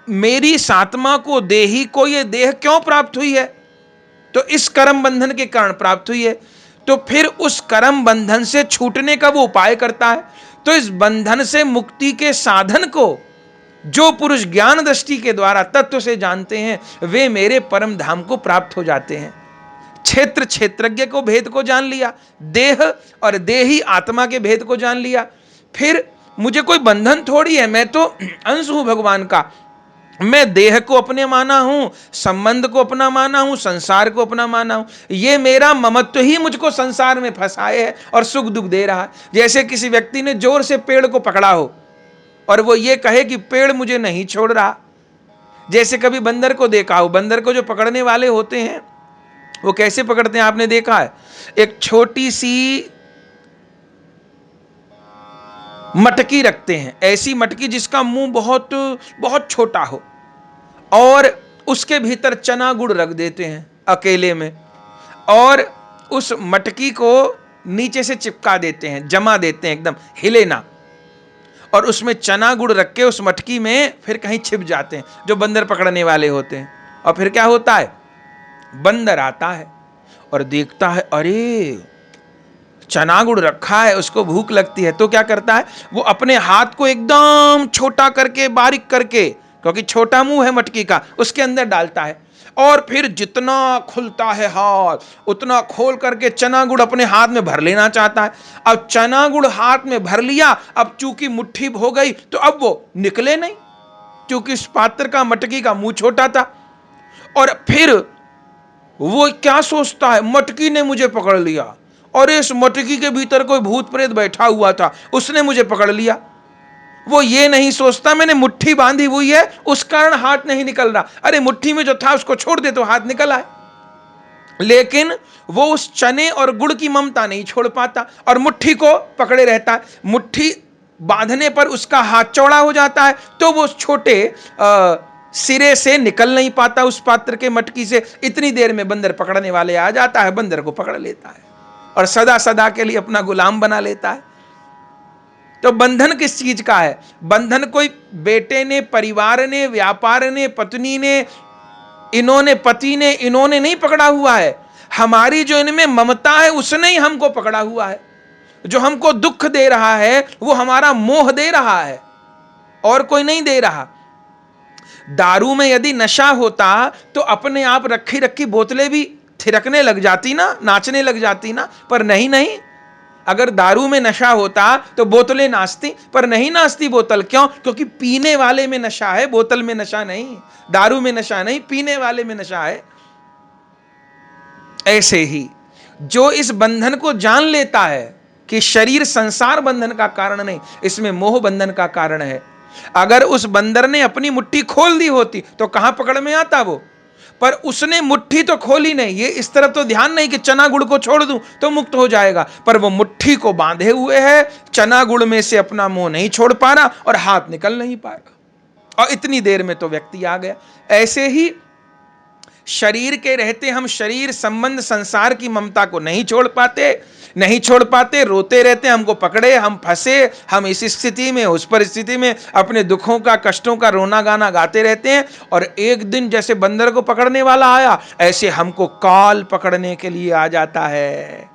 Speaker 2: मेरी इस आत्मा को, देही को ये देह क्यों प्राप्त हुई है? तो इस कर्म बंधन के कारण प्राप्त हुई है। तो फिर उस कर्म बंधन से छूटने का वो उपाय करता है। तो इस बंधन से मुक्ति के साधन को जो पुरुष ज्ञान दृष्टि के द्वारा तत्व से जानते हैं, वे मेरे परम धाम को प्राप्त हो जाते हैं। क्षेत्र क्षेत्रज्ञ को भेद को जान लिया, देह और देही आत्मा के भेद को जान लिया, फिर मुझे कोई बंधन थोड़ी है, मैं तो अंश हूं भगवान का। मैं देह को अपने माना हूं, संबंध को अपना माना हूं, संसार को अपना माना हूं। ये मेरा ममत्व ही मुझको संसार में फंसाए है और सुख दुख दे रहा है। जैसे किसी व्यक्ति ने जोर से पेड़ को पकड़ा हो और वो ये कहे कि पेड़ मुझे नहीं छोड़ रहा। जैसे कभी बंदर को देखा हो, बंदर को जो पकड़ने वाले होते हैं वो कैसे पकड़ते हैं आपने देखा है? एक छोटी सी मटकी रखते हैं, ऐसी मटकी जिसका मुंह बहुत बहुत छोटा हो, और उसके भीतर चना गुड़ रख देते हैं अकेले में, और उस मटकी को नीचे से चिपका देते हैं, जमा देते हैं, एकदम हिले ना, और उसमें चना गुड़ रख के उस मटकी में फिर कहीं छिप जाते हैं जो बंदर पकड़ने वाले होते हैं। और फिर क्या होता है? बंदर आता है और देखता है, अरे चना गुड़ रखा है, उसको भूख लगती है, तो क्या करता है? वो अपने हाथ को एकदम छोटा करके, बारीक करके, क्योंकि छोटा मुंह है मटकी का, उसके अंदर डालता है, और फिर जितना खुलता है हाथ उतना खोल करके चना गुड़ अपने हाथ में भर लेना चाहता है। अब चना गुड़ हाथ में भर लिया, अब चूंकि मुट्ठी हो गई तो अब वो निकले नहीं, क्योंकि इस पात्र का, मटकी का मुंह छोटा था। और फिर वो क्या सोचता है? मटकी ने मुझे पकड़ लिया, और इस मटकी के भीतर कोई भूत प्रेत बैठा हुआ था, उसने मुझे पकड़ लिया। वो ये नहीं सोचता मैंने मुट्ठी बांधी हुई है उस कारण हाथ नहीं निकल रहा, अरे मुट्ठी में जो था उसको छोड़ दे तो हाथ निकल आए। लेकिन वो उस चने और गुड़ की ममता नहीं छोड़ पाता और मुट्ठी को पकड़े रहता है। मुट्ठी बांधने पर उसका हाथ चौड़ा हो जाता है, तो वो उस छोटे सिरे से निकल नहीं पाता उस पात्र के मटकी से। इतनी देर में बंदर पकड़ने वाले आ जाता है, बंदर को पकड़ लेता है और सदा सदा के लिए अपना गुलाम बना लेता है। तो बंधन किस चीज का है? बंधन कोई बेटे ने, परिवार ने, व्यापार ने, पत्नी ने, इन्होंने, पति ने, इन्होंने नहीं पकड़ा हुआ है। हमारी जो इनमें ममता है उसने ही हमको पकड़ा हुआ है। जो हमको दुख दे रहा है वो हमारा मोह दे रहा है, और कोई नहीं दे रहा। दारू में यदि नशा होता तो अपने आप रखी रखी बोतलें भी थिरकने लग जाती ना, नाचने लग जाती ना, पर नहीं। अगर दारू में नशा होता तो बोतलें नाचती, पर नहीं नाचती बोतल। क्यों? क्योंकि पीने वाले में नशा है, बोतल में नशा नहीं, दारू में नशा नहीं, पीने वाले में नशा है। ऐसे ही जो इस बंधन को जान लेता है कि शरीर संसार बंधन का कारण नहीं, इसमें मोह बंधन का कारण है। अगर उस बंदर ने अपनी मुट्ठी खोल दी होती तो कहां पकड़ में आता वो, पर उसने मुट्ठी तो खोली नहीं। ये इस तरफ तो ध्यान नहीं कि चना गुड़ को छोड़ दूं तो मुक्त हो जाएगा, पर वो मुट्ठी को बांधे हुए है, चना गुड़ में से अपना मुंह नहीं छोड़ पा रहा और हाथ निकल नहीं पाएगा, और इतनी देर में तो व्यक्ति आ गया। ऐसे ही शरीर के रहते हम शरीर संबंध संसार की ममता को नहीं छोड़ पाते, रोते रहते, हमको पकड़े, हम फंसे, हम इस स्थिति में, उस परिस्थिति में अपने दुखों का, कष्टों का रोना गाना गाते रहते हैं। और एक दिन जैसे बंदर को पकड़ने वाला आया, ऐसे हमको काल पकड़ने के लिए आ जाता है।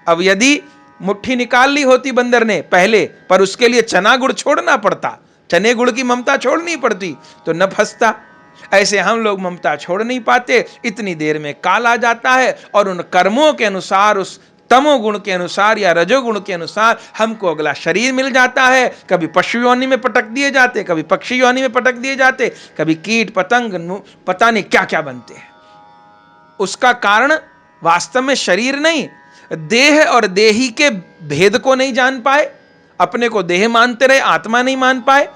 Speaker 2: अब यदि मुट्ठी निकाल ली होती बंदर ने पहले, पर उसके लिए चना गुड़ छोड़ना पड़ता, चने गुड़ की ममता छोड़नी पड़ती, तो न फंसता। ऐसे हम लोग ममता छोड़ नहीं पाते, इतनी देर में काल आ जाता है, और उन कर्मों के अनुसार, उस तमोगुण के अनुसार या रजोगुण के अनुसार हमको अगला शरीर मिल जाता है। कभी पशु योनि में पटक दिए जाते, कभी पक्षी योनि में पटक दिए जाते, कभी कीट पतंग, पता नहीं क्या क्या बनते हैं। उसका कारण वास्तव में शरीर नहीं, देह और देही के भेद को नहीं जान पाए, अपने को देह मानते रहे, आत्मा नहीं मान पाए,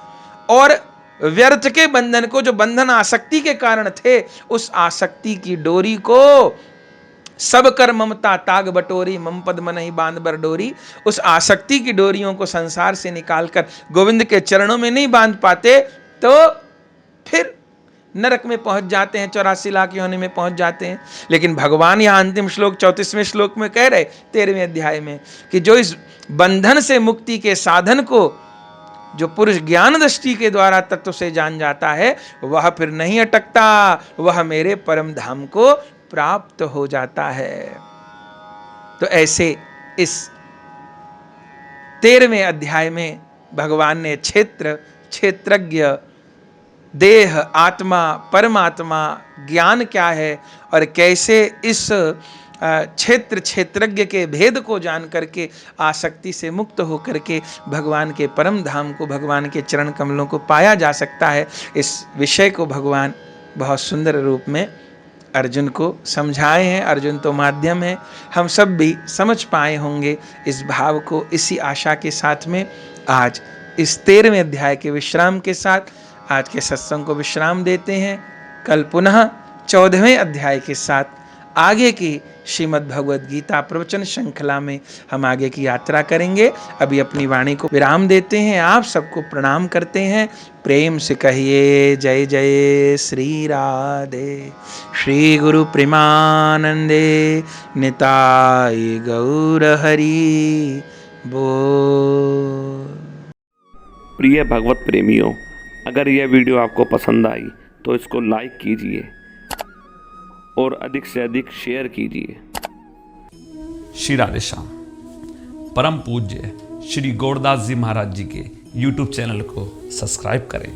Speaker 2: और व्यर्थ के बंधन को, जो बंधन आसक्ति के कारण थे, उस आसक्ति की डोरी को, सब कर ममता ताग बटोरी, मम पद मन ही बांध बर डोरी, उस आसक्ति की डोरियों को संसार से निकालकर गोविंद के चरणों में नहीं बांध पाते तो फिर नरक में पहुंच जाते हैं, 84 लाख योनि में पहुंच जाते हैं। लेकिन भगवान यहां अंतिम श्लोक 34वें श्लोक में कह रहे, 13वें अध्याय में, कि जो इस बंधन से मुक्ति के साधन को जो पुरुष ज्ञान दृष्टि के द्वारा तत्व से जान जाता है, वह फिर नहीं अटकता, वह मेरे परम धाम को प्राप्त हो जाता है। तो ऐसे इस 13वें अध्याय में भगवान ने क्षेत्रज्ञ, देह, आत्मा, परमात्मा, ज्ञान क्या है और कैसे इस क्षेत्रज्ञ के भेद को जान करके आसक्ति से मुक्त होकर के भगवान के परम धाम को, भगवान के चरण कमलों को पाया जा सकता है, इस विषय को भगवान बहुत सुंदर रूप में अर्जुन को समझाए हैं। अर्जुन तो माध्यम है, हम सब भी समझ पाए होंगे इस भाव को। इसी आशा के साथ में आज इस 13वें अध्याय के विश्राम के साथ आज के सत्संग को विश्राम देते हैं। कल पुनः 14वें अध्याय के साथ आगे की श्रीमद् भगवद गीता प्रवचन श्रृंखला में हम आगे की यात्रा करेंगे। अभी अपनी वाणी को विराम देते हैं, आप सबको प्रणाम करते हैं। प्रेम से कहिए जय जय श्री राधे। श्री गुरु प्रेमानंदे निताय गौर हरि बोल।
Speaker 3: प्रिय भगवत प्रेमियों, अगर यह वीडियो आपको पसंद आई तो इसको लाइक कीजिए और अधिक से अधिक शेयर कीजिए।
Speaker 1: श्री राधे श्याम। परम पूज्य श्री गौरदास जी महाराज जी के YouTube चैनल को सब्सक्राइब करें।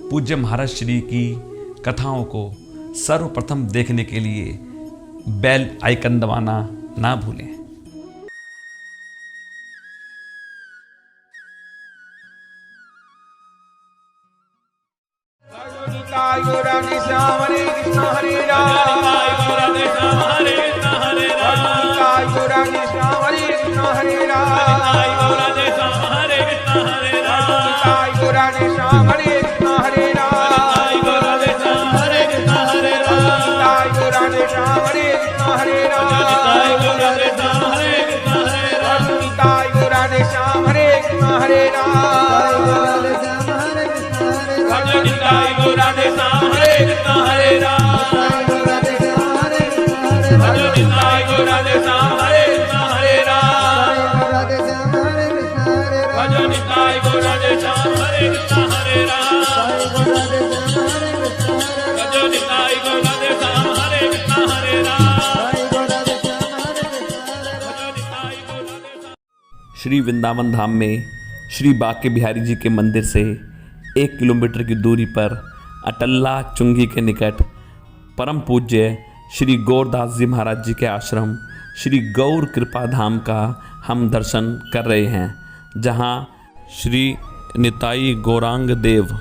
Speaker 1: पूज्य महाराज श्री की कथाओं को सर्वप्रथम देखने के लिए बेल आइकन दबाना ना भूलें।
Speaker 2: राधे श्याम हरे कृष्ण हरे राम, राधे श्याम हरे कृष्ण हरे राम, राधे श्याम हरे कृष्ण हरे राम, राधे श्याम हरे कृष्ण हरे राम, राधे श्याम हरे कृष्ण हरे राम, राधे श्याम हरे कृष्ण हरे राम, राधे श्याम हरे कृष्ण हरे राम, राधे श्याम हरे कृष्ण हरे राम, राधे श्याम हरे कृष्ण हरे राम, राधे श्याम हरे कृष्ण हरे राम, राधे श्याम हरे कृष्ण हरे राम, राधे श्याम हरे कृष्ण हरे राम, राधे श्याम हरे कृष्ण हरे राम, राधे श्याम हरे कृष्ण हरे राम।
Speaker 1: निताय गौर राधे श्याम हरे कृष्णा हरे राम भजो निताय गौर राधे श्याम हरे कृष्णा हरे राम भजो निताय गौर राधे श्याम।
Speaker 3: श्री वृंदावन धाम में श्री बांके बिहारी जी के मंदिर से 1 किलोमीटर की दूरी पर अटल्ला चुंगी के निकट परम पूज्य श्री गौरदास जी महाराज जी के आश्रम श्री गौर कृपा धाम का हम दर्शन कर रहे हैं, जहां श्री निताई गौरांग देव,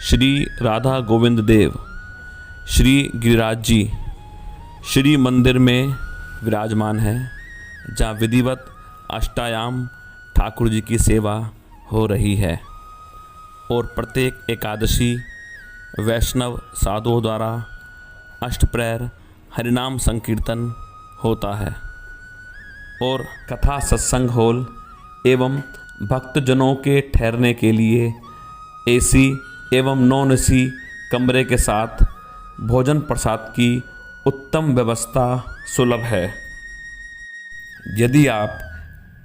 Speaker 3: श्री राधा गोविंद देव, श्री गिरिराज जी श्री मंदिर में विराजमान है, जहां विधिवत अष्टायाम ठाकुर जी की सेवा हो रही है और प्रत्येक एकादशी वैष्णव साधुओं द्वारा अष्टप्रहर हरिनाम संकीर्तन होता है और कथा सत्संग हॉल एवं भक्तजनों के ठहरने के लिए एसी एवं नॉन एसी कमरे के साथ भोजन प्रसाद की उत्तम व्यवस्था सुलभ है। यदि आप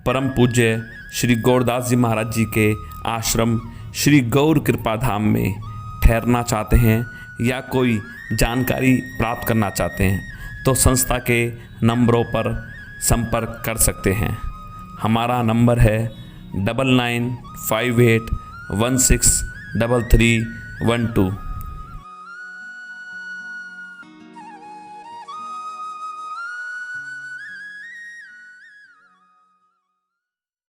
Speaker 3: परम पूज्य श्री गौरदास जी महाराज जी के आश्रम श्री गौर कृपा धाम में ठहरना चाहते हैं या कोई जानकारी प्राप्त करना चाहते हैं तो संस्था के नंबरों पर संपर्क कर सकते हैं। हमारा नंबर है 9958163312।